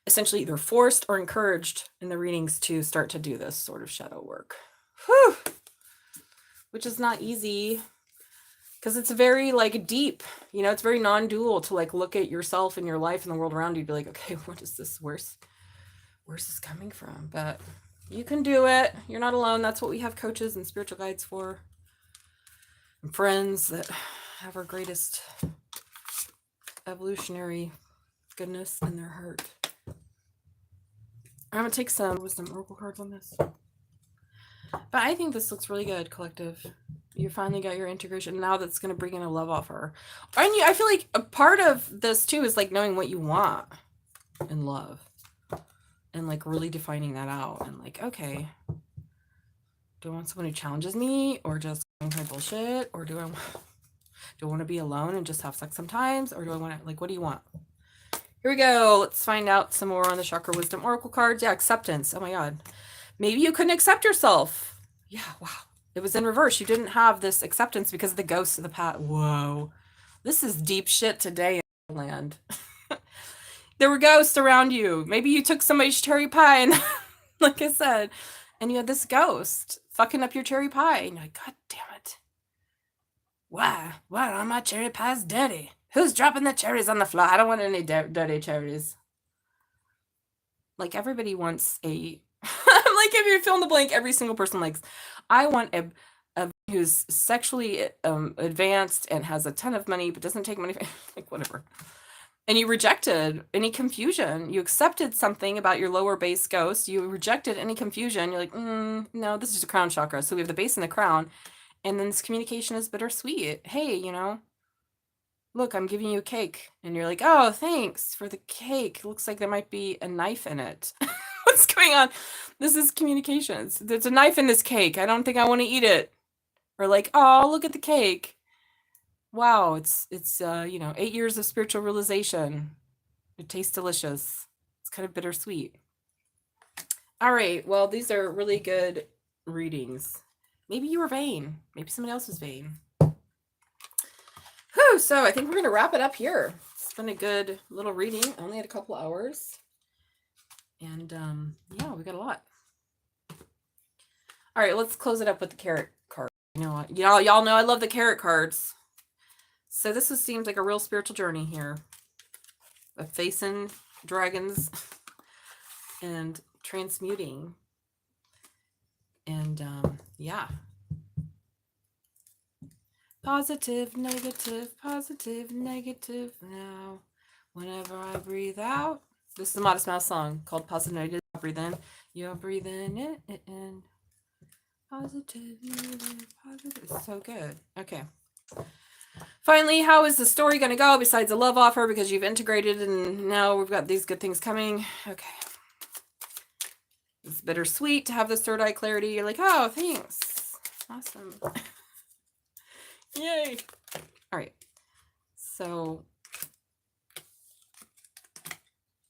Speaker 1: essentially either forced or encouraged in the readings to start to do this sort of shadow work. Whew. Which is not easy, because it's very like deep, it's very non-dual to like look at yourself and your life and the world around you and be like, okay, what is this? Where's this coming from? But you can do it. You're not alone. That's what we have coaches and spiritual guides for, and friends that have our greatest evolutionary goodness in their heart. I'm going to take some wisdom oracle cards on this. But I think this looks really good, collective. You finally got your integration. Now that's going to bring in a love offer. And I feel like a part of this too is like knowing what you want in love. And like really defining that out. And like, okay, do I want someone who challenges me, or just my bullshit? Or do I want to be alone and just have sex sometimes? Or do I want to, like, what do you want? Here we go. Let's find out some more on the Chakra Wisdom Oracle cards. Yeah, acceptance. Oh my God. Maybe you couldn't accept yourself. Yeah, wow. It was in reverse. You didn't have this acceptance because of the ghosts of the past. Whoa. This is deep shit today in land. There were ghosts around you. Maybe you took somebody's cherry pie and, like I said, and you had this ghost fucking up your cherry pie. And you're like, God damn it. Why? Why are my cherry pies dirty? Who's dropping the cherries on the floor? I don't want any dirty cherries. Like, everybody wants a... like, if you fill in the blank, every single person likes... I want a who's sexually advanced and has a ton of money but doesn't take money, like whatever. And you rejected any confusion. You accepted something about your lower base ghost. You rejected any confusion. You're like, no, this is the crown chakra. So we have the base and the crown. And then this communication is bittersweet. Hey, you know, look, I'm giving you a cake. And you're like, oh, thanks for the cake. Looks like there might be a knife in it. What's going on? This is communications. There's a knife in this cake. I don't think I want to eat it. Or like, oh, look at the cake. Wow, it's 8 years of spiritual realization. It tastes delicious. It's kind of bittersweet. All right, well, these are really good readings. Maybe you were vain. Maybe somebody else was vain. Whew, so I think we're going to wrap it up here. It's been a good little reading. I only had a couple hours. And yeah, we got a lot. All right, let's close it up with the carrot card. You know what? Y'all know I love the carrot cards. So this seems like a real spiritual journey here of facing dragons and transmuting. And yeah. Positive, negative now. Whenever I breathe out. This is a Modest Mouse song called Positive, Negative. Breathe in. You're breathing it in. Positive, negative, positive. It's so good. Okay. Finally, how is the story going to go besides a love offer because you've integrated and now we've got these good things coming? Okay. It's bittersweet to have this third eye clarity. You're like, oh, thanks. Awesome. Yay. All right. So,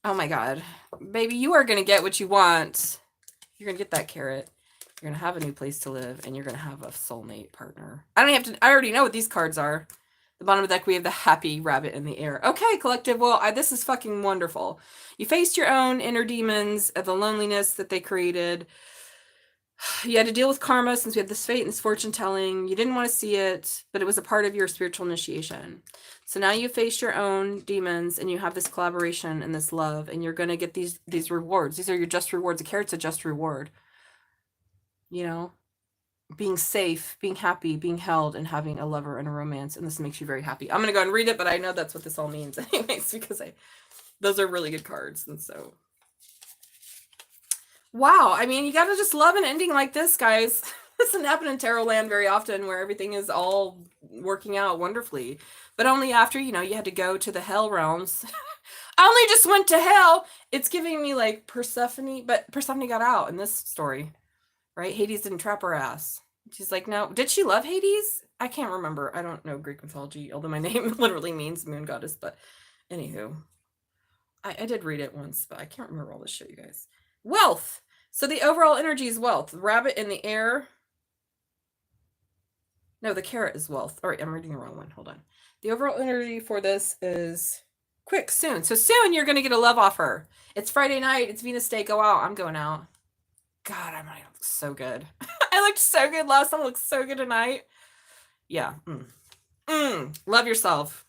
Speaker 1: oh my God. Baby, you are going to get what you want. You're going to get that carrot. You're going to have a new place to live and you're going to have a soulmate partner. I already know what these cards are. The bottom of the deck, we have the happy rabbit in the air. Okay, collective. Well, this is fucking wonderful. You faced your own inner demons of the loneliness that they created. You had to deal with karma since we had this fate and this fortune telling. You didn't want to see it, but it was a part of your spiritual initiation. So now you face your own demons and you have this collaboration and this love and you're going to get these rewards. These are your just rewards. A carrot's a just reward. You know? Being safe, being happy, being held, and having a lover and a romance. And this makes you very happy. I'm going to go and read it, but I know that's what this all means anyways, because those are really good cards. And so, wow. I mean, you got to just love an ending like this, guys. This doesn't happen in tarot land very often where everything is all working out wonderfully, but only after, you had to go to the hell realms. I only just went to hell. It's giving me like Persephone, but Persephone got out in this story. Right? Hades didn't trap her ass. She's like, no. Did she love Hades? I can't remember. I don't know Greek mythology, although my name literally means moon goddess. But anywho, I did read it once, but I can't remember all this shit, you guys. Wealth. So the overall energy is wealth. The rabbit in the air. No, the carrot is wealth. All right, I'm reading the wrong one. Hold on. The overall energy for this is quick, soon. So soon you're going to get a love offer. It's Friday night. It's Venus Day. Go out. I'm going out. God, I might look so good. I looked so good last time. I look so good tonight. Yeah. Love yourself.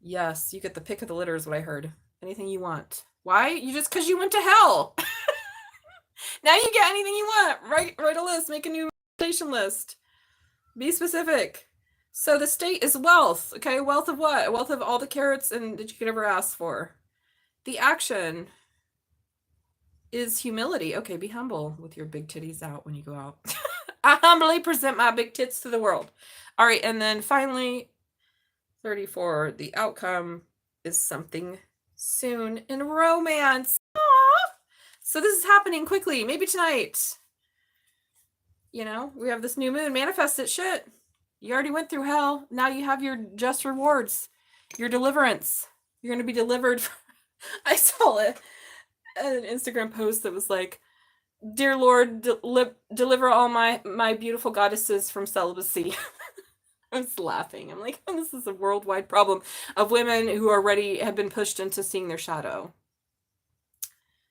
Speaker 1: Yes, you get the pick of the litter is what I heard. Anything you want. Why? Because you went to hell. Now you get anything you want. Write a list. Make a new station list. Be specific. So the state is wealth. Okay, wealth of what? Wealth of all the carrots and that you could ever ask for. The action is humility. Okay, be humble with your big titties out when you go out. I humbly present my big tits to the world. All right, and then finally, 34, the outcome is something soon in romance. Aww. So this is happening quickly, maybe tonight. We have this new moon. Manifest it, shit. You already went through hell. Now you have your just rewards, your deliverance. You're going to be delivered. I saw it. An Instagram post that was like, dear Lord, deliver all my beautiful goddesses from celibacy. I was laughing. I'm like, this is a worldwide problem of women who have been pushed into seeing their shadow.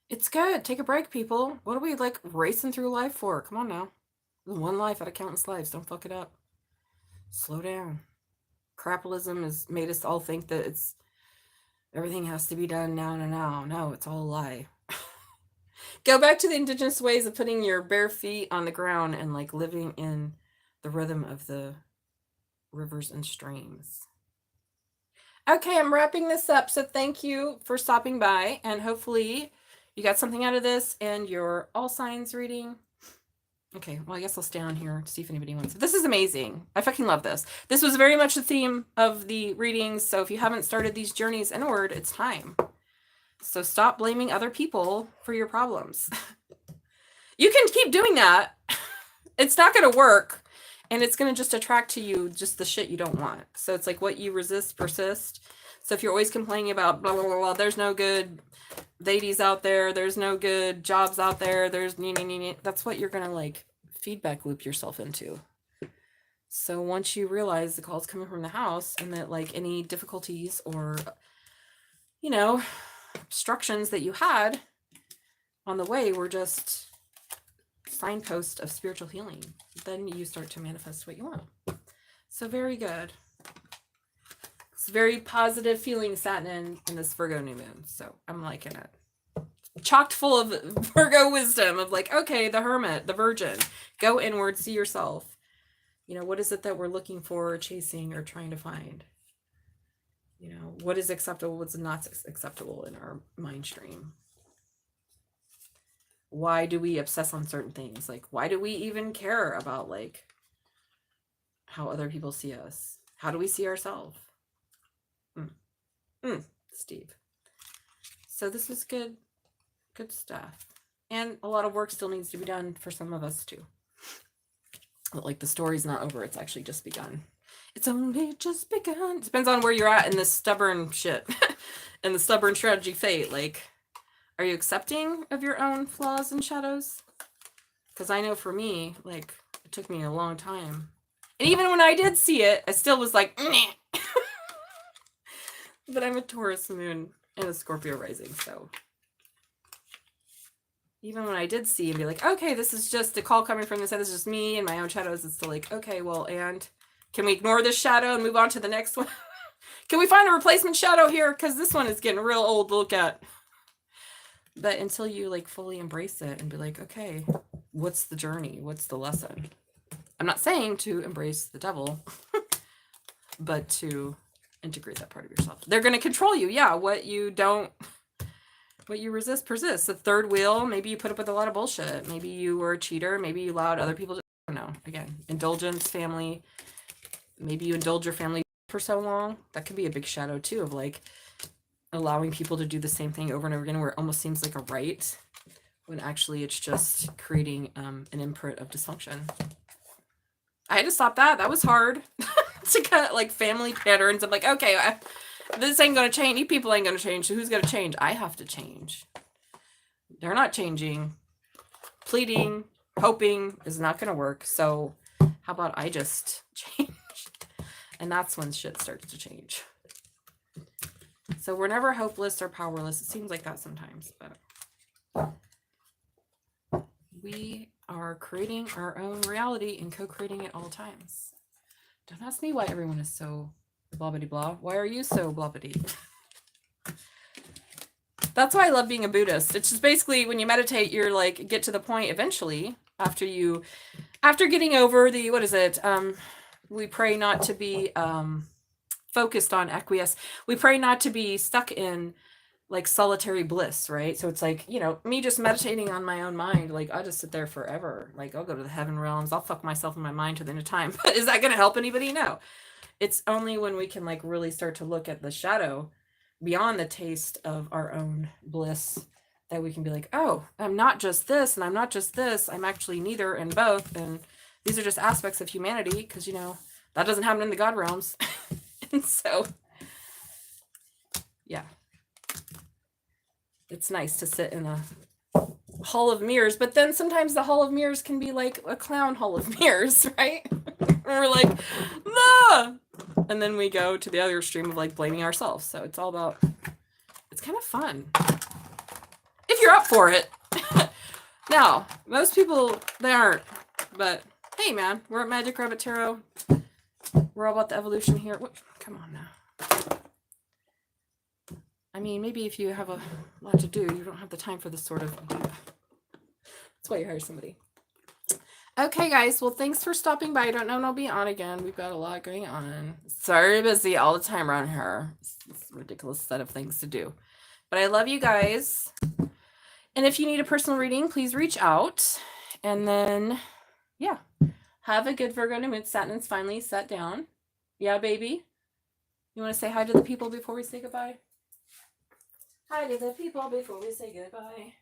Speaker 1: It's good. Take a break, people. What are we racing through life for? Come on now. One life out of countless lives. Don't fuck it up. Slow down. Capitalism has made us all think that everything has to be done now. No, it's all a lie. Go back to the indigenous ways of putting your bare feet on the ground and like living in the rhythm of the rivers and streams. Okay, I'm wrapping this up. So thank you for stopping by, and hopefully you got something out of this and your all signs reading. Okay, well, I guess I'll stay on here to see if anybody wants it. This is amazing. I fucking love this. This was very much the theme of the readings. So if you haven't started these journeys inward, it's time. So stop blaming other people for your problems. You can keep doing that. It's not going to work. And it's going to just attract to you just the shit you don't want. So it's like what you resist, persist. So if you're always complaining about blah, blah, blah, blah, there's no good ladies out there, there's no good jobs out there, there's that's what you're going to like feedback loop yourself into. So once you realize the call's coming from the house and that like any difficulties or, you know, obstructions that you had on the way were just signposts of spiritual healing, then you start to manifest what you want. So very good. It's very positive feeling Satnin in this Virgo new moon. So I'm liking it. Chocked full of Virgo wisdom of like, okay, the hermit, the virgin, go inward, see yourself. You know, what is it that we're looking for, or chasing, or trying to find? You know, what is acceptable, what's not acceptable in our mind stream? Why do we obsess on certain things? Like, why do we even care about like how other people see us? How do we see ourselves? Steve. So this is good stuff. And a lot of work still needs to be done for some of us too. Like the story's not over, it's actually just begun. It's only just begun. Depends on where you're at in this stubborn shit. And the stubborn strategy fate. Like, are you accepting of your own flaws and shadows? Because I know for me, like, it took me a long time. And even when I did see it, I still was like, meh. But I'm a Taurus moon and a Scorpio rising, so. Even when I did see and be like, okay, this is just a call coming from this side, this is just me and my own shadows, it's still like, okay, well, and can we ignore this shadow and move on to the next one? Can we find a replacement shadow here? Because this one is getting real old to look at. But until you like fully embrace it and be like, okay, what's the journey? What's the lesson? I'm not saying to embrace the devil, but to integrate that part of yourself. They're going to control you. Yeah. What you resist persists. The third wheel, maybe you put up with a lot of bullshit. Maybe you were a cheater. Maybe you allowed other people to, I don't know. Again, indulgence, family. Maybe you indulge your family for so long. That could be a big shadow too of like allowing people to do the same thing over and over again where it almost seems like a right when actually it's just creating an imprint of dysfunction. I had to stop that. That was hard to cut like family patterns. I'm like, okay, this ain't going to change. You people ain't going to change. So who's going to change? I have to change. They're not changing. Pleading, hoping is not going to work. So how about I just change? And that's when shit starts to change. So we're never hopeless or powerless. It seems like that sometimes, but we are creating our own reality and co-creating it all times. Don't ask me why everyone is so blah bitty blah. Why are you so blah bitty? That's why I love being a Buddhist. It's just basically when you meditate, you're like get to the point eventually after getting over the we pray not to be focused on acquiesce. We pray not to be stuck in like solitary bliss, right? So it's like, you know, me just meditating on my own mind, like I'll just sit there forever. Like I'll go to the heaven realms, I'll fuck myself in my mind to the end of time. But is that going to help anybody? No. It's only when we can like really start to look at the shadow beyond the taste of our own bliss that we can be like, oh, I'm not just this and I'm not just this. I'm actually neither and both. And these are just aspects of humanity because, you know, that doesn't happen in the God realms. And so, yeah. It's nice to sit in a hall of mirrors, but then sometimes the hall of mirrors can be like a clown hall of mirrors, right? We're like, ah! And then we go to the other extreme of like blaming ourselves. So it's all about, it's kind of fun. If you're up for it. Now, most people, they aren't. But hey, man, we're at Magic Rabbit Tarot. We're all about the evolution here. Come on now. I mean, maybe if you have a lot to do, you don't have the time for this sort of idea. That's why you hire somebody. Okay, guys. Well, thanks for stopping by. I don't know when I'll be on again. We've got a lot going on. It's very busy all the time around here. It's a ridiculous set of things to do. But I love you guys. And if you need a personal reading, please reach out. And then, yeah. Have a good Virgo new moon. Satnin's finally set down. Yeah, baby. You want to say hi to the people before we say goodbye? Hi to the people before we say goodbye.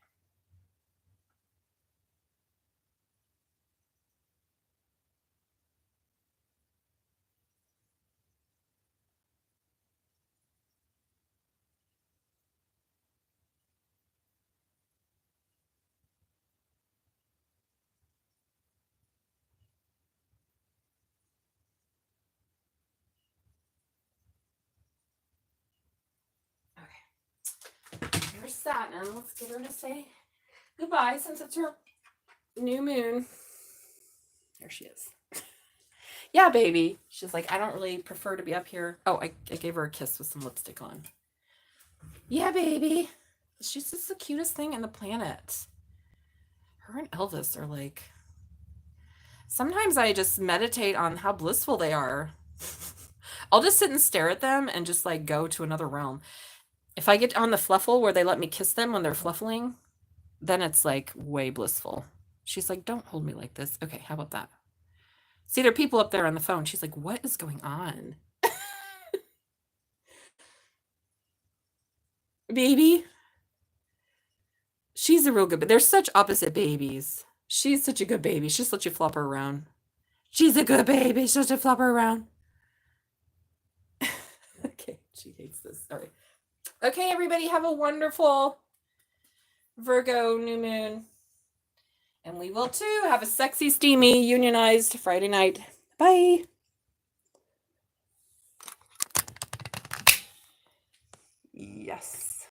Speaker 1: Here's Satnin. Let's get her to say goodbye since it's her new moon. There she is. Yeah, baby. She's like, I don't really prefer to be up here. Oh, I gave her a kiss with some lipstick on. Yeah, baby. She's just the cutest thing on the planet. Her and Elvis are like... Sometimes I just meditate on how blissful they are. I'll just sit and stare at them and just like go to another realm. If I get on the fluffle where they let me kiss them when they're fluffling, then it's like way blissful. She's like, don't hold me like this. Okay, how about that? See, there are people up there on the phone. She's like, what is going on? Baby. She's a real good, but they're such opposite babies. She's such a good baby. She'll let you flop her around. She's a good baby. She'll let you flop her around. Okay, she hates this. All right. Okay, everybody, have a wonderful Virgo new moon. And we will too have a sexy, steamy, unionized Friday night. Bye. Yes.